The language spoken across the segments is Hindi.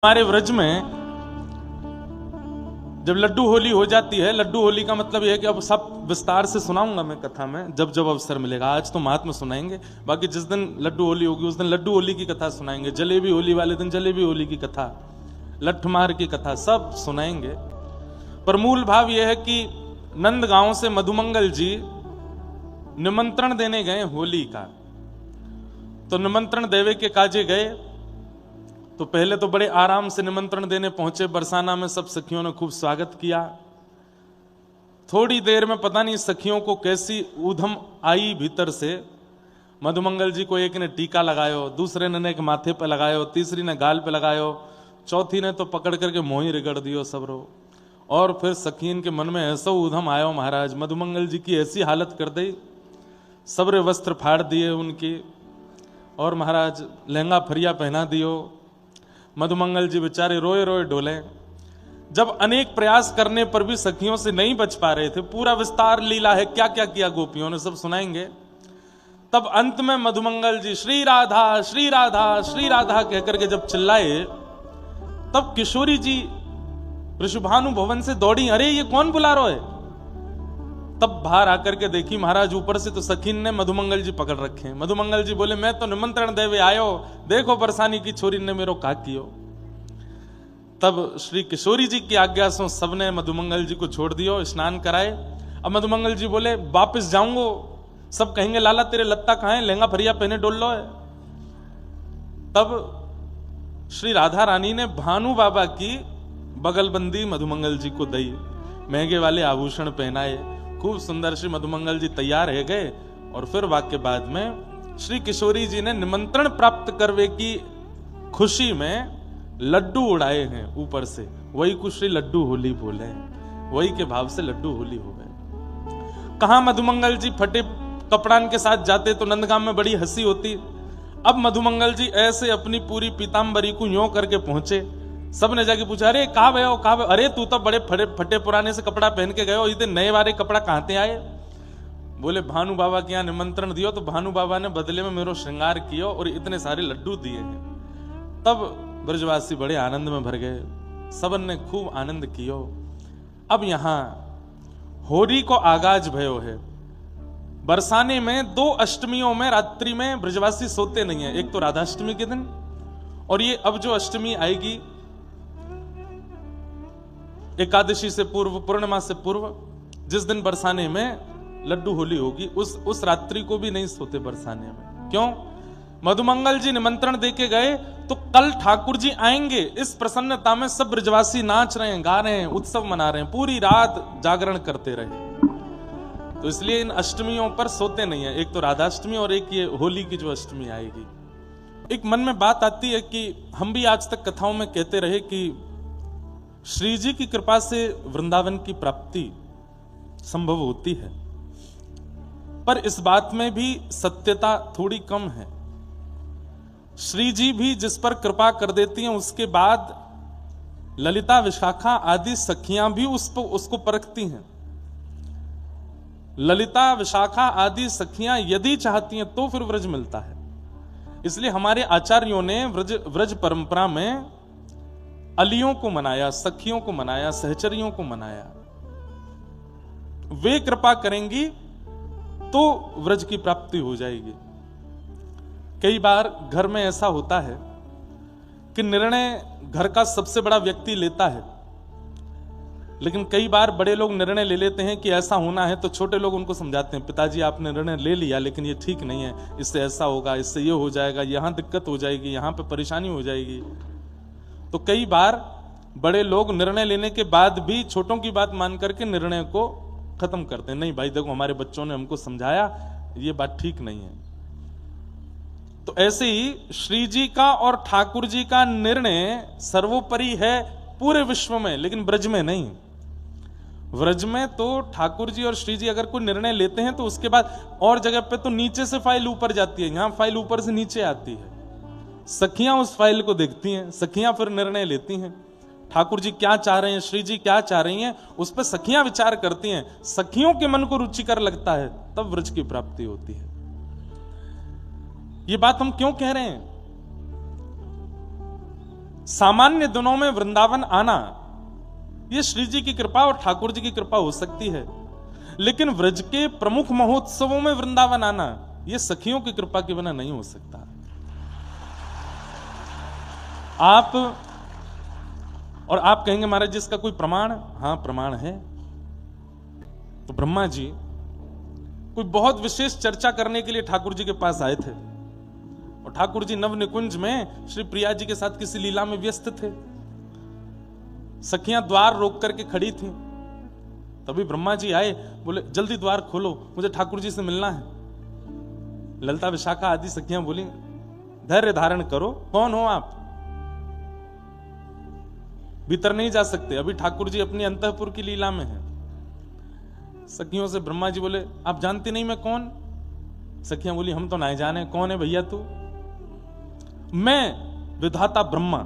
हमारे व्रज में जब लड्डू होली हो जाती है, लड्डू होली का मतलब यह है कि अब सब विस्तार से सुनाऊंगा मैं कथा में जब जब अवसर मिलेगा। आज तो महात्मा सुनाएंगे, बाकी जिस दिन लड्डू होली होगी उस दिन लड्डू होली की कथा सुनाएंगे, जलेबी होली वाले दिन जलेबी होली की कथा, लठमार की कथा सब सुनाएंगे। पर मूल भाव यह है कि नंदगांव से मधुमंगल जी निमंत्रण देने गए होली का। तो निमंत्रण देवे के काजे गए तो पहले तो बड़े आराम से निमंत्रण देने पहुंचे। बरसाना में सब सखियों ने खूब स्वागत किया। थोड़ी देर में पता नहीं सखियों को कैसी ऊधम आई भीतर से। मधुमंगल जी को एक ने टीका लगायो, दूसरे ने एक माथे पे लगायो, तीसरी ने गाल पे लगायो, चौथी ने तो पकड़ करके मोही रगड़ दियो सबरो। और फिर सखीन के मन में ऐसा ऊधम आयो महाराज, मधुमंगल जी की ऐसी हालत कर दी, सबरे वस्त्र फाड़ दिए उनकी और महाराज लहंगा फरिया पहना दियो। मधुमंगल जी बेचारे रोए रोए डोले। जब अनेक प्रयास करने पर भी सखियों से नहीं बच पा रहे थे, पूरा विस्तार लीला है, क्या क्या किया गोपियों ने सब सुनाएंगे। तब अंत में मधुमंगल जी श्री राधा श्री राधा श्री राधा कहकर के जब चिल्लाए, तब किशोरी जी ऋषभानु भवन से दौड़ी, अरे ये कौन बुला रहा है। तब बाहर आकर के देखी महाराज, ऊपर से तो सखीन ने मधुमंगल जी पकड़ रखे। मधुमंगल जी बोले, मैं तो निमंत्रण देवे आयो, देखो बरसानी की छोरी ने मेरो का कियो। तब श्री किशोरी जी की आज्ञा से सबने मधुमंगल जी को छोड़ दियो, स्नान कराए। अब मधुमंगल जी बोले, वापिस जाऊंगो, सब कहेंगे लाला तेरे लत्ता कहां है, लहंगा फरिया पहने डोल लो है। तब श्री राधा रानी ने भानु बाबा की बगलबंदी मधुमंगल जी को दी, महंगे वाले आभूषण पहनाए, खूब सुंदर श्री मधुमंगल जी तैयार रह गए। और फिर वाक्य बाद में श्री किशोरी जी ने निमंत्रण प्राप्त करवे की खुशी में लड्डू उड़ाए हैं ऊपर से, वही कुछ श्री लड्डू होली बोले हैं, वही के भाव से लड्डू होली हो गए। कहां मधुमंगल जी फटे कपड़ान के साथ जाते तो नंदगांव में बड़ी हंसी होती। अब मधुमंगल जी ऐसे अपनी पूरी पीताम्बरी को यों करके पहुंचे। सबने जाके पूछा, अरे कहा गए हो, कहा? अरे तू तो बड़े फटे पुराने से कपड़ा पहन के गए हो, इतने नए वाले कपड़ा कहां से आए। बोले भानु बाबा के यहाँ निमंत्रण दियो तो भानु बाबा ने बदले में मेरो श्रृंगार किया और इतने सारे लड्डू दिए हैं। तब ब्रजवासी बड़े आनंद में भर गए, सबन ने खूब आनंद कियो। अब यहां होली को आगाज भयो है। बरसाने में 2 अष्टमियों में रात्रि में ब्रजवासी सोते नहीं है, एक तो राधाष्टमी के दिन और ये अब जो अष्टमी आएगी एकादशी से पूर्व, पूर्णिमा से पूर्व, जिस दिन बरसाने में लड्डू होली होगी, उस रात्रि को भी नहीं सोते बरसाने में। क्यों? मधुमंगल जी निमंत्रण देके गए तो कल ठाकुर जी आएंगे, इस प्रसन्नता में सब ब्रजवासी नाच रहे हैं, गा रहे हैं, उत्सव मना रहे हैं, पूरी रात जागरण करते रहे। तो इसलिए इन अष्टमियों पर सोते नहीं है, एक तो राधाष्टमी और एक ये होली की जो अष्टमी आएगी। एक मन में बात आती है कि हम भी आज तक कथाओं में कहते रहे कि श्री जी की कृपा से वृंदावन की प्राप्ति संभव होती है, पर इस बात में भी सत्यता थोड़ी कम है। श्री जी भी जिस पर कृपा कर देती हैं, उसके बाद ललिता विशाखा आदि सखियां भी उसको परखती हैं। ललिता विशाखा आदि सखियां यदि चाहती हैं तो फिर व्रज मिलता है। इसलिए हमारे आचार्यों ने व्रज परंपरा में अलियों को मनाया, सखियों को मनाया, सहचरियों को मनाया। वे कृपा करेंगी तो व्रज की प्राप्ति हो जाएगी। कई बार घर में ऐसा होता है कि निर्णय घर का सबसे बड़ा व्यक्ति लेता है, लेकिन कई बार बड़े लोग निर्णय ले लेते हैं कि ऐसा होना है, तो छोटे लोग उनको समझाते हैं, पिताजी आपने निर्णय ले लिया लेकिन ये ठीक नहीं है, इससे ऐसा होगा, इससे ये हो जाएगा, यहां दिक्कत हो जाएगी, यहां पे परेशानी हो जाएगी। तो कई बार बड़े लोग निर्णय लेने के बाद भी छोटों की बात मान करके निर्णय को खत्म करते हैं। नहीं भाई देखो, हमारे बच्चों ने हमको समझाया, ये बात ठीक नहीं है। तो ऐसे ही श्री जी का और ठाकुर जी का निर्णय सर्वोपरि है पूरे विश्व में, लेकिन ब्रज में नहीं। व्रज में तो ठाकुर जी और श्री जी अगर कोई निर्णय लेते हैं तो उसके बाद और जगह पे तो नीचे से फाइल ऊपर जाती है, यहां फाइल ऊपर से नीचे आती है। सखियां उस फाइल को देखती हैं, सखियां फिर निर्णय लेती हैं। ठाकुर जी क्या चाह रहे हैं, श्री जी क्या चाह रही हैं, उस पर सखियां विचार करती हैं। सखियों के मन को रुचिकर लगता है तब व्रज की प्राप्ति होती है। ये बात हम क्यों कह रहे हैं? सामान्य दिनों में वृंदावन आना यह श्री जी की कृपा और ठाकुर जी की कृपा हो सकती है, लेकिन व्रज के प्रमुख महोत्सवों में वृंदावन आना यह सखियों की कृपा के बिना नहीं हो सकता। आप कहेंगे महाराज जी इसका कोई प्रमाण? हां, प्रमाण है। तो ब्रह्मा जी कोई बहुत विशेष चर्चा करने के लिए ठाकुर जी के पास आए थे, और ठाकुर जी नव निकुंज में श्री प्रिया जी के साथ किसी लीला में व्यस्त थे। सखियां द्वार रोक करके खड़ी थी। तभी ब्रह्मा जी आए, बोले जल्दी द्वार खोलो, मुझे ठाकुर जी से मिलना है। ललिता विशाखा आदि सखियां बोली धैर्य धारण करो, कौन हो आप? भीतर नहीं जा सकते, अभी ठाकुर जी अपनी अंतःपुर की लीला में हैं। सखियों से ब्रह्मा जी बोले आप जानती नहीं मैं कौन? सखियां बोली हम तो नहीं जाने, कौन है भैया तू? मैं विधाता ब्रह्मा,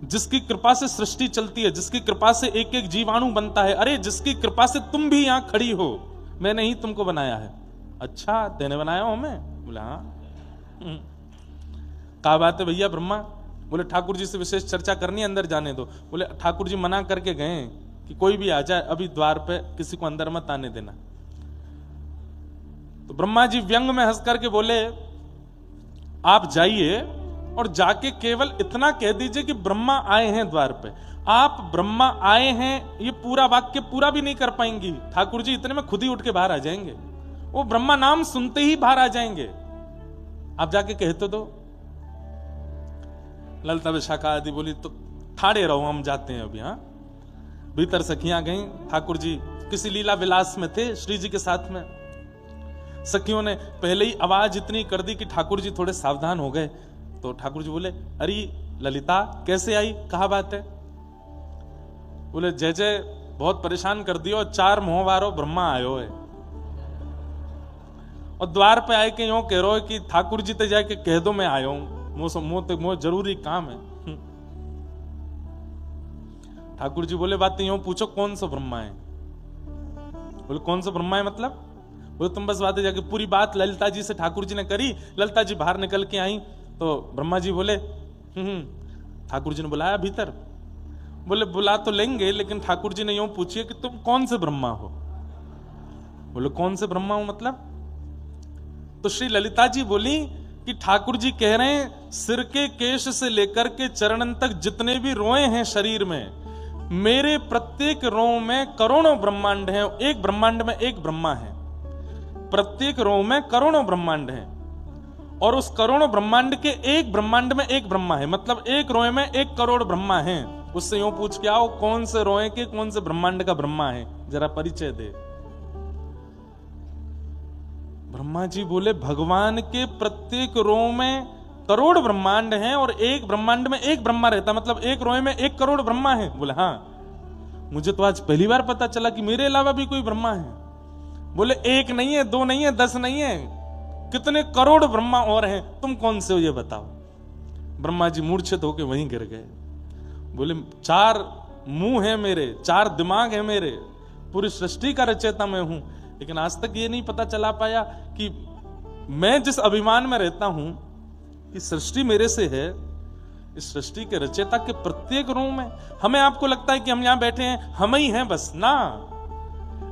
जिसकी कृपा से सृष्टि चलती है, जिसकी कृपा से एक एक जीवाणु बनता है, अरे जिसकी कृपा से तुम भी यहां खड़ी हो, मैंने ही तुमको बनाया है। अच्छा तेने बनाया हो? मैं बोला हाँ। क्या बात है भैया ब्रह्मा? बोले ठाकुर जी से विशेष चर्चा करनी, अंदर जाने दो। बोले ठाकुर जी मना करके गए कि कोई भी आ जाए, अभी द्वार पे किसी को अंदर मत आने देना। तो ब्रह्मा जी व्यंग में हंस करके बोले आप जाइए और जाके केवल इतना कह दीजिए कि ब्रह्मा आए हैं द्वार पे। आप ब्रह्मा आए हैं ये पूरा वाक्य पूरा भी नहीं कर पाएंगी, ठाकुर जी इतने में खुद ही उठ के बाहर आ जाएंगे। वो ब्रह्मा नाम सुनते ही बाहर आ जाएंगे, आप जाके कह तो दो। ललिता विशाखा आदि बोली तो ठाड़े रहो, हम जाते हैं अभी। हाँ, भीतर सखियां गईं। ठाकुर जी किसी लीला विलास में थे श्री जी के साथ में। सखियों ने पहले ही आवाज इतनी कर दी कि ठाकुर जी थोड़े सावधान हो गए। तो ठाकुर जी बोले अरे ललिता कैसे आई, कहा बात है? बोले जय जय बहुत परेशान कर दियो, 4 मोहवारो ब्रह्मा आयो है। और द्वार पे आए के यूं कह रहे हो कि ठाकुर जी ते जाके कह दो मैं आयो हूं, मोह जरूरी काम है। ठाकुर जी बोले बात यूं पूछो कौन सा ब्रह्मा है? बोले कौन सा ब्रह्मा है मतलब? बोले तुम बस बातें जाके पूरी बात ललिता जी से ठाकुर जी ने करी। ललिता जी बाहर निकल के आई तो ब्रह्मा जी बोले ठाकुर जी ने बुलाया भीतर। बोले बुला तो लेंगे, लेकिन ठाकुर जी ने यूं पूछिए कि तुम कौन से ब्रह्मा हो? बोले कौन से ब्रह्मा हो मतलब? तो श्री ललिता जी बोली कि ठाकुर जी कह रहे हैं सिर के केश से लेकर के चरणन तक जितने भी रोए हैं शरीर में, मेरे प्रत्येक रों में करोड़ों ब्रह्मांड हैं, एक ब्रह्मांड में एक ब्रह्मा है। प्रत्येक रों में करोड़ों ब्रह्मांड हैं, और उस करोड़ों ब्रह्मांड के एक ब्रह्मांड में एक ब्रह्मा है, मतलब एक रोए में 1 करोड़ ब्रह्मा हैं। उससे यूं पूछ के आओ कौन से रोए के कौन से ब्रह्मांड का ब्रह्मा है, जरा परिचय दे। ब्रह्मा जी बोले भगवान के प्रत्येक रों में करोड़ ब्रह्मांड हैं, और एक ब्रह्मांड में एक ब्रह्मा रहता, मतलब एक रोए में 1 करोड़ ब्रह्मा है। बोले हाँ, मुझे तो आज पहली बार पता चला कि मेरे अलावा भी कोई ब्रह्मा है। बोले 1 नहीं है, 2 नहीं है, 10 नहीं है, कितने करोड़ ब्रह्मा और हैं, तुम कौन से हो ये बताओ। ब्रह्मा जी मूर्छित होकर वहीं गिर गए। बोले 4 मुंह है मेरे, 4 दिमाग है मेरे, पूरी सृष्टि का रचयिता मैं हूं, लेकिन आज तक ये नहीं पता चला पाया कि मैं जिस अभिमान में रहता हूं कि सृष्टि मेरे से है, इस सृष्टि के रचयिता के प्रत्येक रूप में। हमें आपको लगता है कि हम यहां बैठे हैं, हम ही हैं बस ना,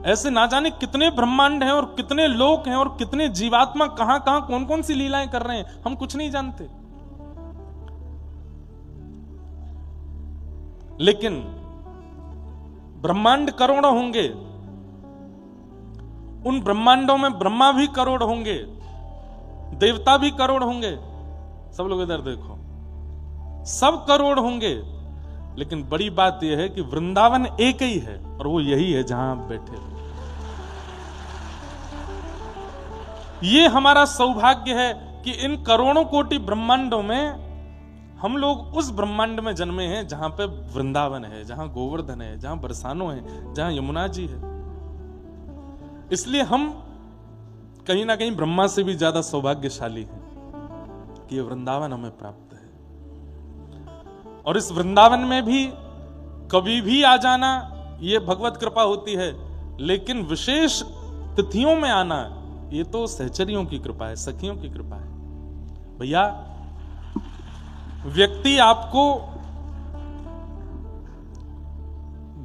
ऐसे ना जाने कितने ब्रह्मांड हैं और कितने लोक हैं और कितने जीवात्मा कहां कहां कौन कौन सी लीलाएं कर रहे हैं, हम कुछ नहीं जानते। लेकिन ब्रह्मांड करोड़ों होंगे, उन ब्रह्मांडों में ब्रह्मा भी करोड़ होंगे, देवता भी करोड़ होंगे। सब लोग इधर देखो, सब करोड़ होंगे, लेकिन बड़ी बात यह है कि वृंदावन एक ही है, और वो यही है जहां आप बैठे हो। ये हमारा सौभाग्य है कि इन करोड़ों कोटि ब्रह्मांडों में हम लोग उस ब्रह्मांड में जन्मे हैं जहां पे वृंदावन है, जहां गोवर्धन है, जहां बरसानो है, जहां यमुना जी है। इसलिए हम कहीं ना कहीं ब्रह्मा से भी ज्यादा सौभाग्यशाली हैं कि ये वृंदावन हमें प्राप्त है। और इस वृंदावन में भी कभी भी आ जाना ये भगवत कृपा होती है, लेकिन विशेष तिथियों में आना ये तो सहचरियों की कृपा है, सखियों की कृपा है। भैया व्यक्ति आपको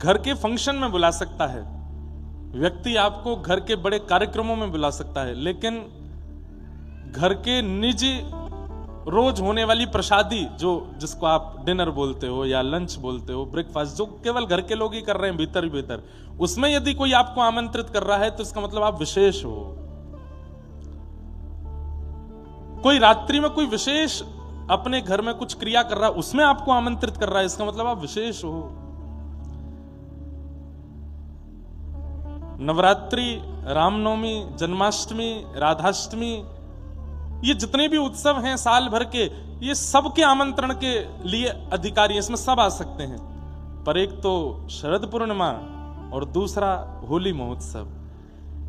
घर के फंक्शन में बुला सकता है, व्यक्ति आपको घर के बड़े कार्यक्रमों में बुला सकता है, लेकिन घर के निजी रोज होने वाली प्रसादी, जो जिसको आप डिनर बोलते हो या लंच बोलते हो, ब्रेकफास्ट, जो केवल घर के लोग ही कर रहे हैं भीतर ही भीतर, उसमें यदि कोई आपको आमंत्रित कर रहा है तो इसका मतलब आप विशेष हो। कोई रात्रि में कोई विशेष अपने घर में कुछ क्रिया कर रहा है, उसमें आपको आमंत्रित कर रहा है, इसका मतलब आप विशेष हो। नवरात्रि, रामनवमी, जन्माष्टमी, राधाष्टमी, ये जितने भी उत्सव हैं साल भर के, ये सब के आमंत्रण के लिए अधिकारी, इसमें सब आ सकते हैं। पर एक तो शरद पूर्णिमा और दूसरा होली महोत्सव,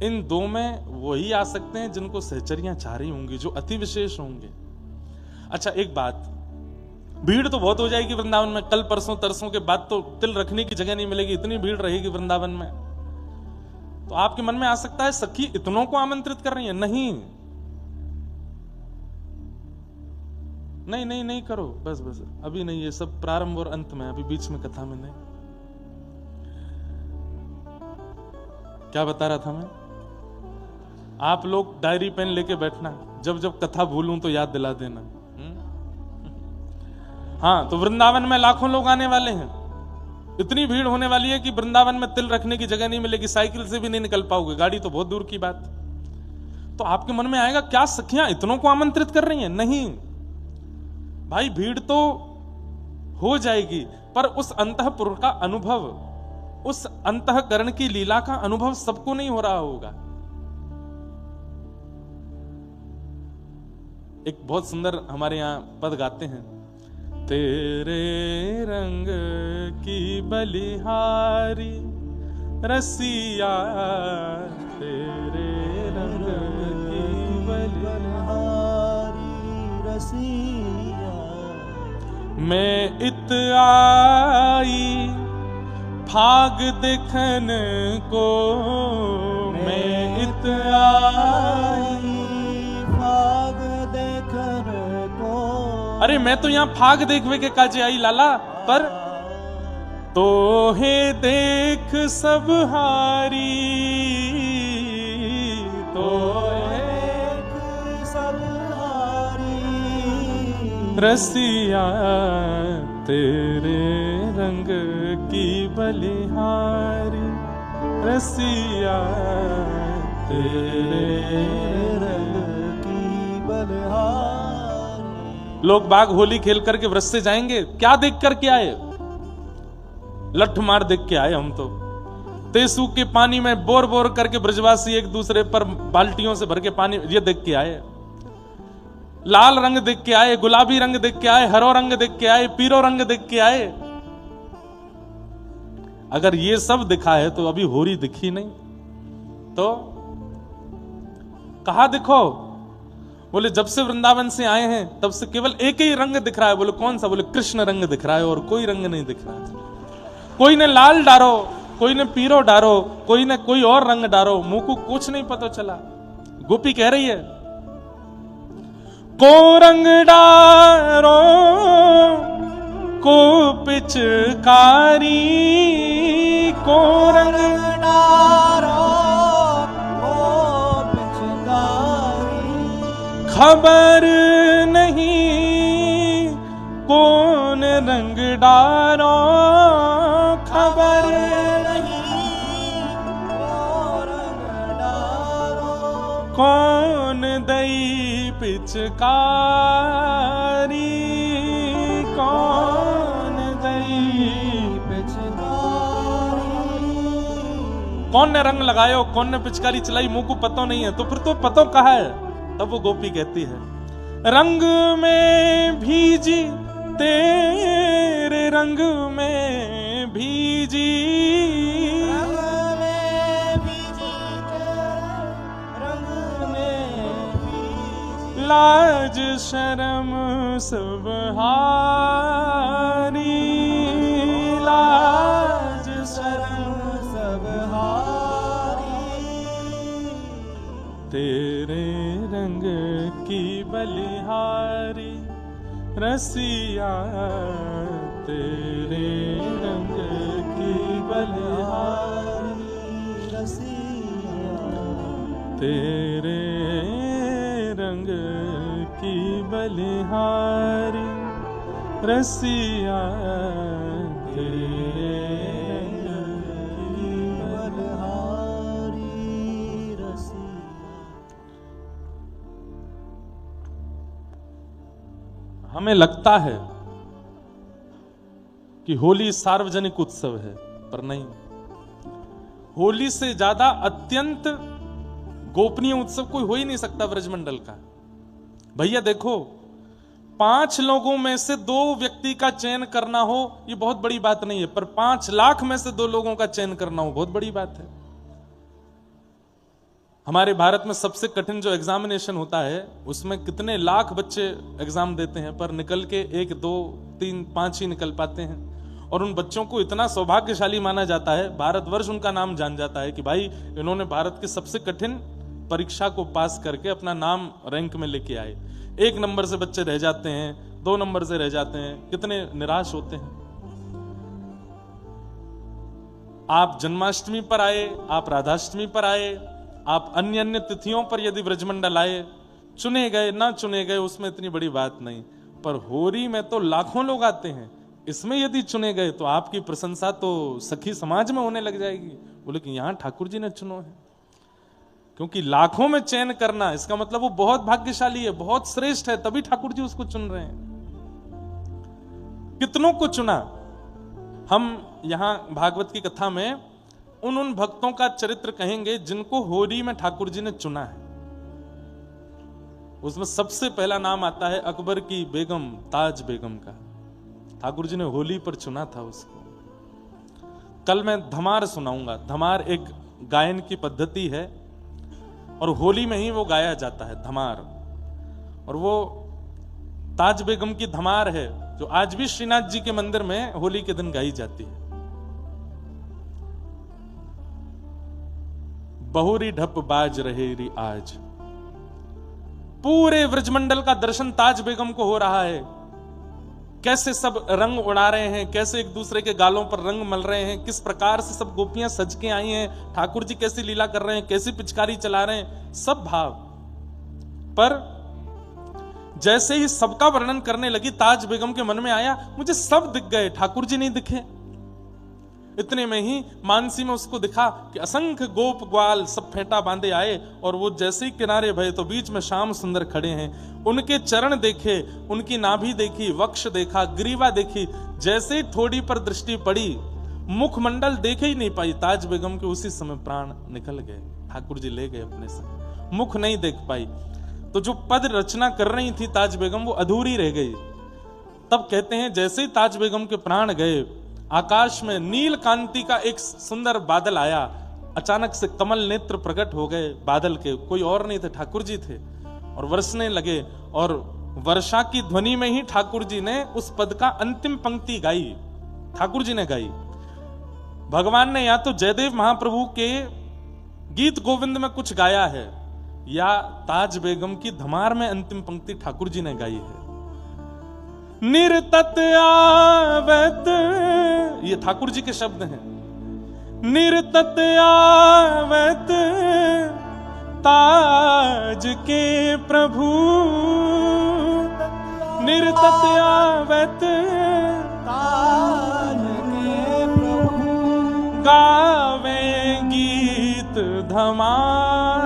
इन दो में वही आ सकते हैं जिनको सहचरियां चाह रही होंगी, जो अति विशेष होंगे। अच्छा एक बात, भीड़ तो बहुत हो जाएगी वृंदावन में, कल परसों तरसों के बाद तो तिल रखने की जगह नहीं मिलेगी, इतनी भीड़ रहेगी वृंदावन में। तो आपके मन में आ सकता है सखी इतनों को आमंत्रित कर रही है। नहीं करो, बस अभी नहीं, ये सब प्रारंभ और अंत में, अभी बीच में कथा में नहीं। क्या बता रहा था मैं? आप लोग डायरी पेन लेके बैठना, जब जब कथा भूलूं तो याद दिला देना। हाँ, तो वृंदावन में लाखों लोग आने वाले हैं, इतनी भीड़ होने वाली है कि वृंदावन में तिल रखने की जगह नहीं मिलेगी, साइकिल से भी नहीं निकल पाओगे, गाड़ी तो बहुत दूर की बात। तो आपके मन में आएगा क्या सखियां इतनों को आमंत्रित कर रही हैं? नहीं भाई, भीड़ तो हो जाएगी, पर उस अंतःपुर का अनुभव, उस अंतःकरण की लीला का अनुभव सबको नहीं हो रहा होगा। एक बहुत सुंदर हमारे यहां पद गाते हैं, तेरे रंग की बलिहारी रसिया, तेरे रंग की बलिहारी रसिया, मैं इत आई फाग देखन को, मैं इत आई फाग देखन को। अरे मैं तो यहाँ फाग देखवे के काजे आई लाला, पर तो हे देख सब हारी, तो रसिया तेरे रंग की बलिहारी, रसिया तेरे रंग की बलिहारी। लोग बाग होली खेल करके व्रत से जाएंगे, क्या देख करके आए? लठ मार देख के आए हम तो। तेसू के पानी में बोर बोर करके ब्रजवासी एक दूसरे पर बाल्टियों से भर के पानी, ये देख के आए। लाल रंग देख के आए, गुलाबी रंग देख के आए, हरो रंग देख के आए, पीरो रंग देख के आए। अगर ये सब दिखा है तो अभी होरी दिखी नहीं, तो कहा दिखो? बोले जब से वृंदावन से आए हैं तब से केवल एक ही रंग दिख रहा है। बोले कौन सा? बोले कृष्ण रंग दिख रहा है और कोई रंग नहीं दिख रहा है। कोई ने लाल डारो, कोई ने पीरो डारो, कोई ने कोई और रंग डारो, मुंह को कुछ नहीं पता चला। गोपी कह रही है को रंग डारो को पिचकारी, को रंग डारो को पिचकारी, खबर नहीं कौन रंग डारो, खबर नहीं कौन रंग डारो, कौन दई पिचकारी, कौन दई पिचकारी। कौन ने रंग लगायो, कौन ने पिचकारी चलाई, मुंह को पता नहीं है। तो फिर तो पता कहा है? तब वो गोपी कहती है रंग में भीजी तेरे रंग में भीजी, लाज शर्म सब हारी, लाज शर्म सब हारी, तेरे रंग की बलिहारी रसिया, तेरे रंग की बलिहारी। तेरे रंग की बलिहारी रसिया, तेरे रंग की बलिहारी रसिया। हमें लगता है कि होली सार्वजनिक उत्सव है, पर नहीं। होली से ज्यादा अत्यंत गोपनीय उत्सव कोई हो ही नहीं सकता ब्रजमंडल का। भैया देखो, 5 लोगों में से 2 व्यक्ति का चयन करना हो ये बहुत बड़ी बात नहीं है, पर 5 लाख में से 2 लोगों का चयन करना हो बहुत बड़ी बात है। हमारे भारत में सबसे कठिन जो एग्जामिनेशन होता है उसमें कितने लाख बच्चे एग्जाम देते हैं, पर निकल के 1, 2, 3, 5 ही निकल पाते हैं। और उन बच्चों को इतना सौभाग्यशाली माना जाता है, भारतवर्ष उनका नाम जान जाता है कि भाई इन्होंने भारत की सबसे कठिन परीक्षा को पास करके अपना नाम रैंक में लेके आए। 1 नंबर से बच्चे रह जाते हैं, 2 नंबर से रह जाते हैं, कितने निराश होते हैं। आप जन्माष्टमी पर आए, आप राधाष्टमी पर आए, आप अन्य अन्य तिथियों पर यदि ब्रजमंडल आए, चुने गए ना चुने गए उसमें इतनी बड़ी बात नहीं, पर होली में तो लाखों लोग आते हैं, इसमें यदि चुने गए तो आपकी प्रशंसा तो सखी समाज में होने लग जाएगी। बोले कि यहां ठाकुर जी ने चुनो है, क्योंकि लाखों में चयन करना इसका मतलब वो बहुत भाग्यशाली है, बहुत श्रेष्ठ है, तभी ठाकुर जी उसको चुन रहे हैं। कितनों को चुना। हम यहां भागवत की कथा में उन भक्तों का चरित्र कहेंगे जिनको होली में ठाकुर जी ने चुना है। उसमें सबसे पहला नाम आता है अकबर की बेगम ताज बेगम का। ठाकुर जी ने होली पर चुना था उसको। कल मैं धमार सुनाऊंगा। धमार एक गायन की पद्धति है और होली में ही वो गाया जाता है, धमार। और वो ताज बेगम की धमार है जो आज भी श्रीनाथ जी के मंदिर में होली के दिन गाई जाती है। बहुरी ढप बाज रहेरी आज। पूरे ब्रजमंडल का दर्शन ताज बेगम को हो रहा है। कैसे सब रंग उड़ा रहे हैं, कैसे एक दूसरे के गालों पर रंग मल रहे हैं, किस प्रकार से सब गोपियां सज के आई हैं, ठाकुर जी कैसी लीला कर रहे हैं, कैसी पिचकारी चला रहे हैं, सब भाव। पर जैसे ही सबका वर्णन करने लगी, ताज बेगम के मन में आया मुझे सब दिख गए, ठाकुर जी नहीं दिखे। इतने में ही मानसी में उसको दिखा कि असंख्य गोप ग्वाल सब फेंटा बांधे आए और वो जैसे ही किनारे भये तो बीच में श्याम सुंदर खड़े हैं। उनके चरण देखे, उनकी नाभि देखी, वक्ष देखा, ग्रीवा देखी। जैसे ही ठोड़ी पर दृष्टि पड़ी, मुखमंडल देखे ही नहीं पाई ताज बेगम के, उसी समय प्राण निकल गए। ठाकुर जी ले गए अपने से, मुख नहीं देख पाई। तो जो पद रचना कर रही थी ताज बेगम वो अधूरी रह गई। तब कहते हैं जैसे ही ताज बेगम के प्राण गए, आकाश में नील कांति का एक सुंदर बादल आया। अचानक से कमल नेत्र प्रकट हो गए बादल के, कोई और नहीं थे, ठाकुर जी थे, और बरसने लगे। और वर्षा की ध्वनि में ही ठाकुर जी ने उस पद का अंतिम पंक्ति गाई, ठाकुर जी ने गाई। भगवान ने या तो जयदेव महाप्रभु के गीत गोविंद में कुछ गाया है, या ताज बेगम की धमार में अंतिम पंक्ति ठाकुर जी ने गाई है। निरतत आवत, ये ठाकुर जी के शब्द हैं। निरतत आवत ताज के प्रभु, निरतत आवत ताज के प्रभु, गावे गीत धमार,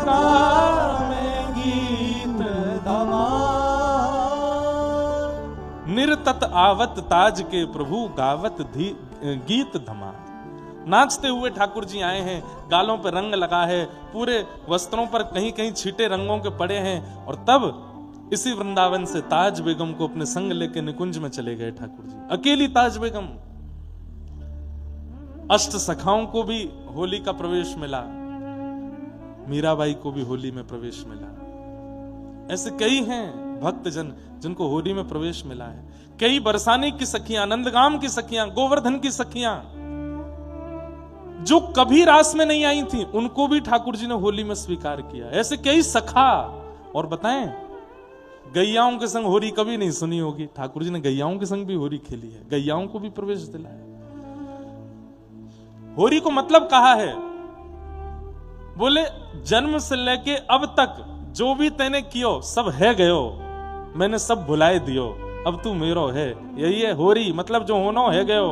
गावे गीत धमार। निरतत आवत ताज के प्रभु, गावत गीत धमार। नाचते हुए ठाकुर जी आए हैं, गालों पर रंग लगा है, पूरे वस्त्रों पर कहीं कहीं छींटे रंगों के पड़े हैं। और तब इसी वृंदावन से ताज बेगम को अपने संग लेके निकुंज में चले गए ठाकुर जी, अकेली ताज बेगम। अष्ट सखाओं को भी होली का प्रवेश मिला, मीराबाई को भी होली में प्रवेश मिला। ऐसे कई हैं भक्तजन जिनको होली में प्रवेश मिला है। कई बरसाने की सखियां, नंदगाम की सखियां, गोवर्धन की सखियां जो कभी रास में नहीं आई थी, उनको भी ठाकुर जी ने होली में स्वीकार किया। ऐसे कई सखा। और बताएं, गैयाओं के संग होली कभी नहीं सुनी होगी, ठाकुर जी ने गैयाओं के संग भी होली खेली है, गैयाओं को भी प्रवेश दिलाया। होरी को मतलब कहा है, बोले जन्म से लेके अब तक जो भी तेने कियो सब है गयो, मैंने सब भुलाए दियो, अब तू मेरो है। यही है होरी, मतलब जो होनो है गयो।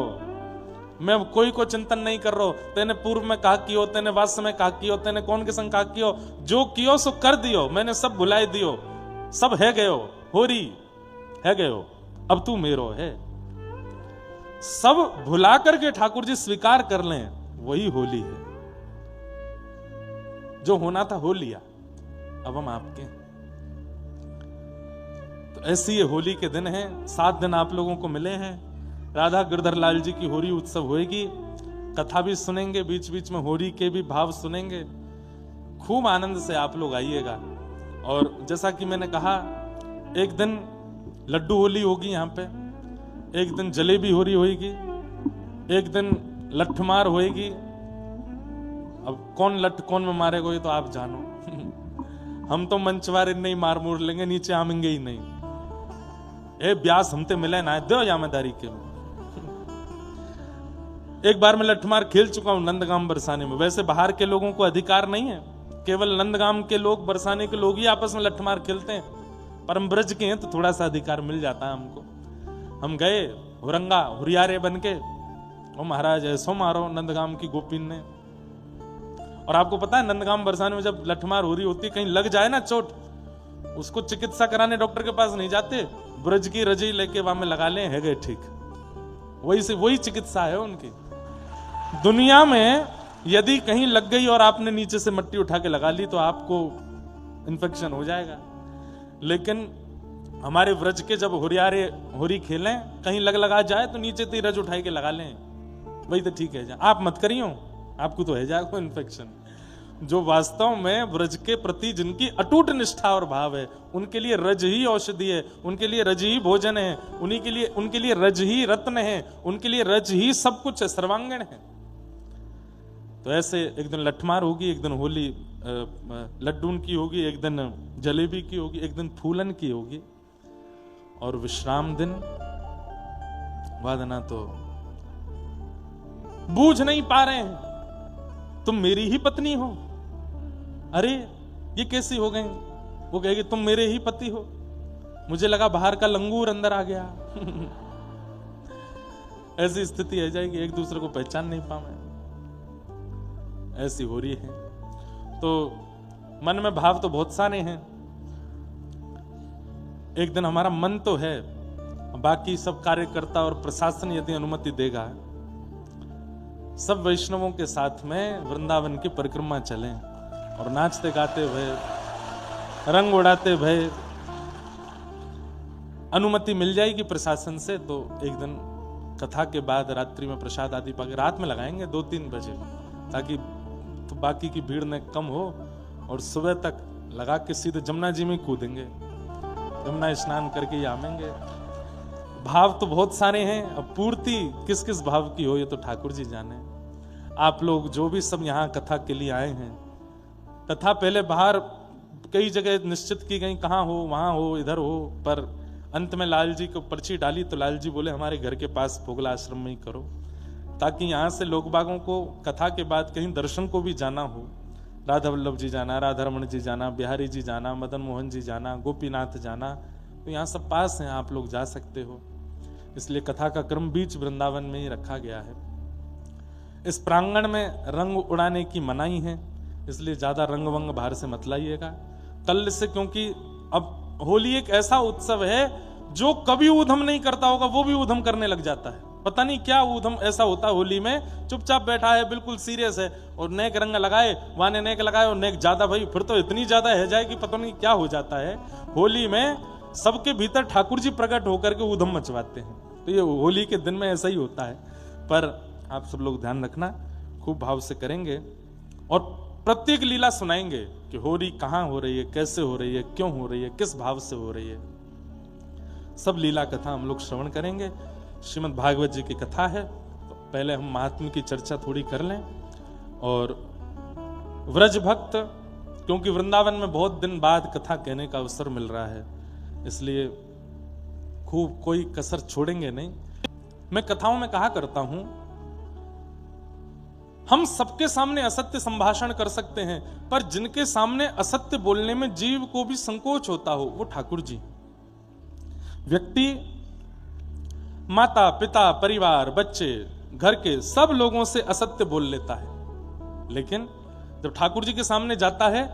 मैं कोई को चिंतन नहीं कर रहा, तेने पूर्व में कहा कियो, तेने वास्तव में कहा कियो, तेने कौन के संग कहा कियो, जो कियो सो कर दियो, मैंने सब भुलाए दियो, सब है गयो, होरी है गयो, अब तू मेरो है। सब भुला करके ठाकुर जी स्वीकार कर लें, वही होली है। जो होना था हो लिया, अब हम आपके। तो ऐसी ये होली के दिन हैं, 7 दिन आप लोगों को मिले हैं। राधा गिरधर लाल जी की होली उत्सव होएगी, कथा भी सुनेंगे, बीच बीच में होली के भी भाव सुनेंगे। खूब आनंद से आप लोग आइएगा। और जैसा कि मैंने कहा, एक दिन लड्डू होली होगी यहाँ पे, एक दिन जलेबी होली होगी, एक दिन लठमार होएगी। अब कौन लठ कौन में मारेगा ये तो आप जानो। हम तो मंचवारे नहीं मार मूर लेंगे, नीचे आमेंगे ही नहीं। ए ब्यास हमते मिले ना दो यामेदारी के। एक बार मैं लठमार खेल चुका हूं नंदगाम बरसाने में। वैसे बाहर के लोगों को अधिकार नहीं है, केवल नंदगाम के लोग, बरसाने के लोग ही आपस में लठमार खेलते हैं। पर हम ब्रज के हैं तो थोड़ा सा अधिकार मिल जाता है हमको। हम गए हुरंगा हुरियारे बन के, ओ महाराज ऐसो मारो नंदगाम की गोपीन ने। और आपको पता है नंदगाम बरसाने में जब लठमार हो रही होती, कहीं लग जाए ना चोट, उसको चिकित्सा कराने डॉक्टर के पास नहीं जाते, ब्रज की रजई लेके वहां में लगा ले, है गए ठीक। वही से वही चिकित्सा है उनकी। दुनिया में यदि कहीं लग गई और आपने नीचे से मिट्टी उठा के लगा ली तो आपको इन्फेक्शन हो जाएगा। लेकिन हमारे व्रज के जब हुरियारे होरी खेलें, कहीं लगा जाए तो नीचे से रज उठाई के लगा लें, वही तो ठीक है। आप मत करियो, आपको तो है जाएगा इन्फेक्शन। जो वास्तव में व्रज के प्रति जिनकी अटूट निष्ठा और भाव है, उनके लिए रज ही औषधि है, उनके लिए रज ही भोजन है, उनके लिए रज ही रत्न है, उनके लिए रज ही सब कुछ है, सर्वांगण है। तो ऐसे एक दिन लठमार होगी, एक दिन होली लड्डून की होगी, एक दिन जलेबी की होगी, एक दिन फूलन की होगी, और विश्राम दिन वादना तो बूझ नहीं पा रहे हैं। तुम मेरी ही पत्नी हो, अरे ये कैसी हो गई? वो कहेगी तुम मेरे ही पति हो, मुझे लगा बाहर का लंगूर अंदर आ गया। ऐसी स्थिति आ जाएगी, एक दूसरे को पहचान नहीं पावे, ऐसी हो रही है। तो मन में भाव तो बहुत सारे हैं। एक दिन हमारा मन तो है, बाकी सब कार्यकर्ता और प्रशासन यदि अनुमति देगा, सब वैष्णवों के साथ में वृंदावन की परिक्रमा चलें और नाचते गाते हुए, रंग उड़ाते हुए, अनुमति मिल जाएगी प्रशासन से। तो एक दिन कथा के बाद रात्रि में प्रसाद आदि पाके रात में लगाएंगे 2-3 बजे, ताकि तो बाकी की भीड़ में कम हो, और सुबह तक लगा के सीधे जमुना जी में कूदेंगे, जमुना स्नान करके ही आवेंगे। भाव तो बहुत सारे हैं, अब पूर्ति किस किस भाव की हो ये तो ठाकुर जी जाने। आप लोग जो भी सब यहाँ कथा के लिए आए हैं, कथा पहले बाहर कई जगह निश्चित की गई, कहाँ हो, वहां हो, इधर हो, पर अंत में लाल जी को पर्ची डाली तो लाल जी बोले हमारे घर के पास भोगला आश्रम में ही करो, ताकि यहाँ से लोग बागों को कथा के बाद कहीं दर्शन को भी जाना हो, राधा वल्लभ जी जाना, राधा रमण जी जाना, बिहारी जी जाना, मदन मोहन जी जाना, गोपीनाथ जाना, तो यहाँ सब पास हैं, आप लोग जा सकते हो। इसलिए कथा का क्रम बीच वृंदावन में ही रखा गया है। इस प्रांगण में रंग उड़ाने की मनाही है, इसलिए ज्यादा रंग वंग बाहर से मत लाइएगा कल से, क्योंकि अब होली एक ऐसा उत्सव है जो कभी ऊधम नहीं करता होगा वो भी ऊधम करने लग जाता है। पता नहीं क्या ऊधम ऐसा होता है होली में, चुपचाप बैठा है, बिल्कुल सीरियस है, और नेक रंग लगाए, वाने नेक लगाए और नेक ज्यादा, भाई फिर तो इतनी ज्यादा है जाए कि पता नहीं क्या हो जाता है। होली में सबके भीतर ठाकुर जी प्रकट होकर के ऊधम मचवाते हैं, तो ये होली के दिन में ऐसा ही होता है। पर आप सब लोग ध्यान रखना, खूब भाव से करेंगे और प्रत्येक लीला सुनाएंगे कि होली कहाँ हो रही है, कैसे हो रही है, क्यों हो रही है, किस भाव से हो रही है। सब लीला कथा हम लोग श्रवण करेंगे। श्रीमद् भागवत जी की कथा है, तो पहले हम महात्म्य की चर्चा थोड़ी कर लें। और व्रज भक्त, क्योंकि वृंदावन में बहुत दिन बाद कथा कहने का अवसर मिल रहा है, इसलिए खूब कोई कसर छोड़ेंगे नहीं। मैं कथाओं में कहा करता हूं हम सबके सामने असत्य संभाषण कर सकते हैं, पर जिनके सामने असत्य बोलने में जीव को भी संकोच होता हो वो ठाकुर जी। व्यक्ति माता पिता परिवार बच्चे घर के सब लोगों से असत्य बोल लेता है, लेकिन जब ठाकुर जी के सामने जाता है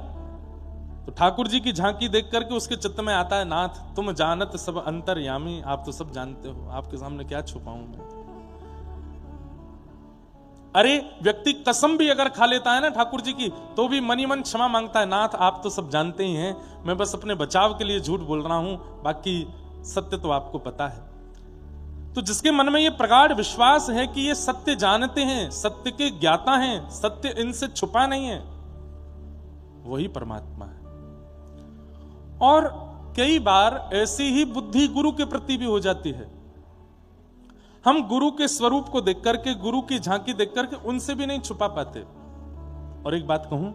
तो ठाकुर जी की झांकी देख करके उसके चित्त में आता है, नाथ तुम जानत सब अंतर्यामी, आप तो सब जानते हो, आपके सामने क्या छुपाऊं मैं। अरे व्यक्ति कसम भी अगर खा लेता है ना ठाकुर जी की, तो भी मनी मन क्षमा मांगता है, नाथ आप तो सब जानते ही हैं, मैं बस अपने बचाव के लिए झूठ बोल रहा हूं, बाकी सत्य तो आपको पता है। तो जिसके मन में ये प्रगाढ़ विश्वास है कि ये सत्य जानते हैं, सत्य के ज्ञाता हैं, सत्य इनसे छुपा नहीं है, वही परमात्मा है। और कई बार ऐसी ही बुद्धि गुरु के प्रति भी हो जाती है। हम गुरु के स्वरूप को देख करके, गुरु की झांकी देख करके उनसे भी नहीं छुपा पाते। और एक बात कहूं,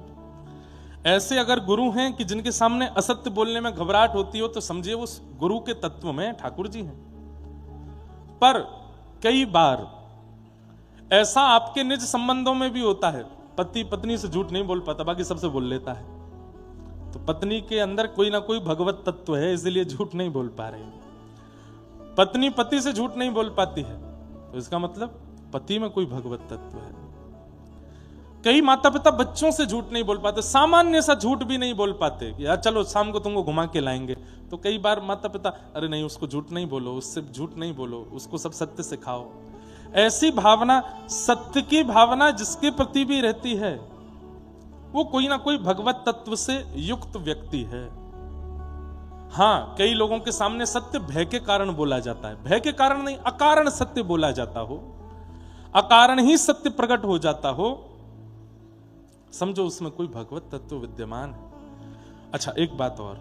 ऐसे अगर गुरु हैं कि जिनके सामने असत्य बोलने में घबराहट होती हो, तो समझिए वो गुरु के तत्व में ठाकुर जी हैं। पर कई बार ऐसा आपके निज संबंधों में भी होता है, पति पत्नी से झूठ नहीं बोल पाता, बाकी सबसे बोल लेता है, तो पत्नी के अंदर कोई ना कोई भगवत तत्व है, इसलिए झूठ नहीं बोल पा रहे। पत्नी पति से झूठ नहीं बोल पाती है, तो इसका मतलब पति में कोई भगवत तत्व है। कई माता पिता बच्चों से झूठ नहीं बोल पाते, सामान्य सा झूठ भी नहीं बोल पाते, यार चलो शाम को तुमको घुमा के लाएंगे, तो कई बार माता पिता, अरे नहीं उसको झूठ नहीं बोलो, उससे झूठ नहीं बोलो, उसको सब सत्य सिखाओ। ऐसी भावना, सत्य की भावना जिसके प्रति भी रहती है, वो कोई ना कोई भगवत तत्व से युक्त व्यक्ति है। हां, कई लोगों के सामने सत्य भय के कारण बोला जाता है, भय के कारण नहीं, अकारण सत्य बोला जाता हो, अकारण ही सत्य प्रकट हो जाता हो, समझो उसमें कोई भगवत तत्व विद्यमान है। अच्छा एक बात और,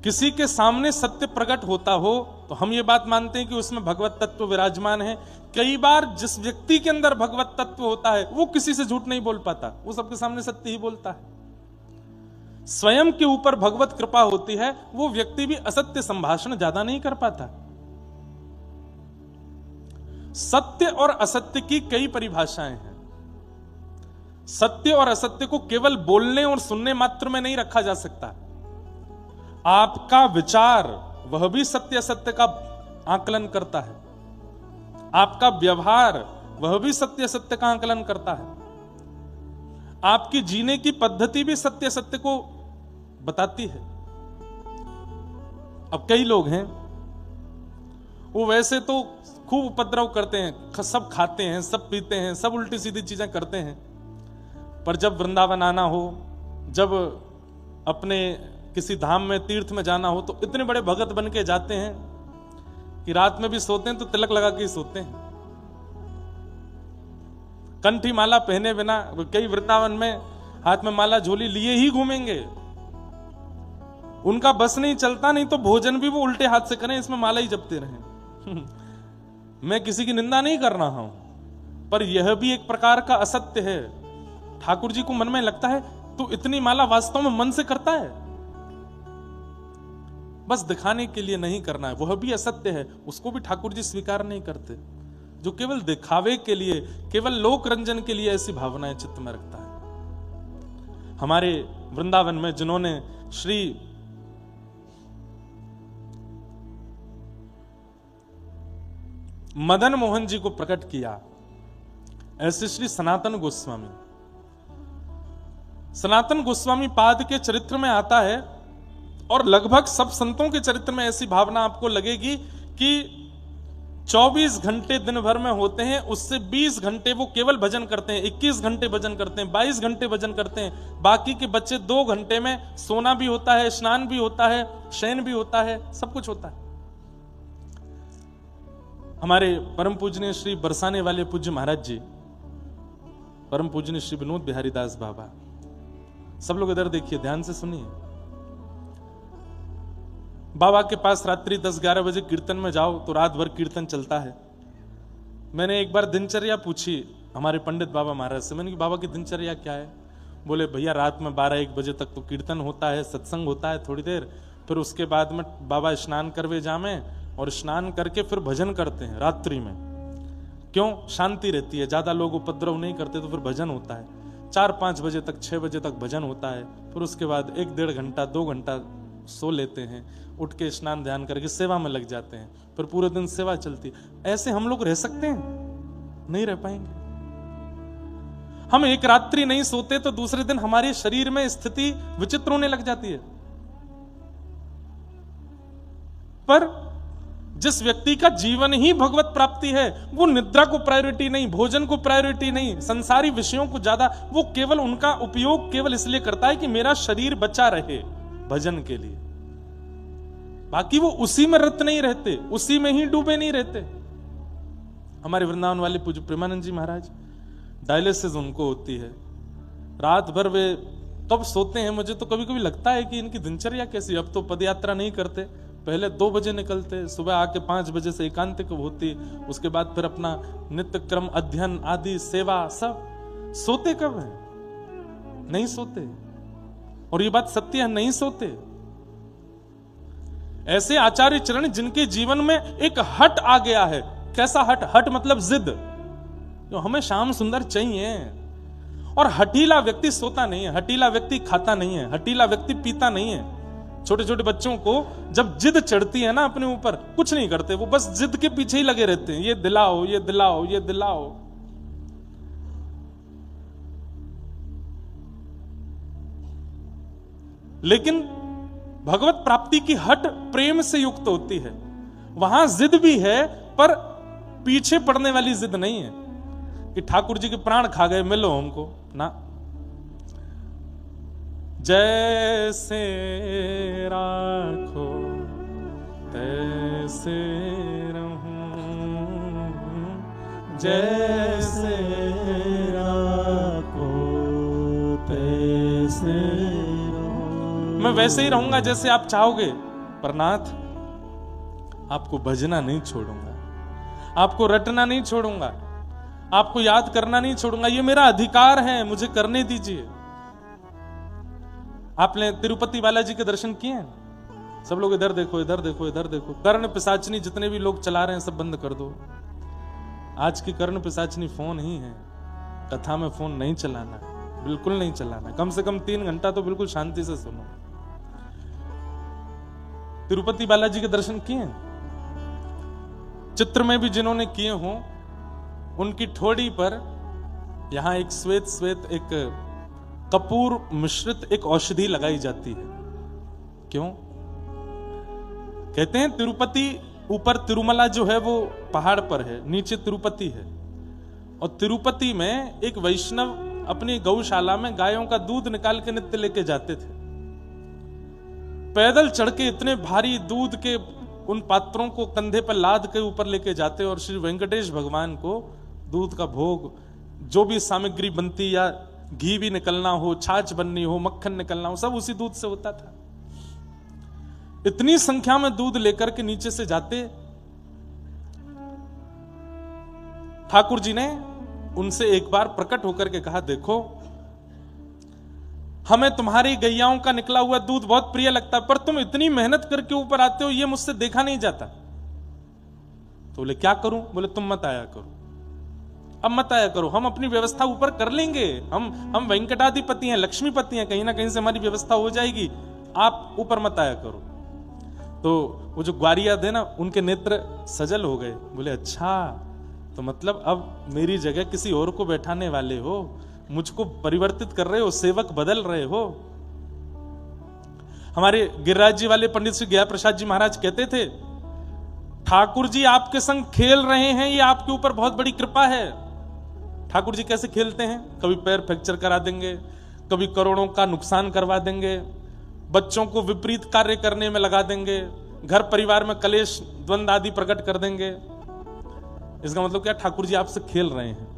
किसी के सामने सत्य प्रकट होता हो तो हम ये बात मानते हैं कि उसमें भगवत तत्व विराजमान है। कई बार जिस व्यक्ति के अंदर भगवत तत्व होता है वो किसी से झूठ नहीं बोल पाता, वो सबके सामने सत्य ही बोलता है। स्वयं के ऊपर भगवत कृपा होती है, वो व्यक्ति भी असत्य संभाषण ज्यादा नहीं कर पाता। सत्य और असत्य की कई परिभाषाएं हैं। सत्य और असत्य को केवल बोलने और सुनने मात्र में नहीं रखा जा सकता। आपका विचार वह भी सत्य असत्य का आकलन करता है, आपका व्यवहार वह भी सत्य असत्य का आकलन करता है, आपकी जीने की पद्धति भी सत्य असत्य को बताती है। अब कई लोग हैं वो वैसे तो खूब उपद्रव करते हैं, सब खाते हैं, सब पीते हैं, सब उल्टी सीधी चीजें करते हैं, पर जब वृंदावन आना हो, जब अपने किसी धाम में तीर्थ में जाना हो, तो इतने बड़े भगत बन के जाते हैं कि रात में भी सोते हैं तो तिलक लगा के ही सोते हैं, कंठी माला पहने बिना। कई वृंदावन में हाथ में माला झोली लिए ही घूमेंगे, उनका बस नहीं चलता, नहीं तो भोजन भी वो उल्टे हाथ से करें, इसमें माला ही जपते रहें। मैं किसी की निंदा नहीं कर रहा हूं, पर यह भी एक प्रकार का असत्य है। ठाकुर जी को मन में लगता है तो इतनी माला वास्तव में मन से करता है, बस दिखाने के लिए नहीं करना है, वह भी असत्य है, उसको भी ठाकुर जी स्वीकार नहीं करते। जो केवल दिखावे के लिए, केवल लोक रंजन के लिए ऐसी भावनाएं चित्त में रखता है। हमारे वृंदावन में जिन्होंने श्री मदन मोहन जी को प्रकट किया, ऐसे श्री सनातन गोस्वामी, सनातन गोस्वामी पाद के चरित्र में आता है, और लगभग सब संतों के चरित्र में ऐसी भावना आपको लगेगी कि 24 घंटे दिन भर में होते हैं, उससे 20 घंटे वो केवल भजन करते हैं, 21 घंटे भजन करते हैं, 22 घंटे भजन करते हैं, बाकी के बच्चे 2 घंटे में सोना भी होता है, स्नान भी होता है, शयन भी होता है, सब कुछ होता है। हमारे परम पूजनीय श्री बरसाने वाले पूज्य महाराज जी, परम पूजनीय श्री विनोद बिहारी दास बाबा, सब लोग इधर देखिए, ध्यान से सुनिए। बाबा के पास रात्रि 10-11 बजे कीर्तन में जाओ तो रात भर कीर्तन चलता है। मैंने एक बार दिनचर्या पूछी हमारे पंडित बाबा महाराज से, मैंने कहा बाबा की दिनचर्या क्या है? बोले भैया रात में 12-1 बजे तक तो कीर्तन होता है, सत्संग होता है थोड़ी देर, फिर उसके बाद में बाबा स्नान करवे जामे और स्नान करके फिर भजन करते हैं रात्रि में। क्यों? शांति रहती है, ज्यादा लोग उपद्रव नहीं करते, तो फिर भजन होता है 4-5 बजे तक, 6 बजे तक भजन होता है। फिर उसके बाद 1-1.5 घंटा 2 घंटा सो लेते हैं, उठ के स्नान ध्यान करके सेवा में लग जाते हैं, फिर पूरे दिन सेवा चलती है। ऐसे हम लोग रह सकते हैं? नहीं रह पाएंगे। हम एक रात्रि नहीं सोते तो दूसरे दिन हमारे शरीर में स्थिति विचित्र होने लग जाती है। पर जिस व्यक्ति का जीवन ही भगवत प्राप्ति है, वो निद्रा को प्रायोरिटी नहीं, भोजन को प्रायोरिटी नहीं, संसारी विषयों को ज्यादा, वो केवल उनका उपयोग केवल इसलिए करता है कि मेरा शरीर बचा रहे भजन के लिए। बाकी वो उसी में रत नहीं रहते, उसी में ही डूबे नहीं रहते। हमारे वृंदावन वाले पूज्य प्रेमानंद जी महाराज, डायलिसिस उनको होती है, रात भर वे कब सोते हैं मुझे तो कभी कभी लगता है कि इनकी दिनचर्या कैसी। अब तो पदयात्रा नहीं करते, पहले 2 बजे निकलते, सुबह आके 5 बजे से एकांतिक होती, उसके बाद फिर अपना नित्य क्रम अध्ययन आदि सेवा सब। सोते कब है? नहीं सोते। और ये बात सत्य है, नहीं सोते। ऐसे आचार्य चरण जिनके जीवन में एक हट आ गया है। कैसा हट? हट मतलब जिद, जो हमें श्याम सुंदर चाहिए। और हठीला व्यक्ति सोता नहीं है, हठीला व्यक्ति खाता नहीं है, हठीला व्यक्ति पीता नहीं है। छोटे छोटे बच्चों को जब जिद चढ़ती है ना अपने ऊपर, कुछ नहीं करते, वो बस जिद के पीछे ही लगे रहते हैं, ये दिलाओ, ये दिलाओ, ये दिलाओ। लेकिन भगवत प्राप्ति की हट प्रेम से युक्त होती है। वहां जिद भी है, पर पीछे पड़ने वाली जिद नहीं है कि ठाकुर जी के प्राण खा गए, मिलो हमको ना। जैसे राखो तैसे रहूं, जैसे राखो तैसे रहूं। मैं वैसे ही रहूंगा जैसे आप चाहोगे, पर नाथ आपको भजना नहीं छोड़ूंगा, आपको रटना नहीं छोड़ूंगा, आपको याद करना नहीं छोड़ूंगा। ये मेरा अधिकार है, मुझे करने दीजिए। आपने तिरुपति बालाजी के दर्शन किए हैं? सब लोग इधर देखो, इधर देखो, इधर देखो। कर्ण पिशाचनी जितने भी लोग चला रहे हैं सब बंद कर दो। आज की कर्ण पिशाचनी फोन ही है। कथा में फोन नहीं चलाना, बिल्कुल नहीं चलाना। कम से कम 3 घंटा तो बिल्कुल शांति से सुनो। तिरुपति बालाजी के दर्शन किए हैं? चित्र में भी जिन्होंने किए हों, उनकी ठोड़ी पर यहां एक श्वेत श्वेत एक कपूर मिश्रित एक औषधि लगाई जाती है। क्यों? कहते हैं तिरुपति ऊपर, तिरुमला जो है वो पहाड़ पर है, नीचे तिरुपति है। और तिरुपति में एक वैष्णव अपनी गौशाला में गायों का दूध निकाल के नित्य लेके जाते थे। पैदल चढ़ के इतने भारी दूध के उन पात्रों को कंधे पर लाद के ऊपर लेके जाते, और श्री वेंकटेश भगवान को दूध का भोग, जो भी सामग्री बनती, या घी भी निकलना हो, छाछ बननी हो, मक्खन निकलना हो, सब उसी दूध से होता था। इतनी संख्या में दूध लेकर के नीचे से जाते। ठाकुर जी ने उनसे एक बार प्रकट होकर के कहा, देखो हमें तुम्हारी गैयाओं का निकला हुआ दूध बहुत प्रिय लगता है, पर तुम इतनी मेहनत करके ऊपर आते हो, ये मुझसे देखा नहीं जाता। तो बोले क्या करूं? बोले तुम मत आया करो, अब मत आया करो, हम अपनी व्यवस्था ऊपर कर लेंगे। हम वेंकटाधिपति हैं, लक्ष्मीपति हैं, कहीं ना कहीं से हमारी व्यवस्था हो जाएगी, आप ऊपर मत आया करो। तो वो जो ग्वारिया थे ना, उनके नेत्र सजल हो गए। बोले अच्छा, तो मतलब अब मेरी जगह किसी और को बैठाने वाले हो, मुझको परिवर्तित कर रहे हो, सेवक बदल रहे हो। हमारे गिरिराज जी वाले पंडित श्री गया प्रसाद जी महाराज कहते थे, ठाकुर जी आपके संग खेल रहे हैं, ये आपके ऊपर बहुत बड़ी कृपा है। ठाकुर जी कैसे खेलते हैं? कभी पैर फ्रैक्चर करा देंगे, कभी करोड़ों का नुकसान करवा देंगे, बच्चों को विपरीत कार्य करने में लगा देंगे, घर परिवार में कलेश द्वंद आदि प्रकट कर देंगे। इसका मतलब क्या? ठाकुर जी आपसे खेल रहे हैं।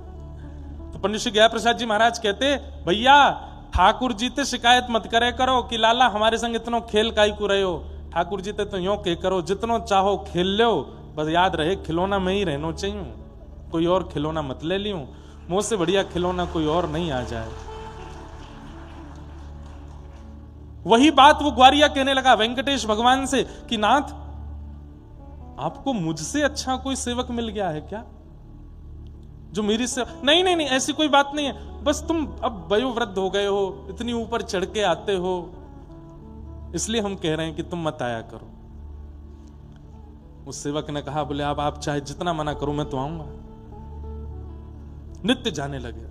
तो पंडित श्री गया प्रसाद जी महाराज कहते, भैया ठाकुर जी ते शिकायत मत करे करो कि लाला हमारे संग इतनो खेल काई को रहे हो। ठाकुर जी ते तो यूं कह करो, जितनो चाहो खेल लो, बस याद रहे खिलौना में ही रहना चाहिए, कोई और खिलौना मत ले लियो, मुझसे बढ़िया खिलौना कोई और नहीं आ जाए। वही बात वो ग्वारिया कहने लगा वेंकटेश भगवान से कि नाथ आपको मुझसे अच्छा कोई सेवक मिल गया है क्या? जो मेरी से नहीं नहीं नहीं, ऐसी कोई बात नहीं है, बस तुम अब वयोवृद्ध हो गए हो, इतनी ऊपर चढ़ के आते हो, इसलिए हम कह रहे हैं कि तुम मत आया करो। उस सेवक ने कहा, बोले अब आप चाहे जितना मना करो मैं तो आऊंगा। नित्य जाने लगे।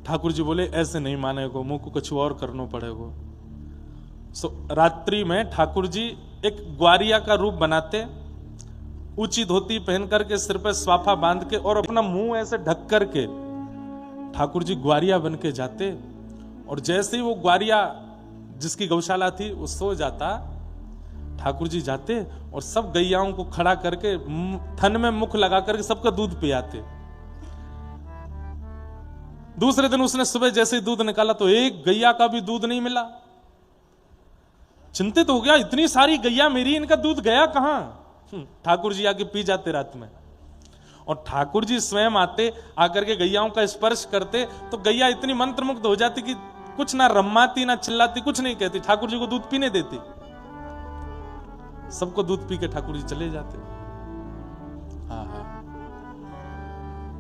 ठाकुर जी बोले ऐसे नहीं मानेगो, मुंह को कुछ और करना पड़ेगा। रात्रि में ठाकुर जी एक ग्वारिया का रूप बनाते, ऊंची धोती पहन करके, सिर पे स्वाफा बांध के और अपना मुंह ऐसे ढक करके ठाकुर जी ग्वारिया बन के जाते। और जैसे ही वो ग्वारिया जिसकी गौशाला थी वो सो जाता, ठाकुर जी जाते और सब गैयाओं को खड़ा करके थन में मुख लगा करके सबका दूध पियाते। दूसरे दिन उसने सुबह जैसे ही दूध निकाला तो एक गैया का भी दूध नहीं मिला। चिंतित हो गया, इतनी सारी गैया मेरी, इनका दूध गया कहां? ठाकुर जी आके पी जाते रात में। और ठाकुर जी स्वयं आते, आकर के गैयाओं का स्पर्श करते तो गैया इतनी मंत्रमुग्ध हो जाती कि कुछ ना रम्माती ना चिल्लाती, कुछ नहीं कहती, ठाकुर जी को दूध पीने देती। सबको दूध पी के ठाकुर जी चले जाते।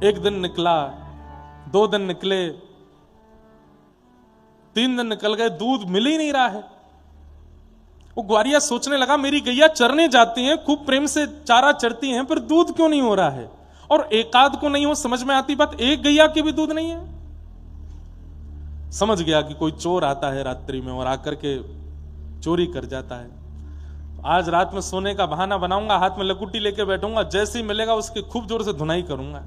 एक दिन निकला, 2 दिन निकले, 3 दिन निकल गए, दूध मिल ही नहीं रहा है। वो ग्वारिया सोचने लगा, मेरी गैया चरने जाती हैं, खूब प्रेम से चारा चरती हैं, पर दूध क्यों नहीं हो रहा है? और एकाध को नहीं हो समझ में आती बात, एक गैया के भी दूध नहीं है। समझ गया कि कोई चोर आता है रात्रि में और आकर के चोरी कर जाता है। आज रात में सोने का बहाना बनाऊंगा, हाथ में लकुटी लेके बैठूंगा, जैसे ही मिलेगा उसके खूब जोर से धुनाई करूंगा।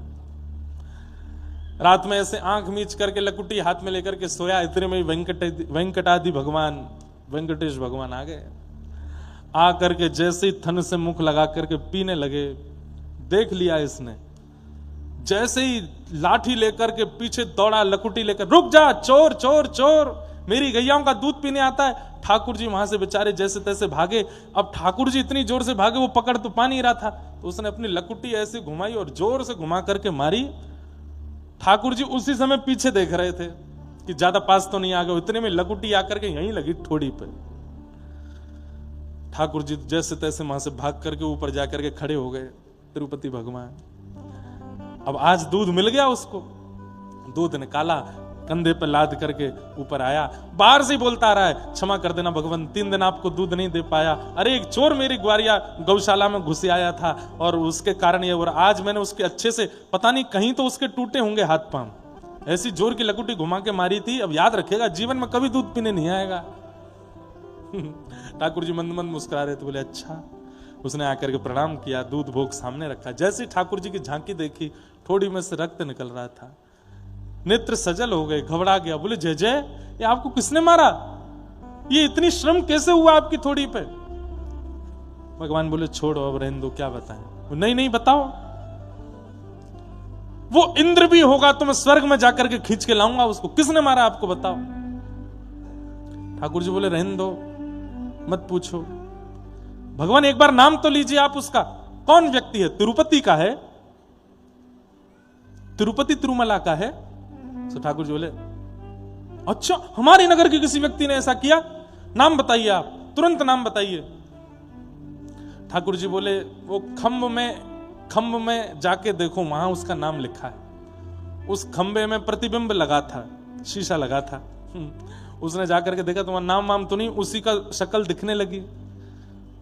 रात में ऐसे आंख मीच करके लकुटी हाथ में लेकर के सोया, इतने में वेंकटादि भगवान, वेंकटेश भगवान आ गए। आकर के जैसे ही थन से मुख लगा करके पीने लगे, देख लिया इसने, जैसे ही लाठी लेकर के पीछे दौड़ा, लकुटी लेकर, रुक जा चोर चोर चोर, मेरी गैयाओं का दूध पीने आता है। ठाकुर जी वहां से बेचारे जैसे तैसे भागे। अब ठाकुर जी इतनी जोर से भागे, वो पकड़ तो पा नहीं रहा था, तो उसने अपनी लकुटी ऐसे घुमाई और जोर से घुमा करके मारी। ठाकुर जी उसी समय पीछे देख रहे थे कि ज्यादा पास तो नहीं आ गए, इतने में लकुटी आकर के यहीं लगी ठोड़ी पे। ठाकुर जी जैसे तैसे वहां से भाग करके ऊपर जाकर के खड़े हो गए, तिरुपति भगवान। अब आज दूध मिल गया उसको, दूध निकाला, कंधे पर लाद करके ऊपर आया, बाहर से ही बोलता रहा है, क्षमा कर देना भगवान, 3 दिन आपको दूध नहीं दे पाया। अरे एक चोर मेरी ग्वारिया गौशाला में घुस आया था और उसके कारण ये, और आज मैंने उसके अच्छे से, पता नहीं कहीं तो उसके टूटे होंगे हाथ पांव, ऐसी जोर की लकुटी घुमा के मारी थी। अब याद रखेगा, जीवन में कभी दूध पीने नहीं आएगा। ठाकुर जी मंद मंद मुस्कुरा रहे थे, बोले अच्छा। उसने आकर के प्रणाम किया, दूध भोग सामने रखा। जैसे ठाकुर जी की झांकी देखी, थोड़ी में से रक्त निकल रहा था, नेत्र सजल हो गए, घबरा गया। बोले जय जय, ये आपको किसने मारा? ये इतनी श्रम कैसे हुआ आपकी थोड़ी पे? भगवान बोले छोड़ो, अब रहने दो, क्या बताएं? नहीं नहीं बताओ। वो इंद्र भी होगा तो मैं स्वर्ग में जाकर के खींच के लाऊंगा उसको, किसने मारा आपको बताओ? ठाकुर जी बोले रहने दो, मत पूछो। भगवान एक बार नाम तो लीजिए आप उसका, कौन व्यक्ति है? तिरुपति का है, तिरुपति तिरुमला का है। तो ठाकुर जी बोले अच्छा, हमारे नगर के किसी व्यक्ति ने ऐसा किया? नाम बताइए आप, तुरंत नाम बताइए। ठाकुर जी बोले वो खंभ में जाके देखो, वहां उसका नाम लिखा है। उस खंबे में प्रतिबिंब लगा था, शीशा लगा था। उसने जाकर के देखा, तुम्हारा नाम वाम तो नहीं, उसी का शक्ल दिखने लगी।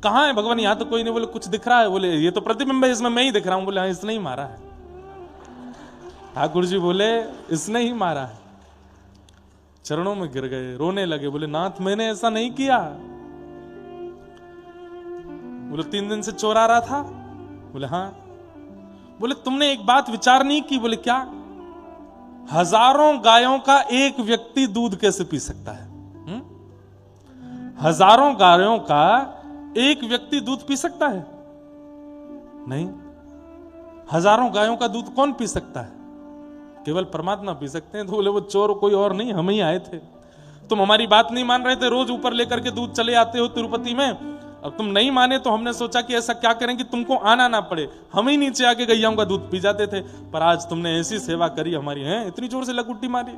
कहां है भगवान? यहां तो कोई नहीं। बोले कुछ दिख रहा है? बोले ये तो प्रतिबिंब है, इसमें मैं ही दिख रहा हूं। बोले हाँ, इसने ही मारा है। ठाकुर जी बोले इसने ही मारा है। चरणों में गिर गए, रोने लगे। बोले नाथ मैंने ऐसा नहीं किया। बोले 3 दिन से चोरा रहा था? बोले हाँ। बोले तुमने एक बात विचार नहीं की? बोले क्या? हजारों गायों का एक व्यक्ति दूध कैसे पी सकता है? हजारों गायों का एक व्यक्ति दूध पी सकता है? नहीं। हजारों गायों का दूध कौन पी सकता है? केवल परमात्मा पी सकते हैं। तो बोले वो चोर कोई और नहीं, हम ही आए थे। तुम हमारी बात नहीं मान रहे थे, रोज ऊपर लेकर के दूध चले आते हो तिरुपति में। अब तुम नहीं माने तो हमने सोचा कि ऐसा क्या करें कि तुमको आना ना पड़े, हम ही नीचे आके गैयाओं का दूध पी जाते थे। पर आज तुमने ऐसी सेवा करी हमारी, है इतनी जोर से लकुट्टी मारी।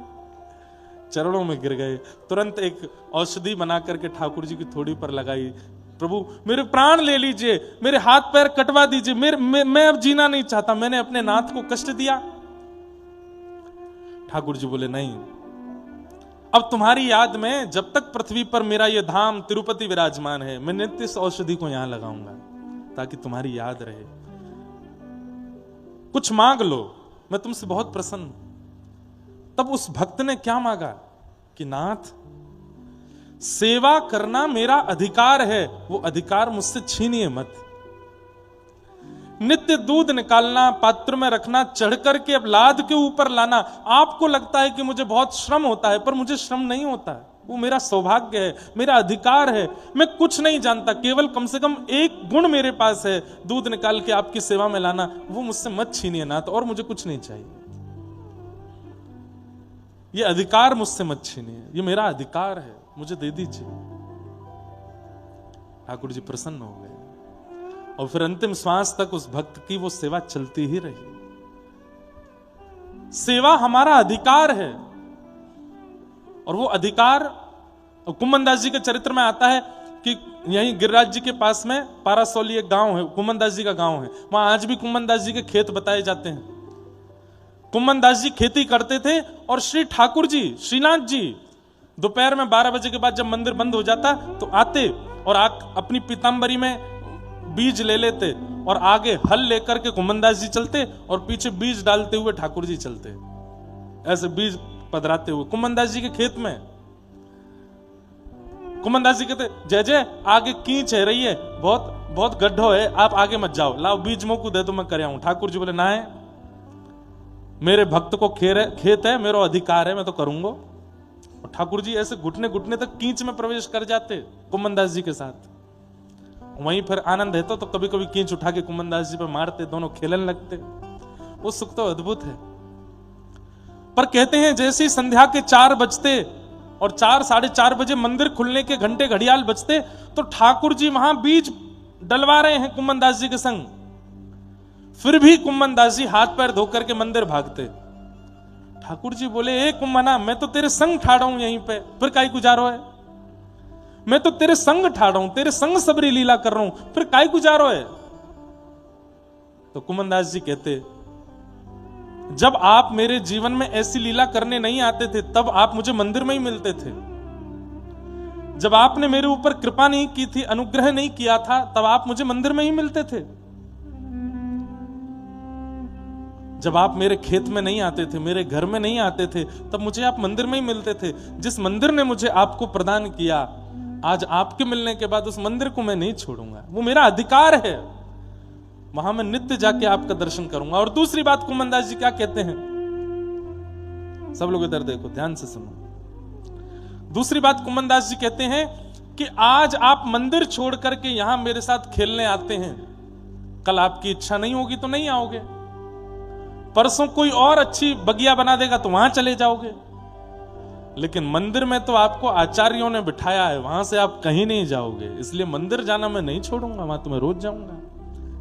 चरणों में गिर गए। तुरंत एक औषधि बना करके ठाकुर जी की थोड़ी पर लगाई, प्रभु मेरे प्राण ले लीजिए, मेरे हाथ पैर कटवा दीजिए, मैं अब जीना नहीं चाहता, मैंने अपने नाथ को कष्ट दिया। ठाकुर जी बोले नहीं, अब तुम्हारी याद में जब तक पृथ्वी पर मेरा ये धाम तिरुपति विराजमान है, मैं नित्य इस औषधि को यहां लगाऊंगा ताकि तुम्हारी याद रहे। कुछ मांग लो, मैं तुमसे बहुत प्रसन्न हूं। तब उस भक्त ने क्या मांगा कि नाथ, सेवा करना मेरा अधिकार है, वो अधिकार मुझसे छीनिए मत। नित्य दूध निकालना, पात्र में रखना, चढ़ करके अब लाद के ऊपर लाना, आपको लगता है कि मुझे बहुत श्रम होता है, पर मुझे श्रम नहीं होता है, वो मेरा सौभाग्य है, मेरा अधिकार है। मैं कुछ नहीं जानता, केवल कम से कम एक गुण मेरे पास है, दूध निकाल के आपकी सेवा में लाना, वो मुझसे मत छीनिए नाथ, और मुझे कुछ नहीं चाहिए। ये अधिकार मुझसे मत छीनिए, ये मेरा अधिकार है, मुझे दे दीजिए। ठाकुर जी प्रसन्न हो गए और फिर अंतिम श्वास तक उस भक्त की वो सेवा चलती ही रही। सेवा हमारा अधिकार है, और वो अधिकार कुम्मनदास जी के चरित्र में आता है कि यहीं गिरिराज जी के पास में पारासौली एक गांव है, कुम्मनदास जी का गांव है, वहां आज भी कुम्मनदास जी के खेत बताए जाते हैं। कुम्मनदास जी खेती करते थे और श्री ठाकुर जी, श्रीनाथ जी दोपहर में 12 बजे के बाद जब मंदिर बंद हो जाता तो आते और अपनी पीताम्बरी में बीज ले लेते और आगे हल लेकर के कुम्मनदास जी चलते और पीछे बीज डालते हुए ठाकुर जी चलते, ऐसे बीज पधराते हुए कुम्मनदास जी के खेत में। कुम्मनदास जी कहते जय जय, आगे कींच है रही है, बहुत बहुत गड्ढो है, आप आगे मत जाओ, लाओ बीज मोकू दे तो मैं कर आऊं। ठाकुर जी बोले ना है, मेरे भक्त को खेत है, मेरा अधिकार है, मैं तो करूंगा। और ठाकुर जी ऐसे घुटने घुटने तक कींच में प्रवेश कर जाते कुम्मनदास जी के साथ। वहीं फिर आनंद है तो कभी कभी कींच उठा के कुम्मनदास जी पे मारते, दोनों खेलने लगते। वो सुख तो अद्भुत है। पर कहते हैं जैसे ही संध्या के 4 बजते और 4 साढ़े 4 बजे मंदिर खुलने के घंटे घड़ियाल बजते तो ठाकुर जी वहां बीज डलवा रहे हैं कुम्मनदास जी के संग। फिर भी कुम्मनदास जी हाथ पैर धोकर के मंदिर भागते। ठाकुर जी बोले ए कुम्मना, मैं तो तेरे संग ठाड़ा हूं यहीं पे, फिर काई गुजारो है? मैं तो तेरे संग ठाड़ा हूं, तेरे संग सबरी लीला कर रहा हूं, फिर काई गुजारो है? तो कुम्मनदास जी कहते जब आप मेरे जीवन में ऐसी लीला करने नहीं आते थे तब आप मुझे मंदिर में ही मिलते थे। जब आपने मेरे ऊपर कृपा नहीं की थी, अनुग्रह नहीं किया था, तब आप मुझे मंदिर में ही मिलते थे। जब आप मेरे खेत में नहीं आते थे, मेरे घर में नहीं आते थे, तब मुझे आप मंदिर में ही मिलते थे। जिस मंदिर ने मुझे आपको प्रदान किया, आज आपके मिलने के बाद उस मंदिर को मैं नहीं छोड़ूंगा, वो मेरा अधिकार है, वहां मैं नित्य जाके आपका दर्शन करूंगा। और दूसरी बात कुम्मनदास जी क्या कहते हैं, सब लोग इधर देखो, ध्यान से सुनो। दूसरी बात कुम्मनदास जी कहते हैं कि आज आप मंदिर छोड़ करके यहां मेरे साथ खेलने आते हैं, कल आपकी इच्छा नहीं होगी तो नहीं आओगे, परसों कोई और अच्छी बगिया बना देगा तो वहां चले जाओगे, लेकिन मंदिर में तो आपको आचार्यों ने बिठाया है, वहां से आप कहीं नहीं जाओगे। इसलिए मंदिर जाना मैं नहीं छोड़ूंगा, वहां तो मैं रोज जाऊंगा।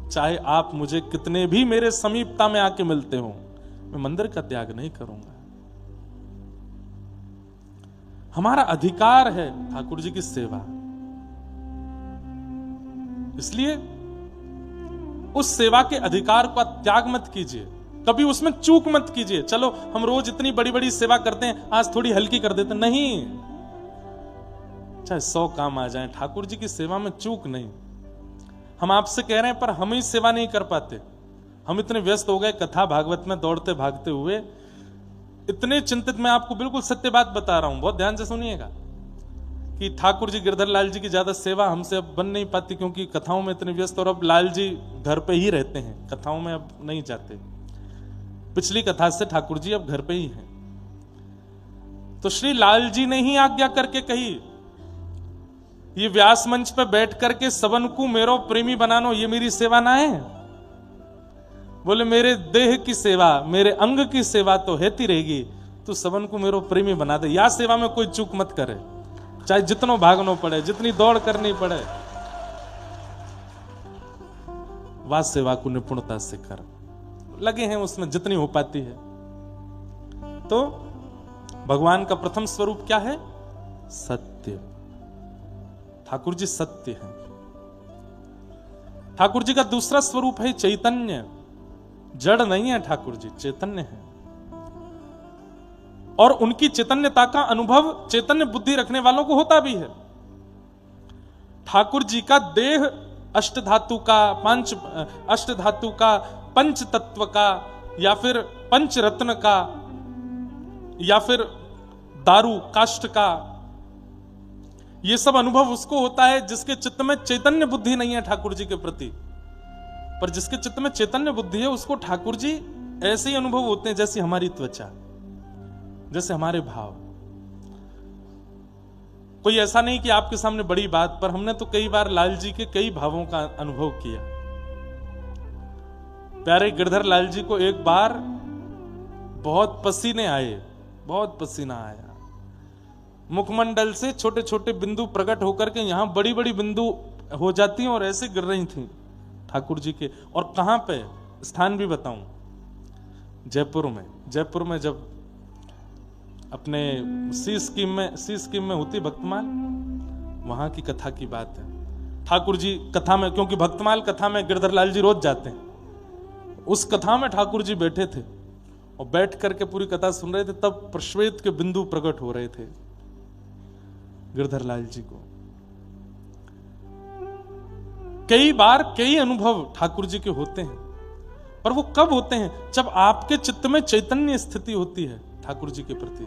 चाहे आप मुझे कितने भी मेरे समीपता में आके मिलते हो, मैं मंदिर का त्याग नहीं करूंगा। हमारा अधिकार है ठाकुर जी की सेवा, इसलिए उस सेवा के अधिकार का त्याग मत कीजिए, कभी उसमें चूक मत कीजिए। चलो हम रोज इतनी बड़ी बड़ी सेवा करते हैं, आज थोड़ी हल्की कर देते, नहीं, चाहे 100 काम आ जाएं, ठाकुर जी की सेवा में चूक नहीं। हम आपसे कह रहे हैं पर हम ही सेवा नहीं कर पाते, हम इतने व्यस्त हो गए कथा भागवत में दौड़ते भागते हुए, इतने चिंतित। मैं आपको बिल्कुल सत्य बात बता रहा हूं, बहुत ध्यान से सुनिएगा, कि ठाकुर जी गिरधर लाल जी की ज्यादा सेवा हमसे अब बन नहीं पाती, क्योंकि कथाओं में इतने व्यस्त, और अब लाल जी घर पे ही रहते हैं, कथाओं में अब नहीं जाते। पिछली कथा से ठाकुर जी अब घर पे ही हैं। तो श्री लाल जी ने ही आज्ञा करके कही, ये व्यास मंच पे बैठ करके सबन को मेरो प्रेमी बनानो, ये मेरी सेवा ना है। बोले मेरे देह की सेवा, मेरे अंग की सेवा तो हेती रहेगी, तू सबन को मेरो प्रेमी बना दे। या सेवा में कोई चूक मत करे, चाहे जितनो भागनो पड़े, जितनी दौड़ करनी पड़े, वह सेवा को निपुणता से कर। लगे हैं उसमें जितनी हो पाती है। तो भगवान का प्रथम स्वरूप क्या है? सत्य। ठाकुर जी सत्य हैं। ठाकुर जी का दूसरा स्वरूप है चैतन्य। जड़ नहीं है ठाकुर जी, चैतन्य है। और उनकी चैतन्यता का अनुभव चैतन्य बुद्धि रखने वालों को होता भी है। ठाकुर जी का देह अष्टधातु का, पंच तत्व का, या फिर पंच रत्न का, या फिर दारू काष्ठ का, ये सब अनुभव उसको होता है जिसके चित्त में चैतन्य बुद्धि नहीं है ठाकुर जी के प्रति। पर जिसके चित्त में चैतन्य बुद्धि है उसको ठाकुर जी ऐसे ही अनुभव होते हैं जैसी हमारी त्वचा, जैसे हमारे भाव। कोई ऐसा नहीं कि आपके सामने बड़ी बात, पर हमने तो कई बार लाल जी के कई भावों का अनुभव किया। प्यारे गिरधर लाल जी को एक बार बहुत पसीने आए, बहुत पसीना आया। मुखमंडल से छोटे छोटे बिंदु प्रकट होकर के यहां बड़ी बड़ी बिंदु हो जाती हैं और ऐसे गिर रही थी ठाकुर जी के। और कहां पे, स्थान भी बताऊं, जयपुर में जब अपने सी स्कीम में होती भक्तमाल, वहां की कथा की बात है। ठाकुर जी कथा में, क्योंकि भक्तमाल कथा में गिरधर लाल जी रोज जाते हैं, उस कथा में ठाकुर जी बैठे थे और बैठ करके पूरी कथा सुन रहे थे। तब प्रश्वेत के बिंदु प्रकट हो रहे थे गिरधर लाल जी को। कई बार कई अनुभव ठाकुर जी के होते हैं, पर वो कब होते हैं? जब आपके चित्त में चैतन्य स्थिति होती है ठाकुर जी के प्रति।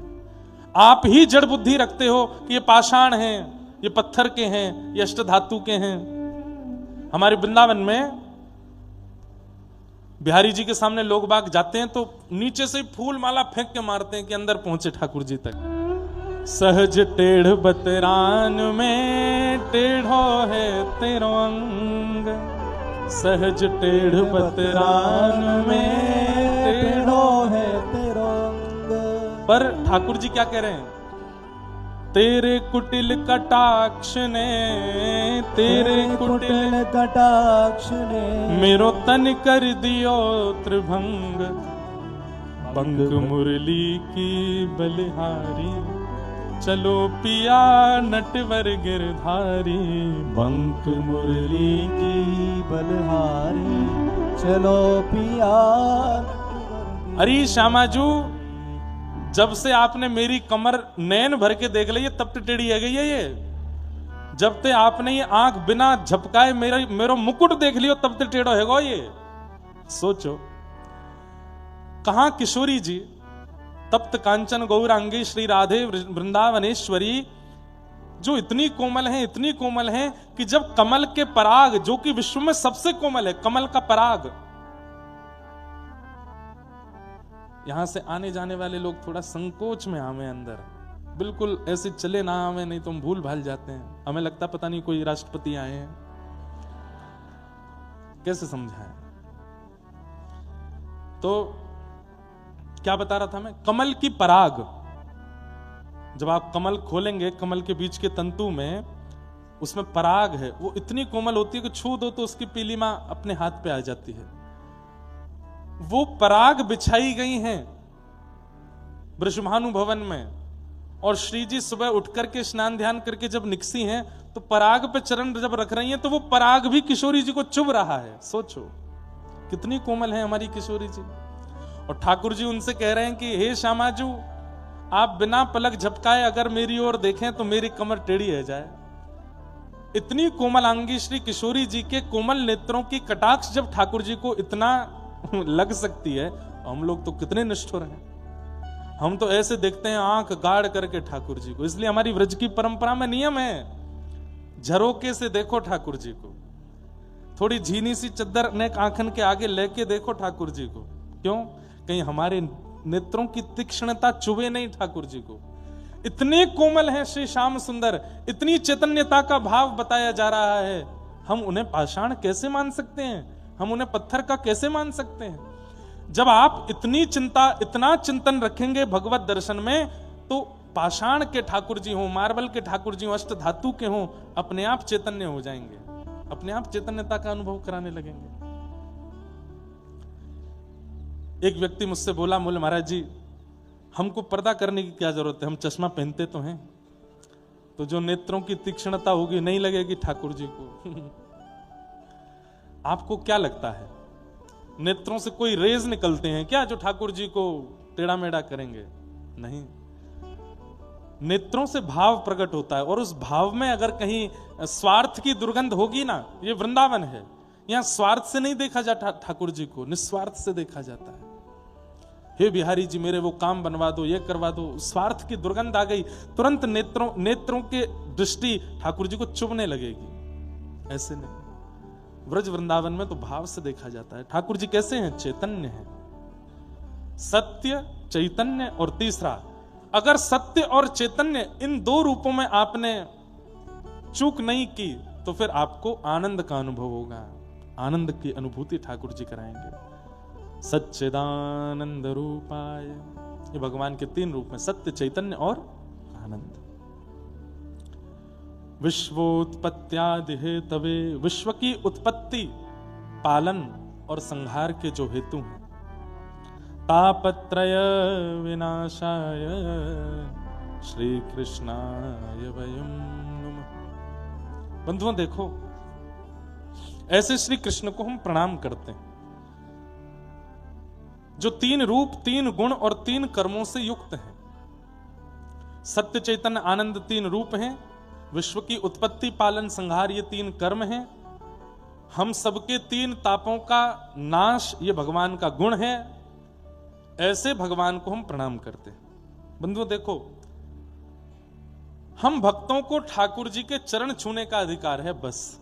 आप ही जड़ बुद्धि रखते हो कि ये पाषाण हैं, ये पत्थर के हैं, ये अष्टधातु के हैं। हमारे वृंदावन में बिहारी जी के सामने लोग बाग जाते हैं तो नीचे से फूल माला फेंक के मारते हैं कि अंदर पहुंचे ठाकुर जी तक। सहज टेढ़ बतरान में टेढ़ो है तेरो अंग, सहज टेढ़ बतरान में टेढ़ो है तेरो अंग। पर ठाकुर जी क्या कह रहे हैं? तेरे कुटिल कटाक्ष ने, तेरे कुटिल कटाक्ष ने मेरो तन कर दियो त्रिभंग, बंक मुरली की बलिहारी, चलो पिया नटवर गिरधारी, बंक मुरली की बलिहारी, चलो पिया। अरे श्यामाजू, जब से आपने मेरी कमर नैन भर के देख ली, तब तो टेढ़ी है गई है ये। जब ते आपने ये आंख बिना झपकाए मेरो मुकुट देख लियो, तब तो टेढ़ो है गो ये। सोचो, कहां किशोरी जी, तप्त कांचन गौरांगी श्री राधे वृंदावनेश्वरी, जो इतनी कोमल हैं, इतनी कोमल हैं कि जब कमल के पराग, जो कि विश्व में सबसे कोमल है, कमल का पराग, यहां से आने जाने वाले लोग थोड़ा संकोच में आवे अंदर, बिल्कुल ऐसे चले ना आवे, नहीं तो हम भूल भाल जाते हैं। हमें लगता पता नहीं कोई राष्ट्रपति आए हैं, कैसे समझाएं। तो क्या बता रहा था मैं? कमल की पराग, जब आप कमल खोलेंगे, कमल के बीच के तंतु में उसमें पराग है, वो इतनी कोमल होती है कि छू दो तो उसकी पीलिमा अपने हाथ पे आ जाती है। वो पराग बिछाई गई हैं बृषभानु भवन में, और श्री जी सुबह उठ करके स्नान ध्यान करके जब निकसी हैं तो पराग पे चरण जब रख रही हैं तो वो पराग भी किशोरी जी को चुभ रहा है। सोचो कितनी कोमल है हमारी किशोरी जी। और ठाकुर जी उनसे कह रहे हैं कि हे श्यामाजू, आप बिना पलक झपकाए अगर मेरी ओर देखें तो मेरी कमर टेढ़ी है जाए। इतनी कोमल अंगी श्री किशोरी जी के कोमल नेत्रों की कटाक्ष जब ठाकुर जी को इतना लग सकती है, हम लोग तो कितने निष्ठुर हैं। हम तो ऐसे देखते हैं आंख गाड़ करके ठाकुर जी को। इसलिए हमारी व्रज की परंपरा में नियम है, झरोके से देखो ठाकुर जी को, थोड़ी झीनी सी चद्दर नेक आंखन के आगे लेके देखो ठाकुर जी को। क्यों? कहीं हमारे नेत्रों की तीक्ष्णता चुभे नहीं ठाकुर जी को। इतने कोमल हैं श्री श्याम सुंदर, इतनी चैतन्यता का भाव बताया जा रहा है, हम उन्हें पाषाण कैसे मान सकते हैं? हम उन्हें पत्थर का कैसे मान सकते हैं? जब आप इतनी चिंता, इतना चिंतन रखेंगे भगवत दर्शन में, तो पाषाण के ठाकुर जी हो, मार्बल के ठाकुर जी हो, अष्ट धातु के हो, अपने आप चैतन्य हो जाएंगे, अपने आप चैतन्यता का अनुभव कराने लगेंगे। एक व्यक्ति मुझसे बोला, बोले महाराज जी, हमको पर्दा करने की क्या जरूरत है, हम चश्मा पहनते तो हैं, तो जो नेत्रों की तीक्ष्णता होगी नहीं लगेगी ठाकुर जी को। आपको क्या लगता है, नेत्रों से कोई रेज निकलते हैं क्या जो ठाकुर जी को टेढ़ा मेढ़ा करेंगे? नहीं, नेत्रों से भाव प्रकट होता है, और उस भाव में अगर कहीं स्वार्थ की दुर्गंध होगी ना, ये वृंदावन है, यहां स्वार्थ से नहीं देखा जाता ठाकुर जी को, निस्वार्थ से देखा जाता है। हे बिहारी जी मेरे वो काम बनवा दो, ये करवा दो, स्वार्थ की दुर्गंध आ गई, तुरंत नेत्रों के दृष्टि ठाकुर जी को चुभने लगेगी। ऐसे नहीं, ब्रज वृंदावन में तो भाव से देखा जाता है। ठाकुर जी कैसे हैं? चैतन्य हैं, सत्य, चैतन्य, और तीसरा, अगर सत्य और चैतन्य इन दो रूपों में आपने चूक नहीं की तो फिर आपको आनंद का अनुभव होगा, आनंद की अनुभूति ठाकुर जी कराएंगे। सच्चिदानंद रूपाय, ये भगवान के 3 रूप में, सत्य, चैतन्य और आनंद। विश्वोत्पत्त्यादि हेतवे, विश्व की उत्पत्ति, पालन और संहार के जो हेतु हैं। तापत्रय विनाशाय श्री कृष्णाय वयं नमः। बंधुओं देखो, ऐसे श्री कृष्ण को हम प्रणाम करते हैं जो 3 रूप, 3 गुण और 3 कर्मों से युक्त हैं। सत्य, चैतन्य, आनंद 3 रूप हैं, विश्व की उत्पत्ति, पालन, संहार ये 3 कर्म हैं, हम सबके 3 तापों का नाश ये भगवान का गुण है। ऐसे भगवान को हम प्रणाम करते हैं। बंधुओं देखो, हम भक्तों को ठाकुर जी के चरण छूने का अधिकार है, बस।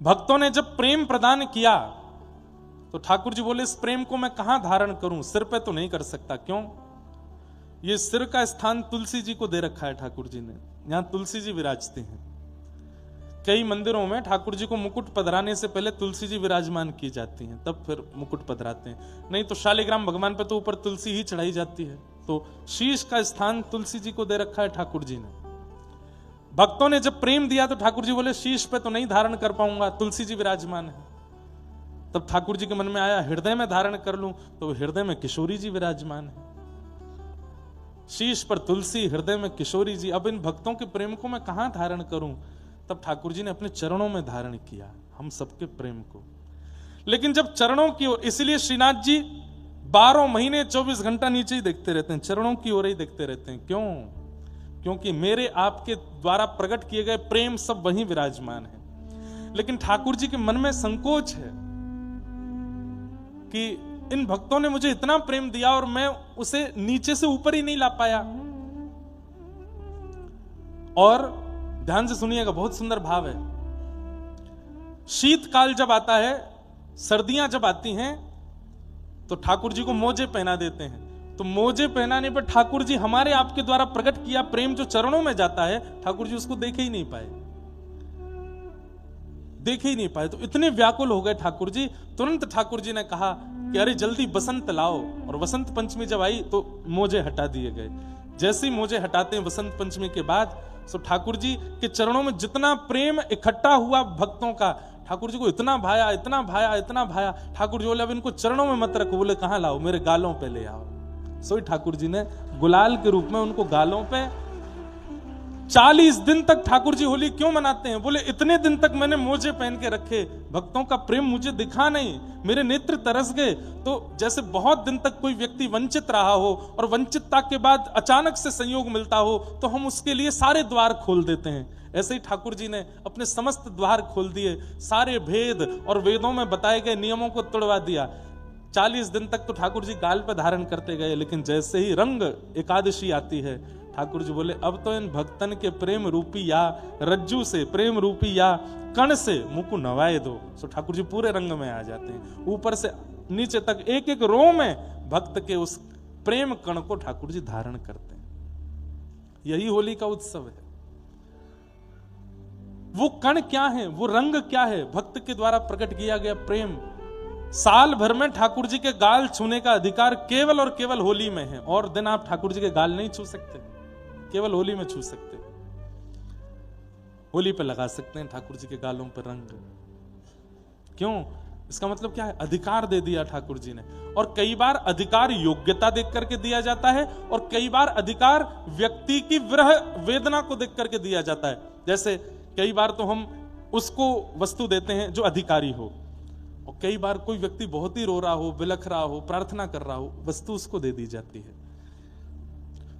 भक्तों ने जब प्रेम प्रदान किया तो ठाकुर जी बोले इस प्रेम को मैं कहां धारण करूं, सिर पे तो नहीं कर सकता। क्यों? ये सिर का स्थान तुलसी जी को दे रखा है ठाकुर जी ने, यहां तुलसी जी विराजते हैं। कई मंदिरों में ठाकुर जी को मुकुट पधराने से पहले तुलसी जी विराजमान की जाती हैं, तब फिर मुकुट पधराते हैं। नहीं तो शालिग्राम भगवान पे तो ऊपर तुलसी ही चढ़ाई जाती है, तो शीश का स्थान तुलसी जी को दे रखा है ठाकुर जी ने। भक्तों ने जब प्रेम दिया तो ठाकुर जी बोले शीश पे तो नहीं धारण कर पाऊंगा, तुलसी जी विराजमान है। तब ठाकुर जी के मन में आया हृदय में धारण कर लूं, तो हृदय में किशोरी जी विराजमान है। शीश पर तुलसी, हृदय में किशोरी जी। अब इन भक्तों के प्रेम को मैं कहां धारण करूं? तब ठाकुर जी ने अपने चरणों में धारण किया हम सबके प्रेम को। लेकिन जब चरणों की ओर, इसलिए श्रीनाथ जी 12 महीने 24 घंटा नीचे ही देखते रहते हैं, चरणों की ओर ही देखते रहते हैं। क्यों? क्योंकि मेरे आपके द्वारा प्रकट किए गए प्रेम सब वहीं विराजमान है। लेकिन ठाकुर जी के मन में संकोच है कि इन भक्तों ने मुझे इतना प्रेम दिया और मैं उसे नीचे से ऊपर ही नहीं ला पाया। और ध्यान से सुनिएगा, बहुत सुंदर भाव है। शीतकाल जब आता है, सर्दियां जब आती हैं, तो ठाकुर जी को मोजे पहना देते हैं। तो मोजे पहनाने पर ठाकुर जी हमारे आपके द्वारा प्रकट किया प्रेम जो चरणों में जाता है, ठाकुर जी उसको देखे ही नहीं पाए, देखे ही नहीं पाए। तो इतने व्याकुल हो गए ठाकुर जी, तुरंत ठाकुर जी ने कहा कि अरे जल्दी बसंत लाओ। और वसंत पंचमी जब आई तो मोजे हटा दिए गए। जैसे ही मोजे हटाते हैं वसंत पंचमी के बाद, तो ठाकुर जी के चरणों में जितना प्रेम इकट्ठा हुआ भक्तों का, ठाकुर जी को इतना भाया, इतना भाया, इतना भाया। ठाकुर जी बोले अब इनको चरणों में मत रखो। बोले कहां लाओ? मेरे गालों पे ले आओ। सो ठाकुर जी ने गुलाल के रूप में उनको गालों पे 40 दिन तक ठाकुर जी होली क्यों मनाते हैं? बोले इतने दिन तक मैंने मोजे पहन के रखे, भक्तों का प्रेम मुझे दिखा नहीं, मेरे नेत्र तरस गए। तो जैसे बहुत दिन तक कोई व्यक्ति वंचित रहा हो और वंचितता के बाद अचानक से संयोग मिलता हो, तो हम उसके लिए सारे द्वार खोल देते हैं। ऐसे ही ठाकुर जी ने अपने समस्त द्वार खोल दिए, सारे भेद और वेदों में बताए गए नियमों को तोड़वा दिया। 40 दिन तक तो ठाकुर जी गाल पर धारण करते गए, लेकिन जैसे ही रंग एकादशी आती है, ठाकुर जी बोले अब तो इन भक्तन के प्रेम रूपी या रज्जू से, प्रेम रूपी या कण से मुकुट नवाए दो। सो ठाकुर जी पूरे रंग में आ जाते हैं, ऊपर से नीचे तक एक एक रो में भक्त के उस प्रेम कण को ठाकुर जी धारण करते हैं। यही होली का उत्सव है। वो कण क्या है, वो रंग क्या है? भक्त के द्वारा प्रकट किया गया प्रेम। साल भर में ठाकुर जी के गाल छूने का अधिकार केवल और केवल होली में है। और दिन आप ठाकुर जी के गाल नहीं छू सकते, केवल होली में छू सकते। होली पे लगा सकते हैं ठाकुर जी के गालों पर रंग। क्यों? इसका मतलब क्या है? अधिकार दे दिया ठाकुर जी ने। और कई बार अधिकार योग्यता देख करके दिया जाता है, और कई बार अधिकार व्यक्ति की विरह वेदना को देख करके दिया जाता है। जैसे कई बार तो हम उसको वस्तु देते हैं जो अधिकारी हो। और कई बार कोई व्यक्ति बहुत ही रो रहा हो, बिलख रहा हो, प्रार्थना कर रहा हो, वस्तु उसको दे दी जाती है।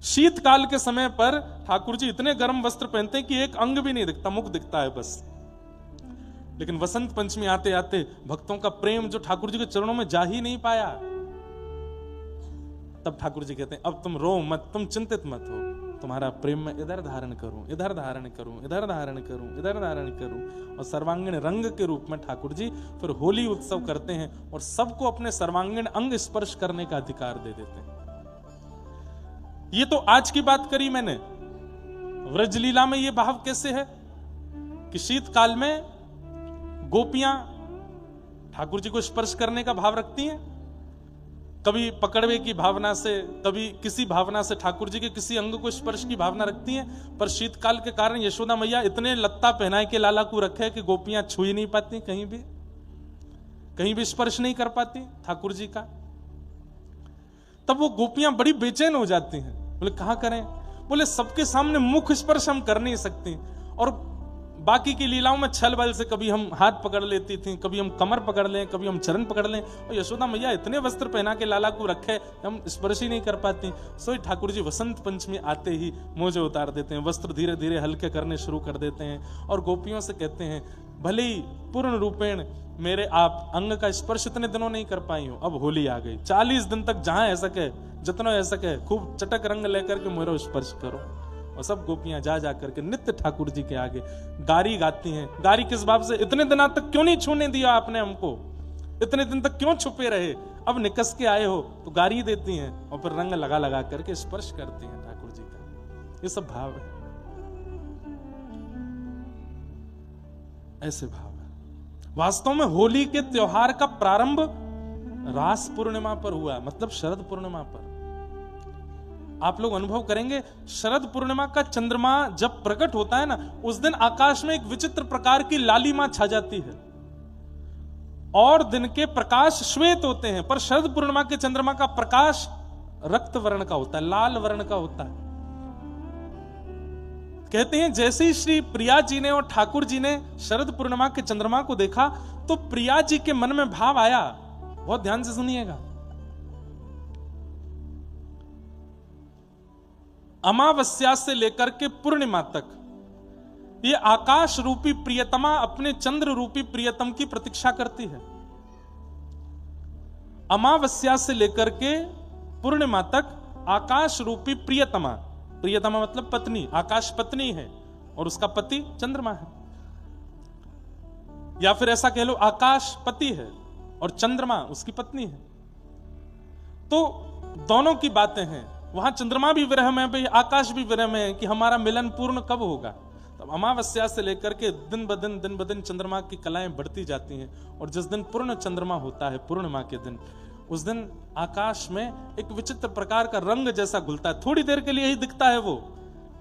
शीतकाल के समय पर ठाकुर जी इतने गर्म वस्त्र पहनते हैं कि एक अंग भी नहीं दिखता, मुख दिखता है बस। लेकिन वसंत पंचमी आते आते भक्तों का प्रेम जो ठाकुर जी के चरणों में जा ही नहीं पाया, तब ठाकुर जी कहते हैं अब तुम रो मत, तुम चिंतित मत हो, तुम्हारा प्रेम मैं इधर धारण करूं, इधर धारण करूं, इधर धारण करूं, इधर धारण करूं। और सर्वांगीण रंग के रूप में ठाकुर जी फिर होली उत्सव करते हैं और सबको अपने सर्वांगीण अंग स्पर्श करने का अधिकार दे देते हैं। ये तो आज की बात करी मैंने। व्रजलीला में ये भाव कैसे है कि शीतकाल में गोपियां ठाकुर जी को स्पर्श करने का भाव रखती हैं, कभी पकड़वे की भावना से, कभी किसी भावना से ठाकुर जी के किसी अंग को स्पर्श की भावना रखती हैं। पर शीतकाल के कारण यशोदा मैया इतने लत्ता पहनाए के लाला को रखे कि गोपियां छू ही नहीं पाती, कहीं भी स्पर्श नहीं कर पाती ठाकुर जी का। तब वो गोपियां बड़ी बेचैन हो जाती हैं, बोले कहां करें, बोले सबके सामने मुख स्पर्श हम कर नहीं सकते, और बाकी की लीलाओं में छल बल से कभी हम हाथ पकड़ लेती थी, कभी हम कमर पकड़ लें, कभी हम चरण पकड़ लें, और यशोदा मैया इतने वस्त्र पहना के लाला को रखे हम स्पर्श ही नहीं कर पाती। सो ठाकुर जी वसंत पंचमी आते ही मोजे उतार देते हैं, वस्त्र धीरे धीरे हल्के करने शुरू कर देते हैं और गोपियों से कहते हैं भले ही पूर्ण रूपेण मेरे आप अंग का स्पर्श इतने दिनों नहीं कर पाई हो, अब होली आ गई, 40 दिन तक जहां ऐसा सके, जितना ऐसा सके खूब चटक रंग लेकर के मेरा स्पर्श करो। और सब गोपियां जा जा करके नित्य ठाकुर जी के आगे गारी गाती हैं। गारी किस बात से, इतने दिनों तक क्यों नहीं छूने दिया आपने हमको, इतने दिन तक क्यों छुपे रहे, अब निकस के आए हो, तो गारी देती हैं और फिर रंग लगा लगा करके स्पर्श करती हैं ठाकुर जी का। ये सब भाव है, ऐसे भाव है। वास्तव में होली के त्योहार का प्रारंभ रास पूर्णिमा पर हुआ, मतलब शरद पूर्णिमा पर। आप लोग अनुभव करेंगे, शरद पूर्णिमा का चंद्रमा जब प्रकट होता है ना, उस दिन आकाश में एक विचित्र प्रकार की लालिमा छा जाती है और दिन के प्रकाश श्वेत होते हैं, पर शरद पूर्णिमा के चंद्रमा का प्रकाश रक्त वर्ण का होता है, लाल वर्ण का होता है। कहते हैं जैसे ही श्री प्रिया जी ने और ठाकुर जी ने शरद पूर्णिमा के चंद्रमा को देखा तो प्रिया जी के मन में भाव आया, बहुत ध्यान से सुनिएगा। अमावस्या से लेकर के पूर्णिमा तक ये आकाश रूपी प्रियतमा अपने चंद्र रूपी प्रियतम की प्रतीक्षा करती है। अमावस्या से लेकर के पूर्णिमा तक आकाश रूपी प्रियतमा, प्रियतमा मतलब पत्नी, आकाश पत्नी है और उसका पति चंद्रमा है, या फिर ऐसा कह लो आकाश पति है और चंद्रमा उसकी पत्नी है। तो दोनों की बातें हैं, वहां चंद्रमा भी विरह में है, आकाश भी विरह में है कि हमारा मिलन पूर्ण कब होगा। तब अमावस्या से लेकर के दिन ब दिन चंद्रमा की कलाएं बढ़ती जाती हैं और जिस दिन पूर्ण चंद्रमा होता है, पूर्णिमा के दिन, उस दिन आकाश में एक विचित्र प्रकार का रंग जैसा घुलता है। थोड़ी देर के लिए ही दिखता है वो,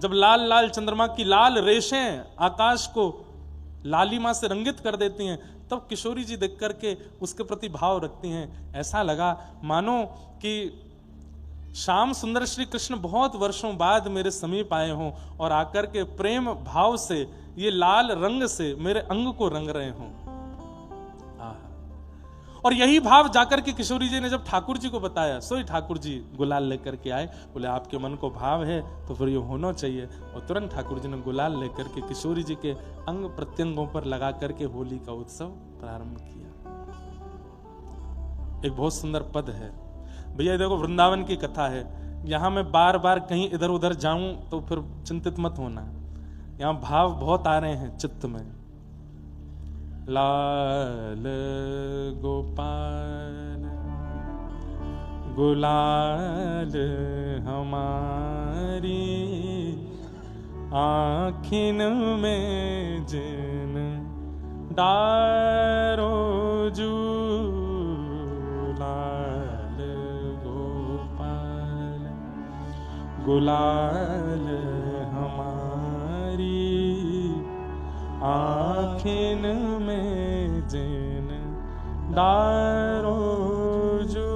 जब लाल लाल चंद्रमा की लाल रेशें आकाश को लालिमा से रंगित कर देती हैं, तब किशोरी जी देख करके उसके प्रति भाव रखती हैं। ऐसा लगा मानो कि श्याम सुंदर श्री कृष्ण बहुत वर्षों बाद मेरे समीप आए हों और आकर के प्रेम भाव से ये लाल रंग से मेरे अंग को रंग रहे हों। और यही भाव जाकर के किशोरी जी ने जब ठाकुर जी को बताया, सोई ठाकुर जी गुलाल लेकर के आए, बोले आपके मन को भाव है तो फिर ये होना चाहिए। और तुरंत ठाकुर जी ने गुलाल लेकर के किशोरी जी के अंग प्रत्यंगों पर लगा करके होली का उत्सव प्रारंभ किया। एक बहुत सुंदर पद है भैया, देखो वृंदावन की कथा है, यहां मैं बार बार कहीं इधर उधर जाऊं तो फिर चिंतित मत होना, यहां भाव बहुत आ रहे हैं चित्त में। लाल गोपाल गुलाल हमारी आँखिन में जिन डारो जू, लाल गोपाल गुलाल हमारी आँखिन में जिन डारो जू,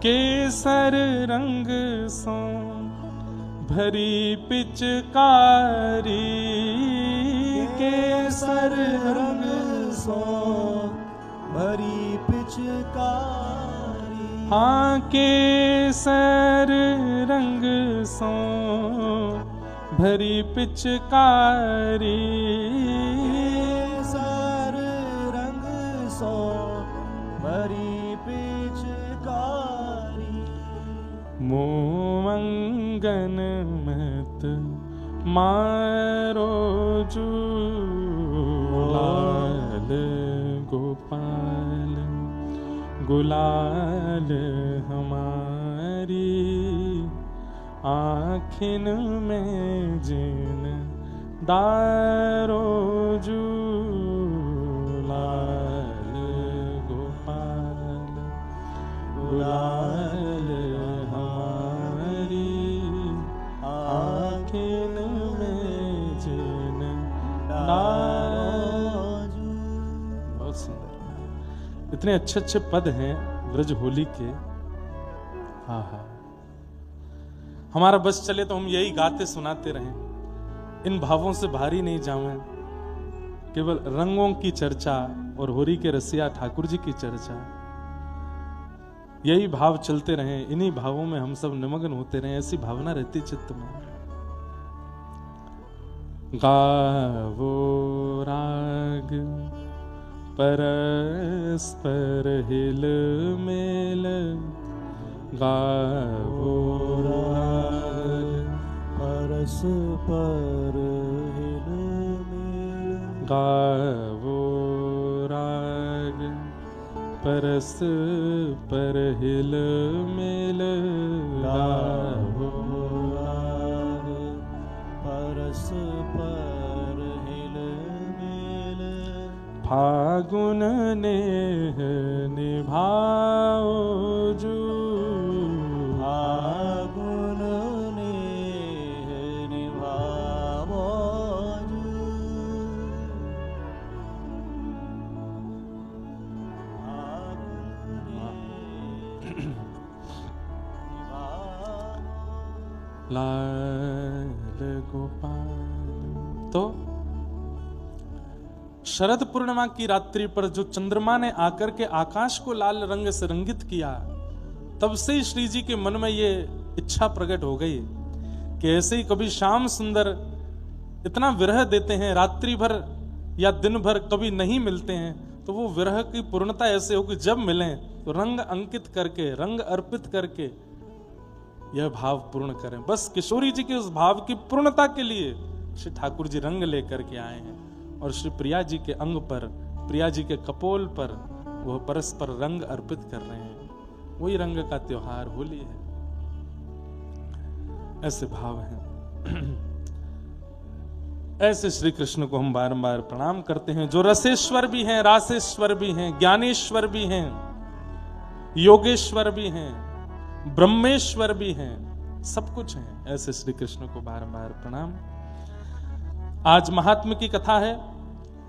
केसर रंग सो भरी पिचकारी केसर रंग सो भरी पिचकारी। हाँ केसर रंग सो भरी पिचकारी। केसर रंग सो भरी पिचकारी। मोमंगन मत मारो जू लाल गोपाल गुलाल हमारी आँखिन में जिन दारो जू लाल गोपाल गुलाल हमारी आँखिन में जिन दारो जू। बहुत सुंदर, इतने अच्छे अच्छे पद हैं ब्रज होली के। हाँ हाँ, हमारा बस चले तो हम यही गाते सुनाते रहें, इन भावों से भारी नहीं जाऊं। केवल रंगों की चर्चा और होरी के रसिया ठाकुर जी की चर्चा, यही भाव चलते रहें, इन्हीं भावों में हम सब निमग्न होते रहें, ऐसी भावना रहती चित्त में। गावो राग परस्पर हिल मेल, गावो राग परस्पर हिल मेल। गावो राग परस्पर हिल मेल। गावो राग परस्पर हिल मेल। फागुन नेह निभाओ जू फागुन नेह निभाओ जू। फागुन नेह निभाओ। लाल गोपाल। तो शरद पूर्णिमा की रात्रि पर जो चंद्रमा ने आकर के आकाश को लाल रंग से रंगित किया, तब से ही श्री जी के मन में ये इच्छा प्रकट हो गई कि ऐसे ही कभी श्याम सुंदर इतना विरह देते हैं, रात्रि भर या दिन भर कभी नहीं मिलते हैं, तो वो विरह की पूर्णता ऐसे हो कि जब मिलें तो रंग अंकित करके, रंग अर्पित करके यह भाव पूर्ण करें। बस किशोरी जी के उस भाव की पूर्णता के लिए श्री ठाकुर जी रंग लेकर के आए हैं और श्री प्रिया जी के अंग पर, प्रिया जी के कपोल पर वह परस्पर रंग अर्पित कर रहे हैं। वही रंग का त्योहार होली है। ऐसे भाव हैं। ऐसे श्री कृष्ण को हम बारंबार प्रणाम करते हैं, जो रसेश्वर भी हैं, रासेश्वर भी हैं, ज्ञानेश्वर भी हैं, योगेश्वर भी हैं, ब्रह्मेश्वर भी हैं, सब कुछ हैं। ऐसे श्री कृष्ण को बारंबार प्रणाम। आज महात्म्य की कथा है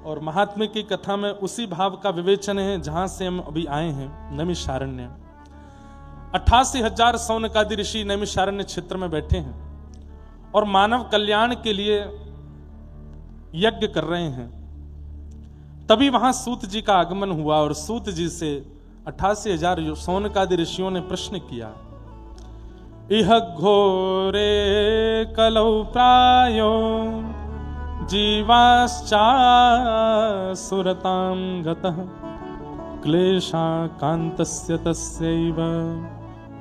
और महात्म्य की कथा में उसी भाव का विवेचन है जहां से हम अभी आए हैं, नैमिषारण्य। 88,000 सौनकादि ऋषि नैमिषारण्य क्षेत्र में बैठे हैं और मानव कल्याण के लिए यज्ञ कर रहे हैं। तभी वहां सूत जी का आगमन हुआ और सूत जी से 88,000 सौनकादि ऋषियों ने प्रश्न किया, इह घोरे कलौ प्रायो जीवाश्चासुरतां गतः क्लेशाकान्तस्य तस्यैव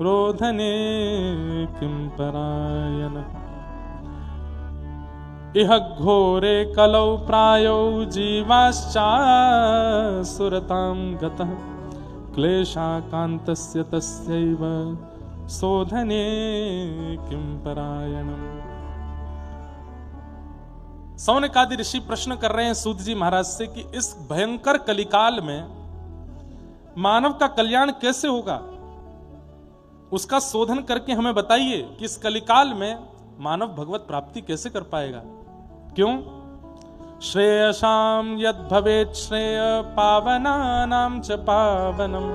रोधने किं परायणः। इह घोरे कलौ प्रायो जीवाश्चासुरतां गतः क्लेशाकान्तस्य तस्यैव शोधने किं परायणम्। सौनकादि ऋषि प्रश्न कर रहे हैं सूत जी महाराज से कि इस भयंकर कलिकाल में मानव का कल्याण कैसे होगा, उसका शोधन करके हमें बताइए कि इस कलिकाल में मानव भगवत प्राप्ति कैसे कर पाएगा। क्यों? श्रेयसाम यद भवेत् श्रेय पावनानां च पावनम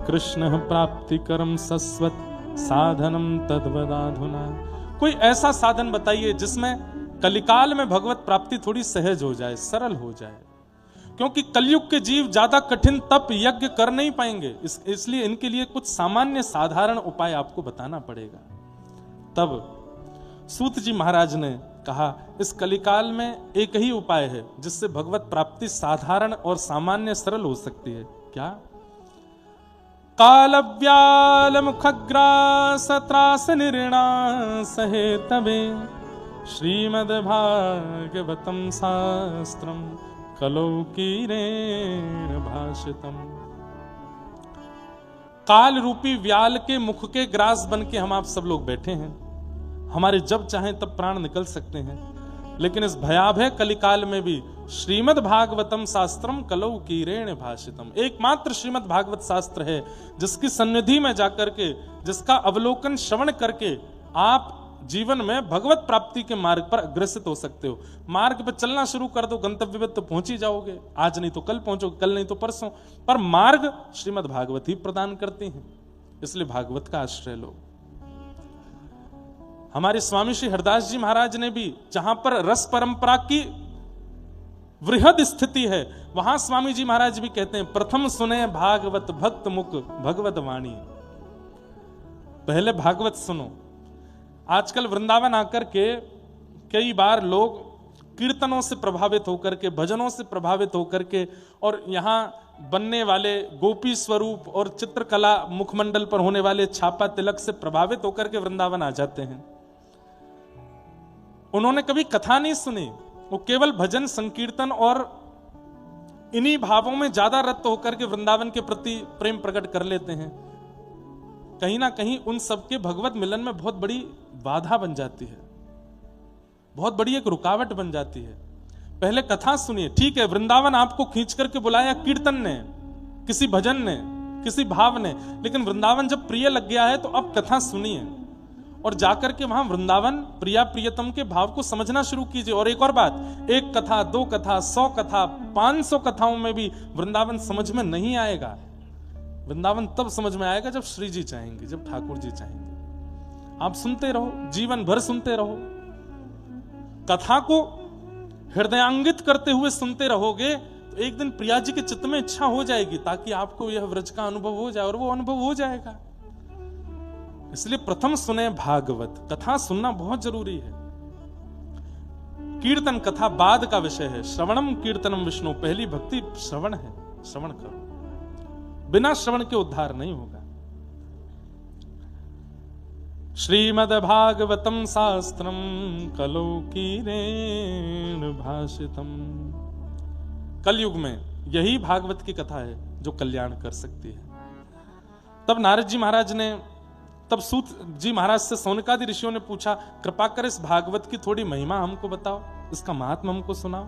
कृष्ण प्राप्तिकरम सस्वत साधनम तद्वदाधुना। कोई ऐसा साधन बताइए जिसमें कलिकाल में भगवत प्राप्ति थोड़ी सहज हो जाए, सरल हो जाए, क्योंकि कलयुग के जीव ज्यादा कठिन तप यज्ञ कर नहीं पाएंगे। इसलिए इनके लिए कुछ सामान्य साधारण उपाय आपको बताना पड़ेगा। तब सूत जी महाराज ने कहा, इस कलिकाल में एक ही उपाय है जिससे भगवत प्राप्ति साधारण और सामान्य सरल हो सकती है। क्या? कालव्याल मुखग्रास त्रास निर्णा सहे तबे श्रीमद्भागवतम शास्त्रम कलौकीरेण भाषितम। काल रूपी व्याल के मुख के ग्रास बन के हम आप सब लोग बैठे हैं। हमारे जब चाहें तब प्राण निकल सकते हैं, लेकिन इस भयावह कलिकाल में भी श्रीमद् भागवतम शास्त्रम कलौकीरेण भाषितम, एकमात्र श्रीमद् भागवत शास्त्र है जिसकी सन्निधि में जाकर के, जिसका अवलोकन श्रवण करके आप जीवन में भगवत प्राप्ति के मार्ग पर अग्रसित हो सकते हो। मार्ग पर चलना शुरू कर दो, गंतव्य पे तो पहुंच ही जाओगे। आज नहीं तो कल पहुंचोगे, कल नहीं तो परसों, पर मार्ग श्रीमद् भागवत ही प्रदान करती हैं। इसलिए भागवत का आश्रय लो। हमारे स्वामी श्री हरदास जी महाराज ने भी, जहां पर रस परंपरा की वृहद स्थिति है, वहां स्वामी जी महाराज भी कहते हैं, प्रथम सुने भागवत भक्त मुख भगवत वाणी। पहले भागवत सुनो। आजकल वृंदावन आकर के कई बार लोग कीर्तनों से प्रभावित होकर के, भजनों से प्रभावित होकर के, और यहां बनने वाले गोपी स्वरूप और चित्रकला मुखमंडल पर होने वाले छापा तिलक से प्रभावित होकर के वृंदावन आ जाते हैं। उन्होंने कभी कथा नहीं सुनी, वो केवल भजन संकीर्तन और इन्हीं भावों में ज्यादा रत होकर के वृंदावन के प्रति प्रेम प्रकट कर लेते हैं। कहीं ना कहीं उन सबके भगवत मिलन में बहुत बड़ी बाधा बन जाती है, बहुत बड़ी एक रुकावट बन जाती है। पहले कथा सुनिए, ठीक है, वृंदावन आपको खींच करके बुलाया कीर्तन ने, किसी भजन ने, किसी भाव ने, लेकिन वृंदावन जब प्रिय लग गया है तो अब कथा सुनिए और जाकर के वहां वृंदावन प्रिया प्रियतम के भाव को समझना शुरू कीजिए। और एक और बात, एक कथा, दो कथा, 100 कथा, 500 कथाओं में भी वृंदावन समझ में नहीं आएगा। वृंदावन तब समझ में आएगा जब श्री जी चाहेंगे, जब ठाकुर जी चाहेंगे। आप सुनते रहो, जीवन भर सुनते रहो, कथा को हृदयांगित करते हुए सुनते रहोगे तो एक दिन प्रिया जी के चित्त में इच्छा हो जाएगी, ताकि आपको यह व्रज का अनुभव हो जाए, और वो अनुभव हो जाएगा। इसलिए प्रथम सुने भागवत, कथा सुनना बहुत जरूरी है। कीर्तन कथा बाद का विषय है। श्रवणम कीर्तनम विष्णु, पहली भक्ति श्रवण है। श्रवण करो, बिना श्रवण के उद्धार नहीं होगा। श्रीमद् भागवतम शास्त्रम कलौकीरेण भाषितम। कलयुग में यही भागवत की कथा है जो कल्याण कर सकती है। तब नारद जी महाराज ने, तब सूत जी महाराज से सौनकादि ऋषियों ने पूछा, कृपा कर इस भागवत की थोड़ी महिमा हमको बताओ, इसका महात्म हमको सुनाओ।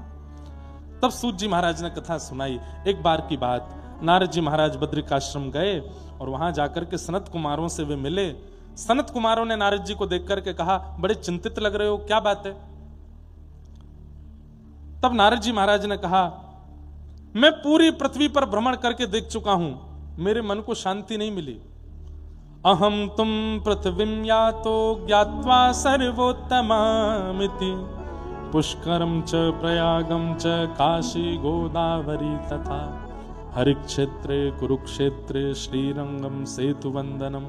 तब सूत जी महाराज ने कथा सुनाई। एक बार की बात, नारद जी महाराज बद्रिकाश्रम गए और वहां जाकर के सनत कुमारों से वे मिले। सनत कुमारों ने नारद जी को देख करके कहा, बड़े चिंतित लग रहे हो, क्या बात है? तब नारद जी महाराज ने कहा, मैं पूरी पृथ्वी पर भ्रमण करके देख चुका हूं, मेरे मन को शांति नहीं मिली। अहम तुम पृथ्वीं यातो ज्ञात्वा सर्वोत्तमामिति पुष्करम च प्रयागम च काशी गोदावरी तथा हरिक्षेत्रे कुरुक्षेत्रे श्रीरंगम सेतुवंदनम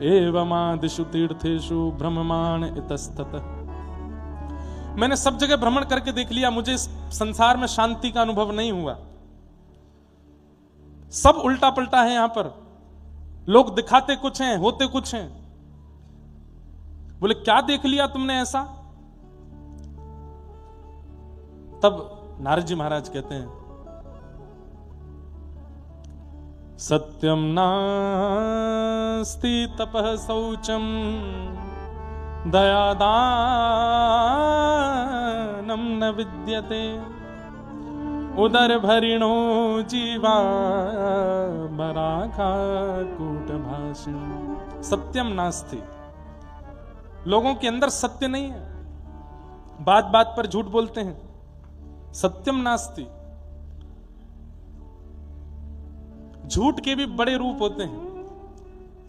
एवमादिषु तीर्थेषु भ्रममाण इतस्ततः। मैंने सब जगह भ्रमण करके देख लिया, मुझे इस संसार में शांति का अनुभव नहीं हुआ। सब उल्टा पलटा है यहां पर, लोग दिखाते कुछ हैं, होते कुछ हैं। बोले क्या देख लिया तुमने ऐसा? तब नारद जी महाराज कहते हैं, सत्यम नास्ति तपः शौचम दयादानम न विद्यते उदर भरिणो जीवा बराका कूटभाषिण। सत्यम नास्ति, लोगों के अंदर सत्य नहीं है, बात बात पर झूठ बोलते हैं। सत्यम नास्ति, झूठ के भी बड़े रूप होते हैं।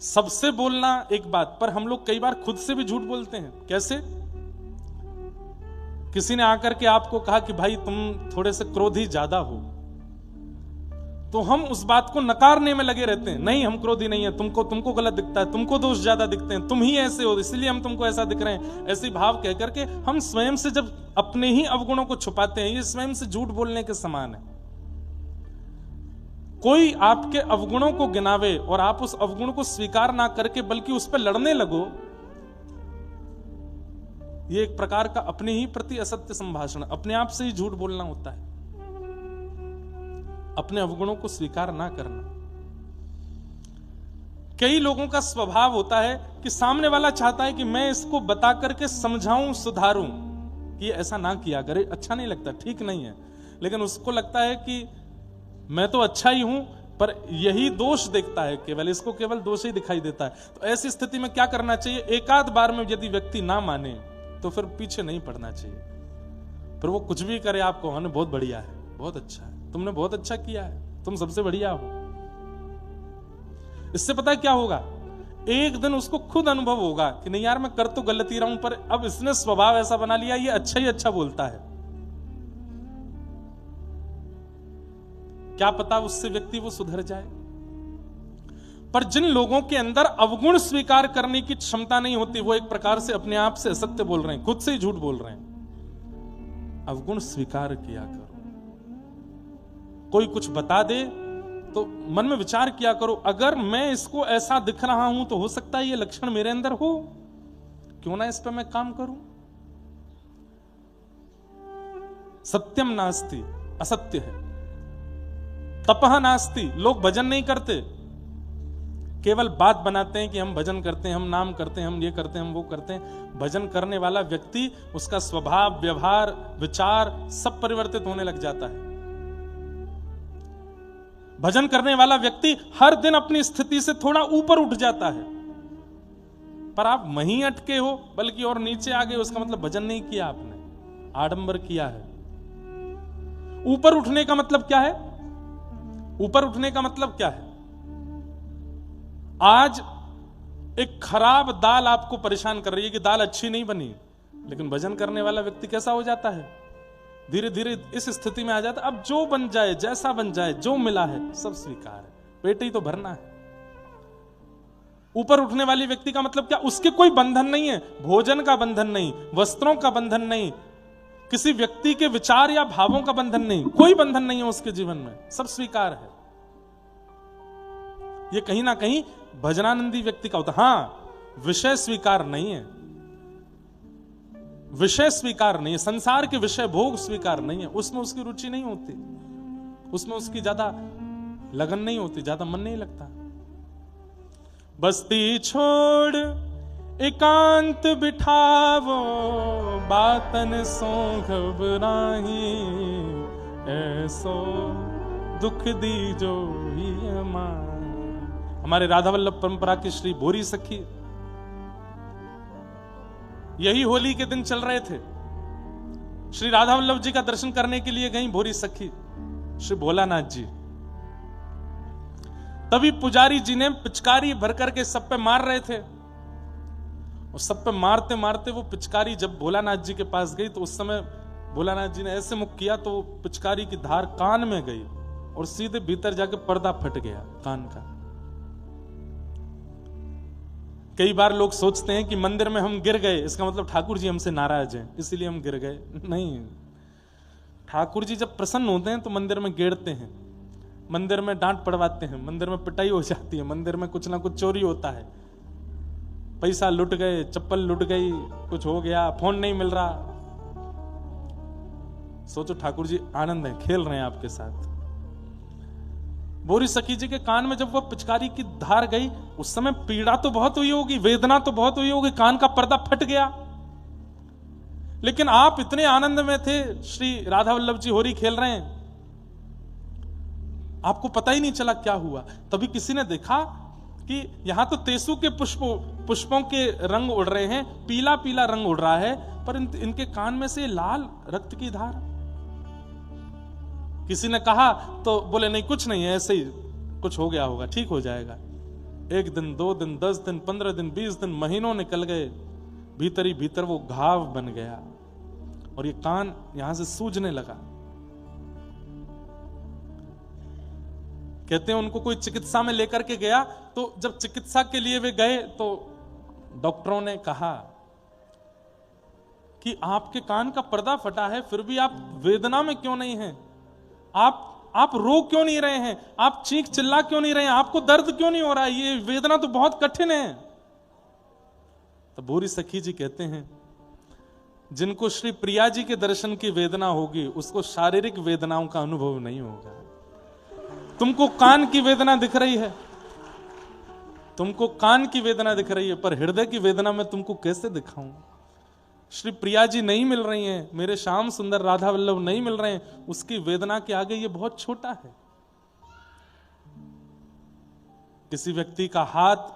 सबसे बोलना एक बात, पर हम लोग कई बार खुद से भी झूठ बोलते हैं। कैसे? किसी ने आकर के आपको कहा कि भाई तुम थोड़े से क्रोधी ज्यादा हो, तो हम उस बात को नकारने में लगे रहते हैं। नहीं, हम क्रोधी नहीं है, तुमको गलत दिखता है, तुमको दोष ज्यादा दिखते हैं, तुम ही ऐसे हो इसलिए हम तुमको ऐसा दिख रहे हैं। ऐसे भाव कह करके हम स्वयं से जब अपने ही अवगुणों को छुपाते हैं, ये स्वयं से झूठ बोलने के समान है। कोई आपके अवगुणों को गिनावे और आप उस अवगुण को स्वीकार ना करके बल्कि उस पर लड़ने लगो, ये एक प्रकार का अपने ही प्रति असत्य संभाषण, अपने आप से ही झूठ बोलना होता है, अपने अवगुणों को स्वीकार ना करना। कई लोगों का स्वभाव होता है कि सामने वाला चाहता है कि मैं इसको बता करके समझाऊं, सुधारूं कि ऐसा ना किया करे, अच्छा नहीं लगता, ठीक नहीं है, लेकिन उसको लगता है कि मैं तो अच्छा ही हूं, पर यही दोष देखता है, केवल इसको केवल दोष ही दिखाई देता है। तो ऐसी स्थिति में क्या करना चाहिए? एकाध बार में यदि व्यक्ति ना माने तो फिर पीछे नहीं पड़ना चाहिए। फिर वो कुछ भी करे, आपको हाँ बहुत बढ़िया है, बहुत अच्छा है, तुमने बहुत अच्छा किया है, तुम सबसे बढ़िया हो। इससे पता है क्या होगा? एक दिन उसको खुद अनुभव होगा कि नहीं यार मैं कर तो गलती रहा हूं, पर अब इसने स्वभाव ऐसा बना लिया, ये अच्छा ही अच्छा बोलता है। क्या पता उससे व्यक्ति वो सुधर जाए। पर जिन लोगों के अंदर अवगुण स्वीकार करने की क्षमता नहीं होती, वो एक प्रकार से अपने आप से असत्य बोल रहे हैं, खुद से ही झूठ बोल रहे हैं। अवगुण स्वीकार किया करो। कोई कुछ बता दे तो मन में विचार किया करो, अगर मैं इसको ऐसा दिख रहा हूं तो हो सकता है ये लक्षण मेरे अंदर हो, क्यों ना इस पर मैं काम करूं। सत्यम नास्ति, असत्य है। तपह नास्ति, लोग भजन नहीं करते, केवल बात बनाते हैं कि हम भजन करते हैं, हम नाम करते हैं, हम ये करते हैं, हम वो करते हैं। भजन करने वाला व्यक्ति, उसका स्वभाव, व्यवहार, विचार सब परिवर्तित होने लग जाता है। भजन करने वाला व्यक्ति हर दिन अपनी स्थिति से थोड़ा ऊपर उठ जाता है। पर आप वहीं अटके हो, बल्कि और नीचे आ गए, उसका मतलब भजन नहीं किया आपने, आडंबर किया है। ऊपर उठने का मतलब क्या है? ऊपर उठने का मतलब क्या है? आज एक खराब दाल आपको परेशान कर रही है कि दाल अच्छी नहीं बनी, लेकिन भजन करने वाला व्यक्ति कैसा हो जाता है? धीरे धीरे इस स्थिति में आ जाता है, अब जो बन जाए, जैसा बन जाए, जो मिला है सब स्वीकार है, पेट ही तो भरना है। ऊपर उठने वाली व्यक्ति का मतलब क्या? उसके कोई बंधन नहीं है, भोजन का बंधन नहीं, वस्त्रों का बंधन नहीं, किसी व्यक्ति के विचार या भावों का बंधन नहीं, कोई बंधन नहीं है उसके जीवन में, सब स्वीकार है। ये कहीं ना कहीं भजनानंदी व्यक्ति का होता है। हां, विषय स्वीकार नहीं है, विषय स्वीकार नहीं है, संसार के विषय भोग स्वीकार नहीं है, उसमें उसकी रुचि नहीं होती, उसमें उसकी ज्यादा लगन नहीं होती, ज्यादा मन नहीं लगता। बस्ती छोड़ एकांत बिठावो, बातन सो घबराही, ऐसो दुख दी जो ही हमारे राधा वल्लभ परंपरा की श्री भोरी सखी यही होली के दिन चल रहे थे, श्री राधा वल्लभ जी का दर्शन करने के लिए गई भोरी सखी श्री भोलानाथ जी। तभी पुजारी जी ने पिचकारी भर करके सब पे मार रहे थे, और सब पे मारते मारते वो पिचकारी जब भोलानाथ जी के पास गई तो उस समय भोलानाथ जी ने ऐसे मुख किया तो पिचकारी की धार कान में गई और सीधे भीतर जाके पर्दा फट गया कान का। कई बार लोग सोचते हैं कि मंदिर में हम गिर गए, इसका मतलब ठाकुर जी हमसे नाराज हैं इसलिए हम गिर गए। नहीं, ठाकुर जी जब प्रसन्न होते हैं तो मंदिर में गिरते हैं, मंदिर में डांट पड़वाते हैं, मंदिर में पिटाई हो जाती है, मंदिर में कुछ ना कुछ चोरी होता है, पैसा लुट गए, चप्पल लुट गई, कुछ हो गया, फोन नहीं मिल रहा। सोचो ठाकुर जी आनंद है, खेल रहे हैं आपके साथ। भोरी सखी जी के कान में जब वो पिचकारी की धार गई, उस समय पीड़ा तो बहुत हुई होगी, वेदना तो बहुत हुई होगी, कान का पर्दा फट गया, लेकिन आप इतने आनंद में थे, श्री राधा वल्लभ जी होरी खेल रहे हैं, आपको पता ही नहीं चला क्या हुआ। तभी किसी ने देखा कि यहां तो तेसु के पुष्पों के रंग उड़ रहे हैं, पीला पीला रंग उड़ रहा है, पर इनके कान में से लाल रक्त की धार। किसी ने कहा तो बोले नहीं कुछ नहीं है, ऐसे ही कुछ हो गया होगा, ठीक हो जाएगा। 1 दिन 2 दिन 10 दिन 15 दिन 20 दिन महीनों निकल गए, भीतर ही भीतर वो घाव बन गया, और ये कान यहां से सूजने लगा। कहते हैं उनको कोई चिकित्सा में लेकर के गया, तो जब चिकित्सा के लिए वे गए तो डॉक्टरों ने कहा कि आपके कान का पर्दा फटा है, फिर भी आप वेदना में क्यों नहीं हैं? आप रो क्यों नहीं रहे हैं? आप चीख चिल्ला क्यों नहीं रहे हैं? आपको दर्द क्यों नहीं हो रहा है? ये वेदना तो बहुत कठिन है। तो भूरी सखी जी कहते हैं, जिनको श्री प्रिया जी के दर्शन की वेदना होगी उसको शारीरिक वेदनाओं का अनुभव नहीं होगा। तुमको कान की वेदना दिख रही है, तुमको कान की वेदना दिख रही है, पर हृदय की वेदना मैं तुमको कैसे दिखाऊं? श्री प्रिया जी नहीं मिल रही हैं, मेरे श्याम सुंदर राधा वल्लभ नहीं मिल रहे हैं, उसकी वेदना के आगे ये बहुत छोटा है। किसी व्यक्ति का हाथ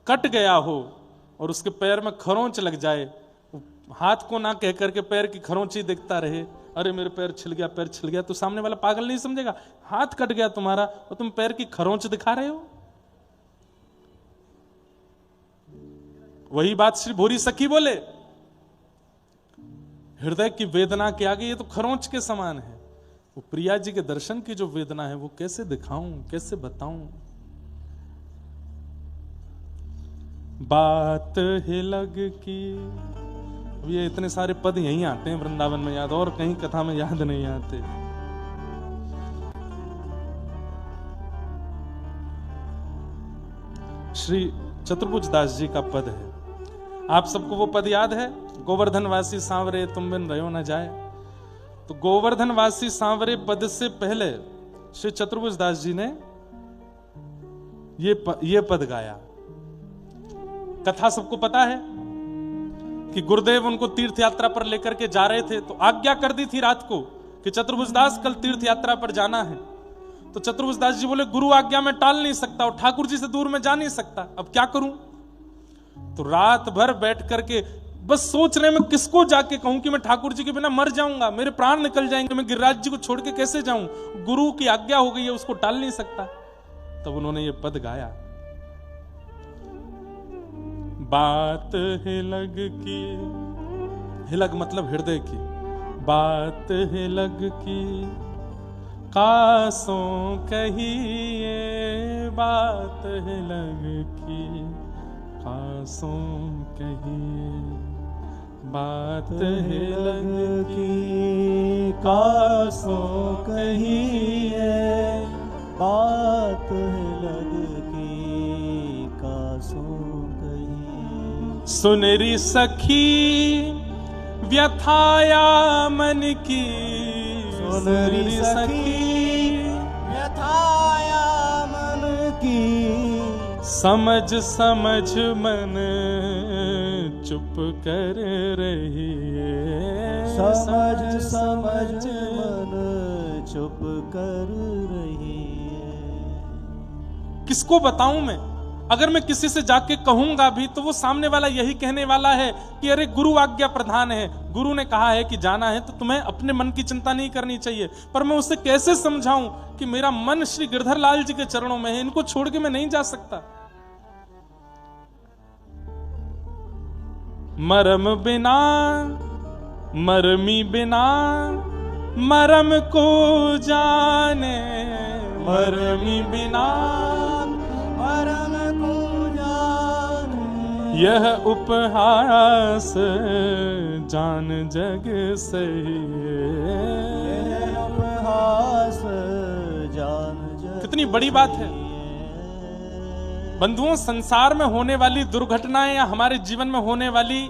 कट गया हो और उसके पैर में खरोंच लग जाए, हाथ को ना कह करके पैर की खरोंच ही देखता रहे, अरे मेरे पैर छिल गया, पैर छिल गया, तो सामने वाला पागल नहीं समझेगा? हाथ कट गया तुम्हारा और तुम पैर की खरोंच दिखा रहे हो। वही बात श्री भूरी सखी बोले, हृदय की वेदना के आगे ये तो खरोंच के समान है। वो प्रिया जी के दर्शन की जो वेदना है वो कैसे दिखाऊं, कैसे बताऊं? बात है लग की, ये इतने सारे पद यहीं आते हैं वृंदावन में याद, और कहीं कथा में याद नहीं आते। श्री चतुर्भुज दास जी का पद है, आप सबको वो पद याद है, गोवर्धन वासी सांवरे तुम बिन रहो न जाए। तो गोवर्धन वासी सांवरे पद से पहले श्री चतुर्भुज दास जी ने ये पद गाया। कथा सबको पता है कि गुरुदेव उनको तीर्थ यात्रा पर लेकर के जा रहे थे, तो आज्ञा कर दी थी रात को कि चतुर्भुज दास कल तीर्थ यात्रा पर जाना है। तो चतुर्भुज दास जी बोले गुरु आज्ञा में टाल नहीं सकता और ठाकुर जी से दूर में जा नहीं सकता, अब क्या करूं? तो रात भर बैठ करके बस सोच रहे मैं किसको जाके कहूं कि मैं ठाकुर जी के बिना मर जाऊंगा, मेरे प्राण निकल जाएंगे, मैं गिरिराज जी को छोड़ के कैसे जाऊं? गुरु की आज्ञा हो गई है, उसको टाल नहीं सकता। तब उन्होंने ये पद गाया, बात है लग की, हिलग मतलब हृदय की, बात है लग की कासों कहिए, बात है लग की कासों कहिए, बात है लग की कासों कहिए, बात है लग की कासों कहिए। सुनरी सखी व्यथाया मन की, सुनरी सखी व्यथाया मन की, समझ समझ मन चुप कर रही है, समझ समझ मन चुप कर रही है। किसको बताऊं मैं? अगर मैं किसी से जाके कहूंगा भी तो वो सामने वाला यही कहने वाला है कि अरे गुरु आज्ञा प्रधान है, गुरु ने कहा है कि जाना है तो तुम्हें अपने मन की चिंता नहीं करनी चाहिए। पर मैं उसे कैसे समझाऊं कि मेरा मन श्री गिरधर लाल जी के चरणों में है, इनको छोड़ के मैं नहीं जा सकता। मरम बिना मरमी बिना मरम को जाने, मरमी बिना मरम को जाने, यह उपहास जान जग सही, यह उपहास जान जग। कितनी बड़ी बात है बंधुओं। संसार में होने वाली दुर्घटनाएं या हमारे जीवन में होने वाली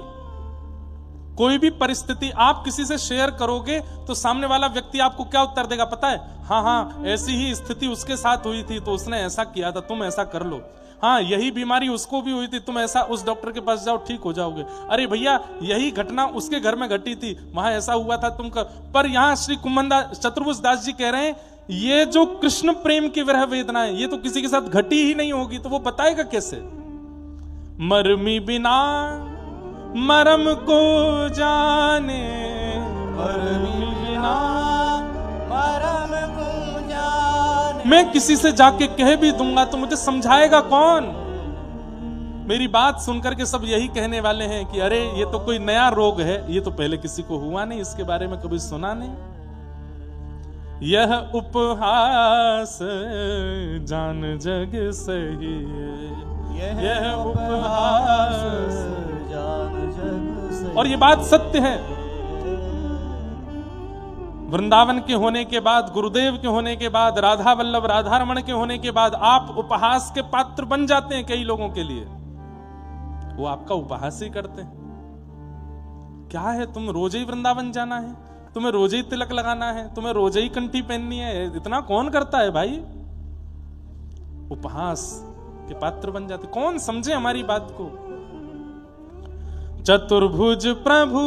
कोई भी परिस्थिति आप किसी से शेयर करोगे तो सामने वाला व्यक्ति आपको क्या उत्तर देगा पता है? हाँ हाँ ऐसी ही स्थिति उसके साथ हुई थी तो उसने ऐसा किया था, तुम ऐसा कर लो। हाँ यही बीमारी उसको भी हुई थी, तुम ऐसा उस डॉक्टर के पास जाओ ठीक हो जाओगे। अरे भैया यही घटना उसके घर में घटी थी, वहां ऐसा हुआ था तुम कर। पर यहाँ श्री कुंभनदास चतुर्भुज दास जी कह रहे हैं ये जो कृष्ण प्रेम की विरह वेदना है ये तो किसी के साथ घटी ही नहीं होगी, तो वो बताएगा कैसे? मरमी बिना मरम को जाने, मरमी बिना मरम को जाने। मैं किसी से जाके कह भी दूंगा तो मुझे समझाएगा कौन? मेरी बात सुनकर के सब यही कहने वाले हैं कि अरे ये तो कोई नया रोग है, ये तो पहले किसी को हुआ नहीं, इसके बारे में कभी सुना नहीं। यह उपहास जान जग सही है, यह उपहास जान जग सही। और ये बात सत्य है। वृंदावन के होने के बाद, गुरुदेव के होने के बाद, राधा वल्लभ राधा रमण के होने के बाद आप उपहास के पात्र बन जाते हैं कई लोगों के लिए। वो आपका उपहास ही करते हैं। क्या है, तुम रोज ही वृंदावन जाना है, तुम्हें रोज ही तिलक लगाना है, तुम्हें रोज ही कंठी पहननी है, इतना कौन करता है भाई? उपहास के पात्र बन जाते। कौन समझे हमारी बात को? चतुर्भुज प्रभु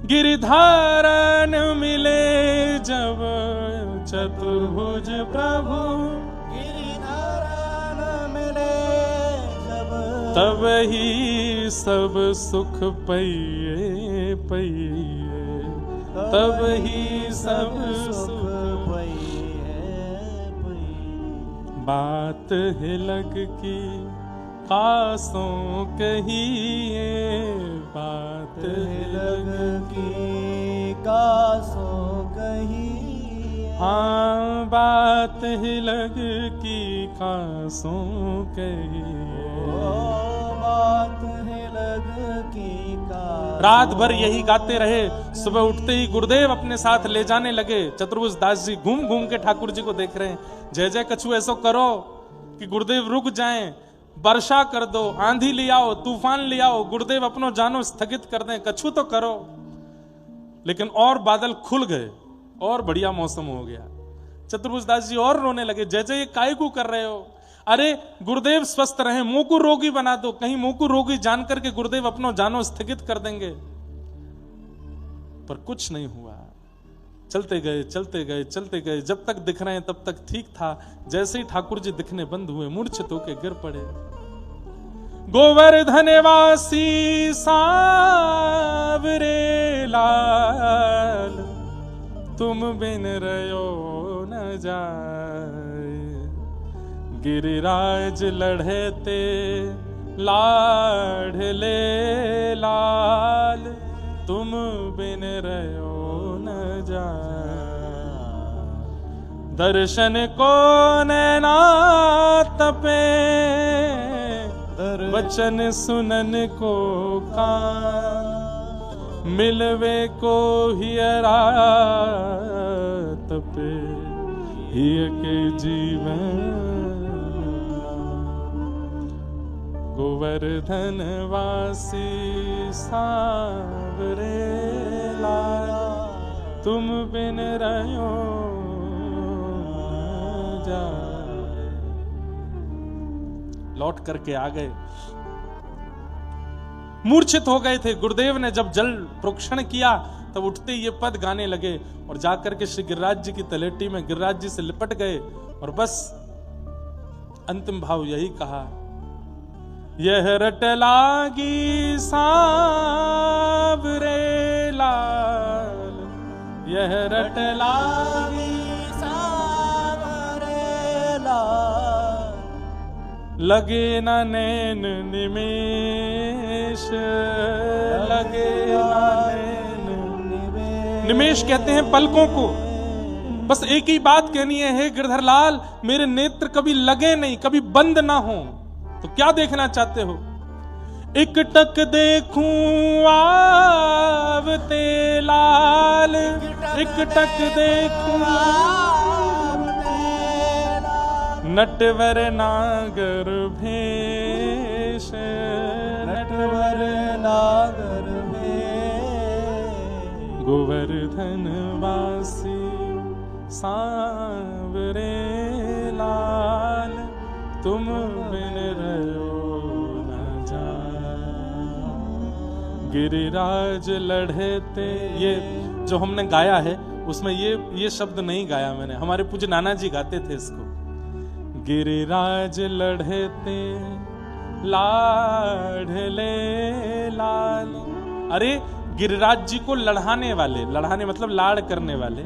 गिरिधारन मिले जब, चतुर्भुज प्रभु गिरिधारन मिले जब, तब ही सब सुख पइए पइए, तब ही सब सुख पइए। बात है लग की कासों कहिए, बात है लग की कासों कहिए। हाँ, बात है लग की कासों कहिए, बात है लग की कासों। रात भर यही गाते रहे। सुबह उठते ही गुरुदेव अपने साथ ले जाने लगे। चतुर्भुज दास जी घूम घूम के ठाकुर जी को देख रहे हैं। जय जय कछु ऐसो करो कि गुरुदेव रुक जाएं, वर्षा कर दो, आंधी ले आओ, तूफान ले आओ, गुरुदेव अपनो जानो स्थगित कर दें, कछु तो करो। लेकिन और बादल खुल गए और बढ़िया मौसम हो गया। चतुर्भुज दास जी और रोने लगे, जय जय ये काय को कर रहे हो? अरे गुरुदेव स्वस्थ रहे, मुंह को रोगी बना दो, कहीं मुंह को रोगी जान करके गुरुदेव अपनो जानो स्थगित कर देंगे। पर कुछ नहीं हुआ। चलते गए चलते गए चलते गए, जब तक दिख रहे हैं तब तक ठीक था। जैसे ही ठाकुर जी दिखने बंद हुए, मूर्छित होके गिर पड़े। गोवर्धनवासी सांवरे लाल, तुम बिन रयो न जाए। गिरिराज लढ़ते लाढ़ले लाल, तुम बिन रयो न जाए। दर्शन को नैना तपे, वचन सुनन को कान, मिलवे को हियरा तपे, हिय के जीवन। गोवर्धन वासी सांवरे लाल, तुम बिन रहो न जाए। लौट करके आ गए। मूर्छित हो गए थे। गुरुदेव ने जब जल प्रोक्षण किया तब उठते ये पद गाने लगे और जाकर के श्री गिरिराज जी की तलेटी में गिरिराज जी से लिपट गए और बस अंतिम भाव यही कहा, यह रट लागी सांवरे लाल, यह रट लागी सांवरे लाल, लगे न नैन निमेष, लगे न नैन निमेष कहते हैं पलकों को। बस एक ही बात कहनी है, हे गिरधर लाल मेरे नेत्र कभी लगे नहीं, कभी बंद ना हो। तो क्या देखना चाहते हो? एक टक देखूं आवते लाल, एक टक देखूं नटवर नागर भेष, नटवर नागर भेष। गोवर्धन वासी सांवरे लाल, तुम बिन रहो न जाए। गिरिराज लढ़ते, ये जो हमने गाया है उसमें ये शब्द नहीं गाया मैंने, हमारे पूज्य नाना जी गाते थे इसको। गिरिराज लढ़ते लाढ़ले लाल, अरे गिरिराज जी को लढ़ाने वाले, लढ़ाने मतलब लाड़ करने वाले।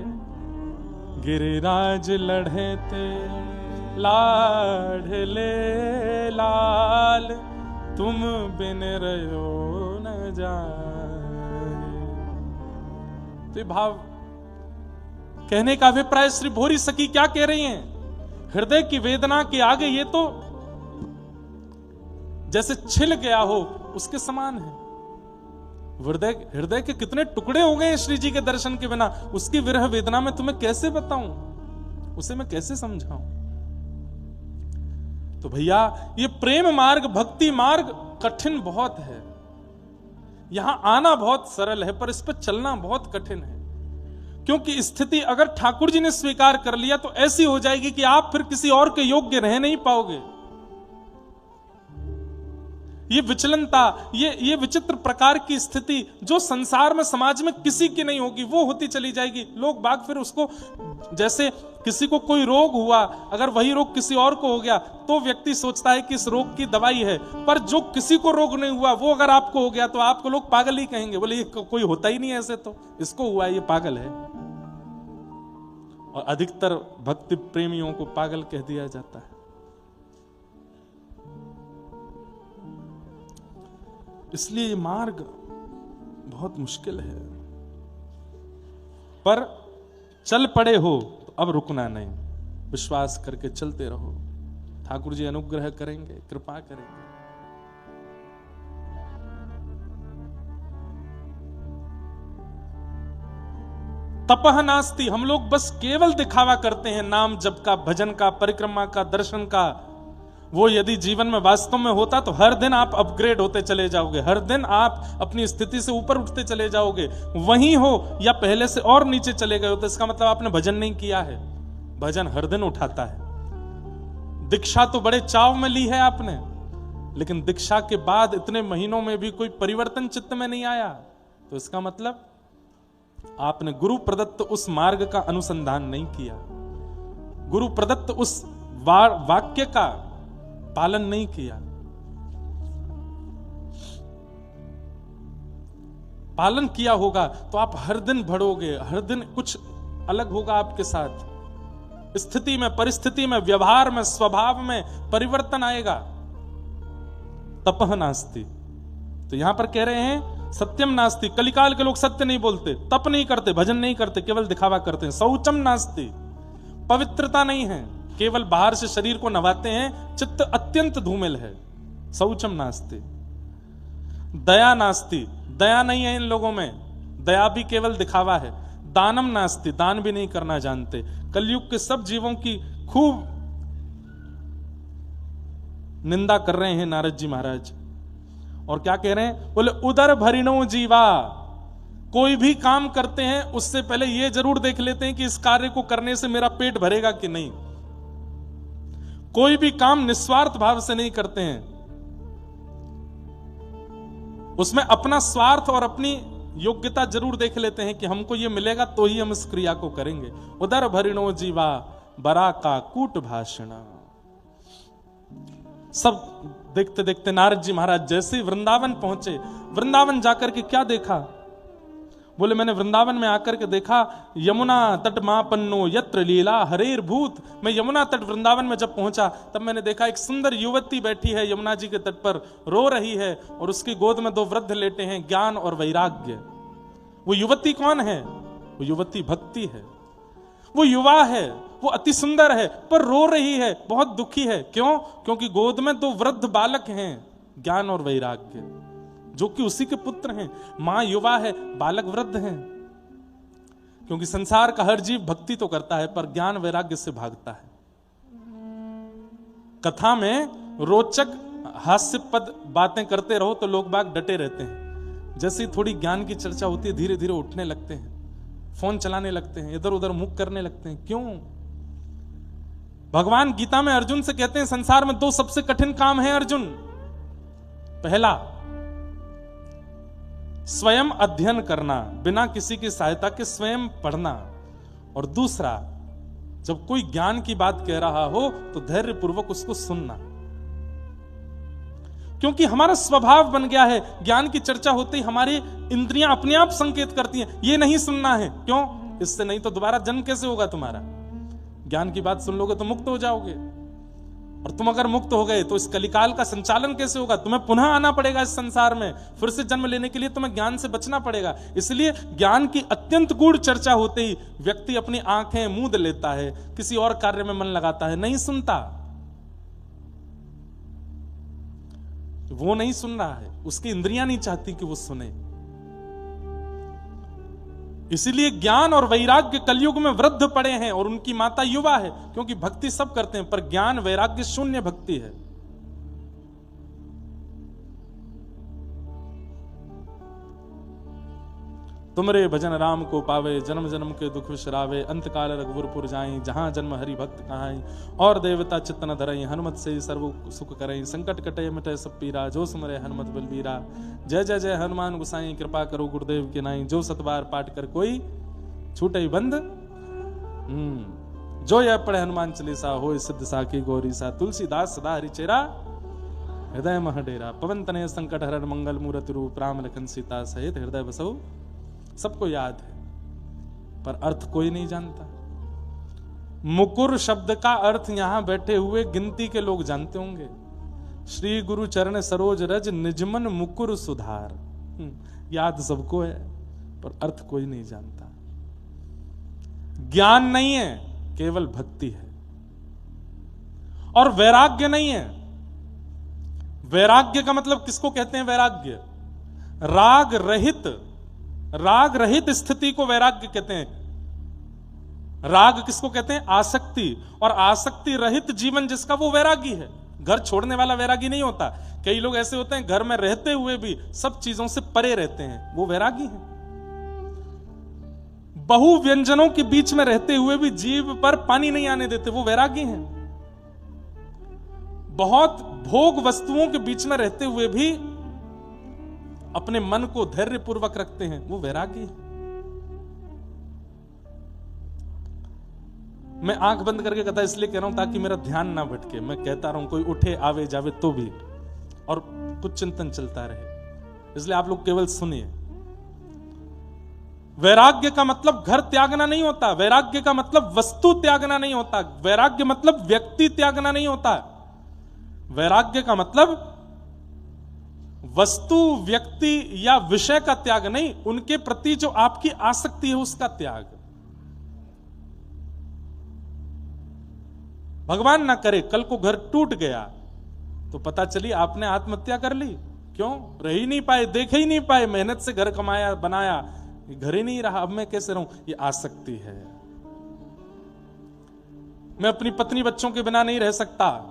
गिरिराज लढ़ते लाढ़ले लाल, तुम बिन रहो न जाए। तो ये भाव कहने का अभिप्राय श्री भोरी सखी क्या कह रही हैं? हृदय की वेदना के आगे ये तो जैसे छिल गया हो उसके समान है। हृदय के कितने टुकड़े हो गए हैं श्री जी के दर्शन के बिना। उसकी विरह वेदना में तुम्हें कैसे बताऊं, उसे मैं कैसे समझाऊं? तो भैया ये प्रेम मार्ग, भक्ति मार्ग कठिन बहुत है। यहां आना बहुत सरल है, पर इस पर चलना बहुत कठिन है। क्योंकि स्थिति अगर ठाकुर जी ने स्वीकार कर लिया तो ऐसी हो जाएगी कि आप फिर किसी और के योग्य रह नहीं पाओगे। ये विचलनता, ये विचित्र प्रकार की स्थिति जो संसार में, समाज में किसी की नहीं होगी, वो होती चली जाएगी। लोग बाग फिर उसको, जैसे किसी को कोई रोग हुआ, अगर वही रोग किसी और को हो गया तो व्यक्ति सोचता है कि इस रोग की दवाई है, पर जो किसी को रोग नहीं हुआ वो अगर आपको हो गया तो आपको लोग पागल ही कहेंगे। बोले ये कोई होता ही नहीं ऐसे, तो इसको हुआ, ये पागल है। और अधिकतर भक्ति प्रेमियों को पागल कह दिया जाता है। इसलिए ये मार्ग बहुत मुश्किल है, पर चल पड़े हो तो अब रुकना नहीं, विश्वास करके चलते रहो। ठाकुर जी अनुग्रह करेंगे, कृपा करेंगे। तपह नास्ति, हम लोग बस केवल दिखावा करते हैं नाम जप का, भजन का, परिक्रमा का, दर्शन का। वो यदि जीवन में वास्तव में होता तो हर दिन आप अपग्रेड होते चले जाओगे, हर दिन आप अपनी स्थिति से ऊपर उठते चले जाओगे। वहीं हो या पहले से और नीचे चले गए हो तो इसका मतलब आपने भजन नहीं किया है। भजन हर दिन उठाता है। दीक्षा तो बड़े चाव में ली है आपने, लेकिन दीक्षा के बाद इतने महीनों में भी कोई परिवर्तन चित्त में नहीं आया, तो इसका मतलब आपने गुरु प्रदत्त उस मार्ग का अनुसंधान नहीं किया, गुरु प्रदत्त उस वाक्य का पालन नहीं किया। पालन किया होगा तो आप हर दिन बढ़ोगे, हर दिन कुछ अलग होगा आपके साथ। स्थिति में, परिस्थिति में, व्यवहार में, स्वभाव में परिवर्तन आएगा। तपह नास्ति, तो यहां पर कह रहे हैं सत्यम नास्ति। कलिकाल के लोग सत्य नहीं बोलते, तप नहीं करते, भजन नहीं करते, केवल दिखावा करते हैं। शौचम नास्ति, पवित्रता नहीं है, केवल बाहर से शरीर को नवाते हैं, चित्त अत्यंत धूमिल है। शौचम नास्ति। दया नास्ति, दया नहीं है इन लोगों में, दया भी केवल दिखावा है। दानम नास्ति, दान भी नहीं करना जानते। कलयुग के सब जीवों की खूब निंदा कर रहे हैं नारद जी महाराज। और क्या कह रहे हैं? बोले उदर भरिणो जीवा। कोई भी काम करते हैं उससे पहले ये जरूर देख लेते हैं कि इस कार्य को करने से मेरा पेट भरेगा कि नहीं। कोई भी काम निस्वार्थ भाव से नहीं करते हैं, उसमें अपना स्वार्थ और अपनी योग्यता जरूर देख लेते हैं कि हमको ये मिलेगा तो ही हम इस क्रिया को करेंगे। उदर भरिणो जीवा बरा का कूट भाषण। सब देखते देखते नारद जी महाराज जैसे वृंदावन पहुंचे, वृंदावन जाकर के क्या देखा? बोले मैंने वृंदावन में आकर के देखा यमुना तट मापन्नो यत्र लीला हरेर भूत। मैं यमुना तट वृंदावन में जब पहुंचा तब मैंने देखा एक सुंदर युवती बैठी है यमुना जी के तट पर, रो रही है और उसकी गोद में दो वृद्ध लेटे हैं, ज्ञान और वैराग्य। वो युवती कौन है? वो युवती भक्ति है। वो युवा है, वो अति सुंदर है, पर रो रही है, बहुत दुखी है। क्यों? क्योंकि गोद में दो वृद्ध बालक हैं, ज्ञान और वैराग्य, जो कि उसी के पुत्र हैं। मां युवा है, बालक वृद्ध हैं। क्योंकि संसार का हर जीव भक्ति तो करता है पर ज्ञान वैराग्य से भागता है। कथा में रोचक हास्यपद बातें करते रहो तो लोग बाग डटे रहते हैं। जैसे थोड़ी ज्ञान की चर्चा होती है धीरे धीरे उठने लगते हैं, फोन चलाने लगते हैं, इधर उधर मुख करने लगते हैं। क्यों? भगवान गीता में अर्जुन से कहते हैं संसार में दो सबसे कठिन काम है अर्जुन। पहला स्वयं अध्ययन करना, बिना किसी की सहायता के स्वयं पढ़ना, और दूसरा जब कोई ज्ञान की बात कह रहा हो तो धैर्य पूर्वक उसको सुनना। क्योंकि हमारा स्वभाव बन गया है, ज्ञान की चर्चा होते ही हमारी इंद्रियां अपने आप संकेत करती हैं ये नहीं सुनना है। क्यों? इससे नहीं तो दोबारा जन्म कैसे होगा तुम्हारा? ज्ञान की बात सुन लोगे तो मुक्त हो जाओगे। और तुम अगर मुक्त हो गए तो इस कलिकाल का संचालन कैसे होगा? तुम्हें पुनः आना पड़ेगा इस संसार में, फिर से जन्म लेने के लिए तुम्हें ज्ञान से बचना पड़ेगा। इसलिए ज्ञान की अत्यंत गूढ़ चर्चा होते ही व्यक्ति अपनी आंखें मूंद लेता है, किसी और कार्य में मन लगाता है, नहीं सुनता। वो नहीं सुन रहा है, उसकी इंद्रियां नहीं चाहती कि वो सुने। इसीलिए ज्ञान और वैराग्य कलयुग में वृद्ध पड़े हैं और उनकी माता युवा है, क्योंकि भक्ति सब करते हैं पर ज्ञान वैराग्य शून्य भक्ति है। तुमरे भजन राम को पावे, जन्म जन्म के दुख विसरावे, अंतकाल रघुवरपुर जाई, जहां जन्म हरि भक्त कहाई, और देवता चित्तन धरई, हनुमत से सर्व सुख करई, संकट कटे मिटे सब पीरा, जो सुमरे हनुमत बलबीरा। जय जय जय हनुमान गुसाई, कृपा करो गुरुदेव के नाई, जो सतबार पाठ कर कोई छूटे बंद। जो यह पढ़े हनुमान चालीसा, हो सिद्ध साखी गौरी सा, तुलसीदास सदा हरिचेरा, हृदय मह डेरा। पवन तनय संकट हरण, मंगल मूर्ति रूप, राम लखन सीता सहित हृदय बसो। सबको याद है पर अर्थ कोई नहीं जानता। मुकुर शब्द का अर्थ यहां बैठे हुए गिनती के लोग जानते होंगे। श्री गुरु चरण सरोज रज, निजमन मुकुर सुधार। याद सबको है पर अर्थ कोई नहीं जानता। ज्ञान नहीं है, केवल भक्ति है। और वैराग्य नहीं है। वैराग्य का मतलब किसको कहते हैं? वैराग्य राग रहित स्थिति को वैराग्य कहते हैं। राग किसको कहते हैं? आसक्ति। और आसक्ति रहित जीवन जिसका, वो वैरागी है। घर छोड़ने वाला वैरागी नहीं होता। कई लोग ऐसे होते हैं घर में रहते हुए भी सब चीजों से परे रहते हैं, वो वैरागी है। बहु व्यंजनों के बीच में रहते हुए भी जीभ पर पानी नहीं आने देते, वो वैरागी हैं। बहुत भोग वस्तुओं के बीच में रहते हुए भी अपने मन को धैर्य पूर्वक रखते हैं, वो वैरागी है। मैं आंख बंद करके कथा इसलिए कह रहा हूं ताकि मेरा ध्यान ना भटके। मैं कहता रहूं, कोई उठे आवे जावे तो भी, और कुछ चिंतन चलता रहे, इसलिए आप लोग केवल सुनिए। वैराग्य का मतलब घर त्यागना नहीं होता। वैराग्य का मतलब वस्तु त्यागना नहीं होता। वैराग्य मतलब व्यक्ति त्यागना नहीं होता। वैराग्य का मतलब वस्तु, व्यक्ति या विषय का त्याग नहीं, उनके प्रति जो आपकी आसक्ति है उसका त्याग। भगवान ना करे कल को घर टूट गया तो पता चली आपने आत्महत्या कर ली। क्यों? रह ही नहीं पाए, देख ही नहीं पाए, मेहनत से घर कमाया बनाया, घर ही नहीं रहा, अब मैं कैसे रहूं? ये आसक्ति है। मैं अपनी पत्नी बच्चों के बिना नहीं रह सकता।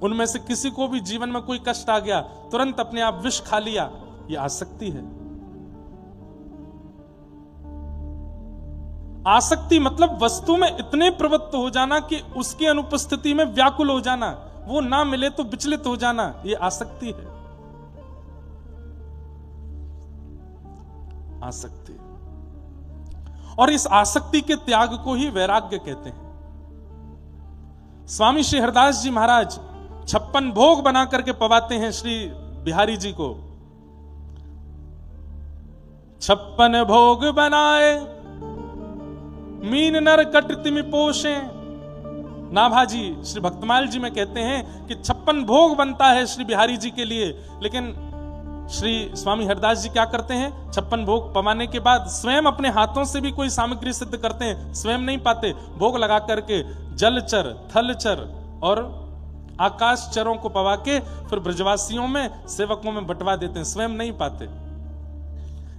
उनमें से किसी को भी जीवन में कोई कष्ट आ गया, तुरंत अपने आप विष खा लिया, ये आसक्ति है। आसक्ति मतलब वस्तु में इतने प्रवृत्त हो जाना कि उसकी अनुपस्थिति में व्याकुल हो जाना, वो ना मिले तो विचलित हो जाना, ये आसक्ति है। आसक्ति। और इस आसक्ति के त्याग को ही वैराग्य कहते हैं। स्वामी श्री हरदास जी महाराज 56 भोग बना करके पवाते हैं श्री बिहारी जी को। 56 भोग बनाए, मीन नर कट तिमि पोषे। नाभाजी श्री भक्तमाल जी में कहते हैं कि 56 भोग बनता है श्री बिहारी जी के लिए, लेकिन श्री स्वामी हरदास जी क्या करते हैं? 56 भोग पवाने के बाद स्वयं अपने हाथों से भी कोई सामग्री सिद्ध करते हैं, स्वयं नहीं पाते। भोग लगा करके जलचर, थलचर और आकाशचरों को पवा के फिर ब्रजवासियों में, सेवकों में बंटवा देते हैं, स्वयं नहीं पाते।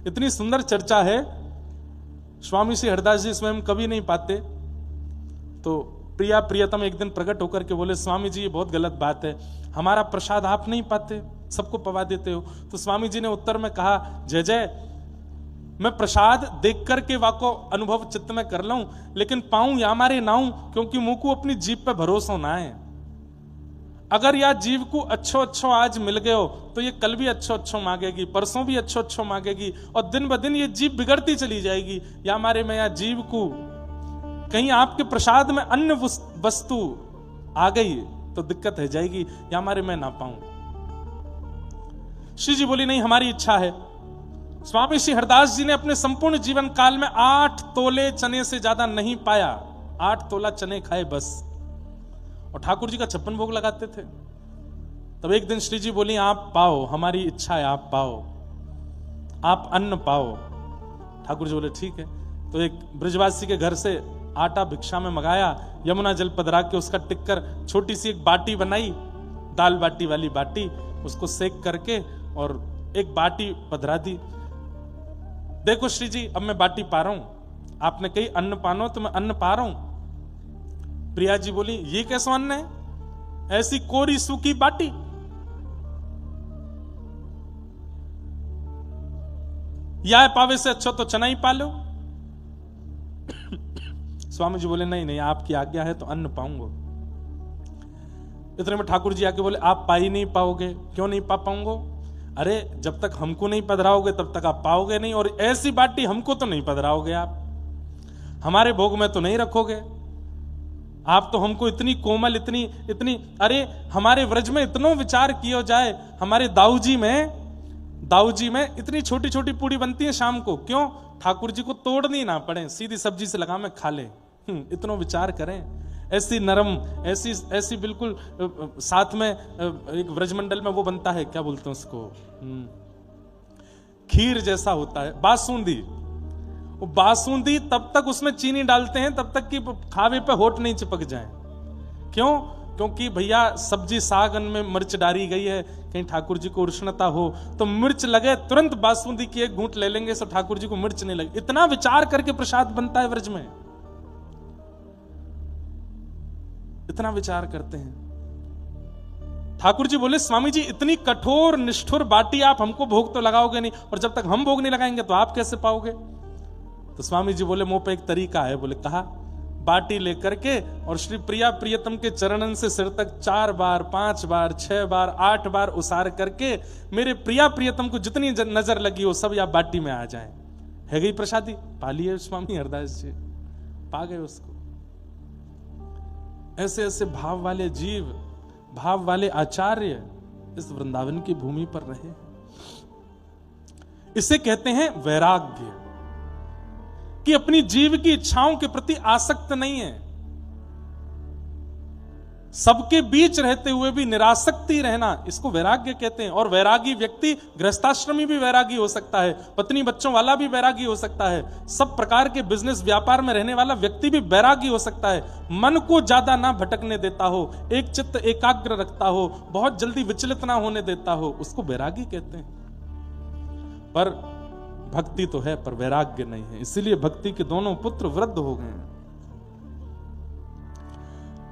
इतनी सुंदर चर्चा है। स्वामी श्री हरदास जी स्वयं कभी नहीं पाते तो प्रिया प्रियतम एक दिन प्रकट होकर के बोले, स्वामी जी ये बहुत गलत बात है, हमारा प्रसाद आप नहीं पाते, सबको पवा देते हो। तो स्वामी जी ने उत्तर में कहा, जय जय, मैं प्रसाद देख करके वाको अनुभव चित्त में कर लूं, लेकिन पाऊं या मारे नाऊं, क्योंकि मुंह को अपनी जीभ पे भरोसा ना है। अगर या जीव को अच्छो आज मिल गए हो तो ये कल भी अच्छो मांगेगी, परसों भी अच्छो मांगेगी, और दिन ब दिन ये जीव बिगड़ती चली जाएगी। या हमारे में या जीव को कहीं आपके प्रसाद में अन्य वस्तु आ गई तो दिक्कत है जाएगी, या हमारे में ना पाऊं। श्री जी बोली, नहीं हमारी इच्छा है। स्वामी श्री हरदास जी ने अपने संपूर्ण जीवन काल में 8 तोले चने से ज्यादा नहीं पाया, 8 तोला चने खाए बस। और ठाकुर जी का 56 भोग लगाते थे। तब एक दिन श्री जी बोली, आप पाओ, हमारी इच्छा है आप पाओ, आप अन्न पाओ। ठाकुर जी बोले ठीक है। तो एक ब्रजवासी के घर से आटा भिक्षा में मंगाया, यमुना जल पधरा के उसका टिक्कर, छोटी सी एक बाटी बनाई, दाल बाटी वाली बाटी, उसको सेक करके और एक बाटी पधरा दी। देखो श्री जी, अब मैं बाटी पा रहा हूं, आपने कही अन्न पानो तो मैं अन्न पा रहा हूं। प्रिया जी बोली, ये कैसा अन्न है, ऐसी कोरी सूखी बाटी। या पावे से अच्छा तो चना ही पा लो। स्वामी जी बोले, नहीं नहीं, आपकी आज्ञा है तो अन्न पाऊंगा। इतने में ठाकुर जी आके बोले, आप पा ही नहीं पाओगे। क्यों नहीं पा पाऊंगा? अरे जब तक हमको नहीं पधराओगे तब तक आप पाओगे नहीं, और ऐसी बाटी हमको तो नहीं पधराओगे, आप हमारे भोग में तो नहीं रखोगे। आप तो हमको इतनी कोमल, इतनी इतनी, अरे हमारे व्रज में इतनो विचार किया जाए, हमारे दाऊ जी में इतनी छोटी छोटी पूड़ी बनती है शाम को, क्यों? ठाकुर जी को तोड़नी ना पड़े, सीधी सब्जी से लगा में खा ले। इतनो विचार करें, ऐसी नरम, ऐसी बिल्कुल। साथ में एक व्रजमंडल में वो बनता है, क्या बोलते हैं उसको, खीर जैसा होता है, बासुंदी। वो बासुंदी तब तक उसमें चीनी डालते हैं तब तक कि खावे पे होठ नहीं चिपक जाए। क्यों? क्योंकि भैया सब्जी सागन में मिर्च डाली गई है, कहीं ठाकुर जी को उष्णता हो तो मिर्च लगे, तुरंत बासुंदी की एक घूंट ले लेंगे तो ठाकुर जी को मिर्च नहीं लगे। इतना विचार करके प्रसाद बनता है व्रज में, इतना विचार करते हैं। ठाकुर जी बोले, स्वामी जी इतनी कठोर निष्ठुर बाटी आप हमको भोग तो लगाओगे नहीं, और जब तक हम भोग नहीं लगाएंगे तो आप कैसे पाओगे? तो स्वामी जी बोले, मुंह पे एक तरीका है। बोले, कहा, बाटी लेकर के और श्री प्रिया प्रियतम के चरणन से सिर तक 4 बार 5 बार 6 बार 8 बार उसार करके मेरे प्रिया प्रियतम को जितनी नजर लगी हो सब या बाटी में आ जाए। है गई प्रसादी, पा लिए स्वामी हरदास जी, पा गए उसको। ऐसे ऐसे भाव वाले जीव, भाव वाले आचार्य इस वृंदावन की भूमि पर रहे। इसे कहते हैं वैराग्य, कि अपनी जीव की इच्छाओं के प्रति आसक्त नहीं है, सबके बीच रहते हुए भी निरासक्ति रहना, इसको वैराग्य कहते हैं। और वैरागी व्यक्ति गृहस्थाश्रमी भी वैरागी हो सकता है, पत्नी बच्चों वाला भी वैरागी हो सकता है, सब प्रकार के बिजनेस व्यापार में रहने वाला व्यक्ति भी वैरागी हो सकता है। मन को ज्यादा ना भटकने देता हो, एक चित्त एकाग्र रखता हो, बहुत जल्दी विचलित ना होने देता हो, उसको वैरागी कहते हैं। पर भक्ति तो है पर वैराग्य नहीं है, इसीलिए भक्ति के दोनों पुत्र वृद्ध हो गए हैं।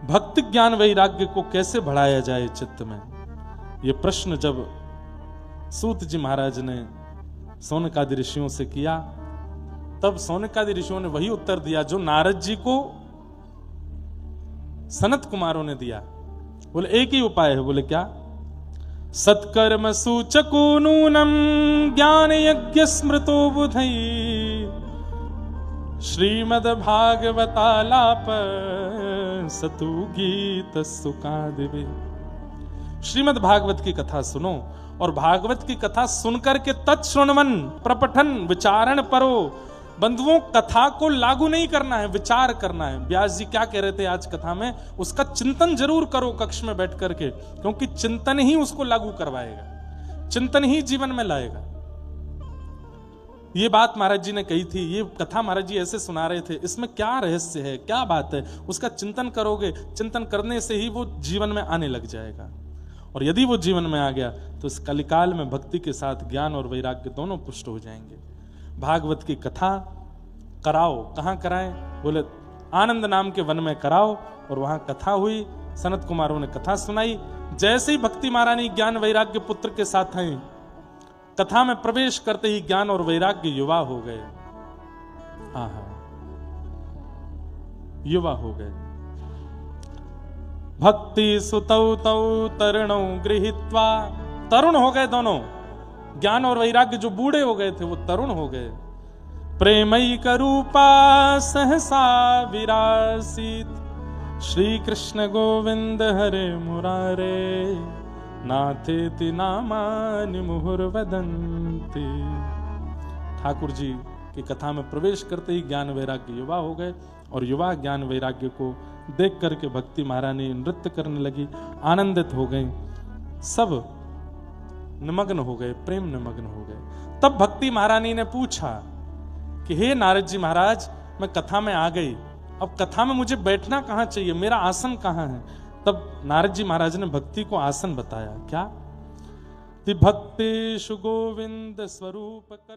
भक्ति ज्ञान वैराग्य को कैसे बढ़ाया जाए चित्त में, यह प्रश्न जब सूत जी महाराज ने सौनकादि ऋषियों से किया, तब सौनकादि ऋषियों ने वही उत्तर दिया जो नारद जी को सनत कुमारों ने दिया। बोले एक ही उपाय है। बोले क्या? सत्कर्म सूचको नूनम ज्ञान यज्ञ स्मृतो बुधई श्रीमद् भागवतालाप सतु गीत सुकादिवे। श्रीमद् भागवत की कथा सुनो, और भागवत की कथा सुनकर के तत्श्रवणन प्रपठन विचारण परो। बंधुओं, कथा को लागू नहीं करना है, विचार करना है। व्यास जी क्या कह रहे थे आज कथा में, उसका चिंतन जरूर करो कक्ष में बैठ करके, क्योंकि चिंतन ही उसको लागू करवाएगा, चिंतन ही जीवन में लाएगा। ये बात महाराज जी ने कही थी, ये कथा महाराज जी ऐसे सुना रहे थे, इसमें क्या रहस्य है, क्या बात है, उसका चिंतन करोगे, चिंतन करने से ही वो जीवन में आने लग जाएगा। और यदि वो जीवन में आ गया तो इस कलिकाल में भक्ति के साथ ज्ञान और वैराग्य दोनों पुष्ट हो जाएंगे। भागवत की कथा कराओ, कहाँ कराएं? बोले आनंद नाम के वन में कराओ। और वहां कथा हुई, सनत कुमारों ने कथा सुनाई। जैसे ही भक्ति महारानी ज्ञान वैराग्य पुत्र के साथ हैं, कथा में प्रवेश करते ही ज्ञान और वैराग्य युवा हो गए। आहा, युवा हो गए। भक्ति सुतौ तौ तरुणौ गृहीत्वा, तरुण हो गए दोनों। ज्ञान और वैराग्य जो बूढ़े हो गए थे वो तरुण हो गए। प्रेमई करूपा सहसा विरासित श्री कृष्ण गोविंद हरे मुरारे नाथेति नामानि मुहुर्वदन्ति। ठाकुर जी की कथा में प्रवेश करते ही ज्ञान वैराग्य युवा हो गए, और युवा ज्ञान वैराग्य को देख करके भक्ति महारानी नृत्य करने लगी, आनंदित हो गई, सब निमग्न हो गए, प्रेम निमग्न हो गए। तब भक्ति महारानी ने पूछा कि हे नारद जी महाराज, मैं कथा में आ गई, अब कथा में मुझे बैठना कहाँ चाहिए, मेरा आसन कहाँ है? तब नारद जी महाराज ने भक्ति को आसन बताया। क्या? भक्ति गोविंद स्वरूप कर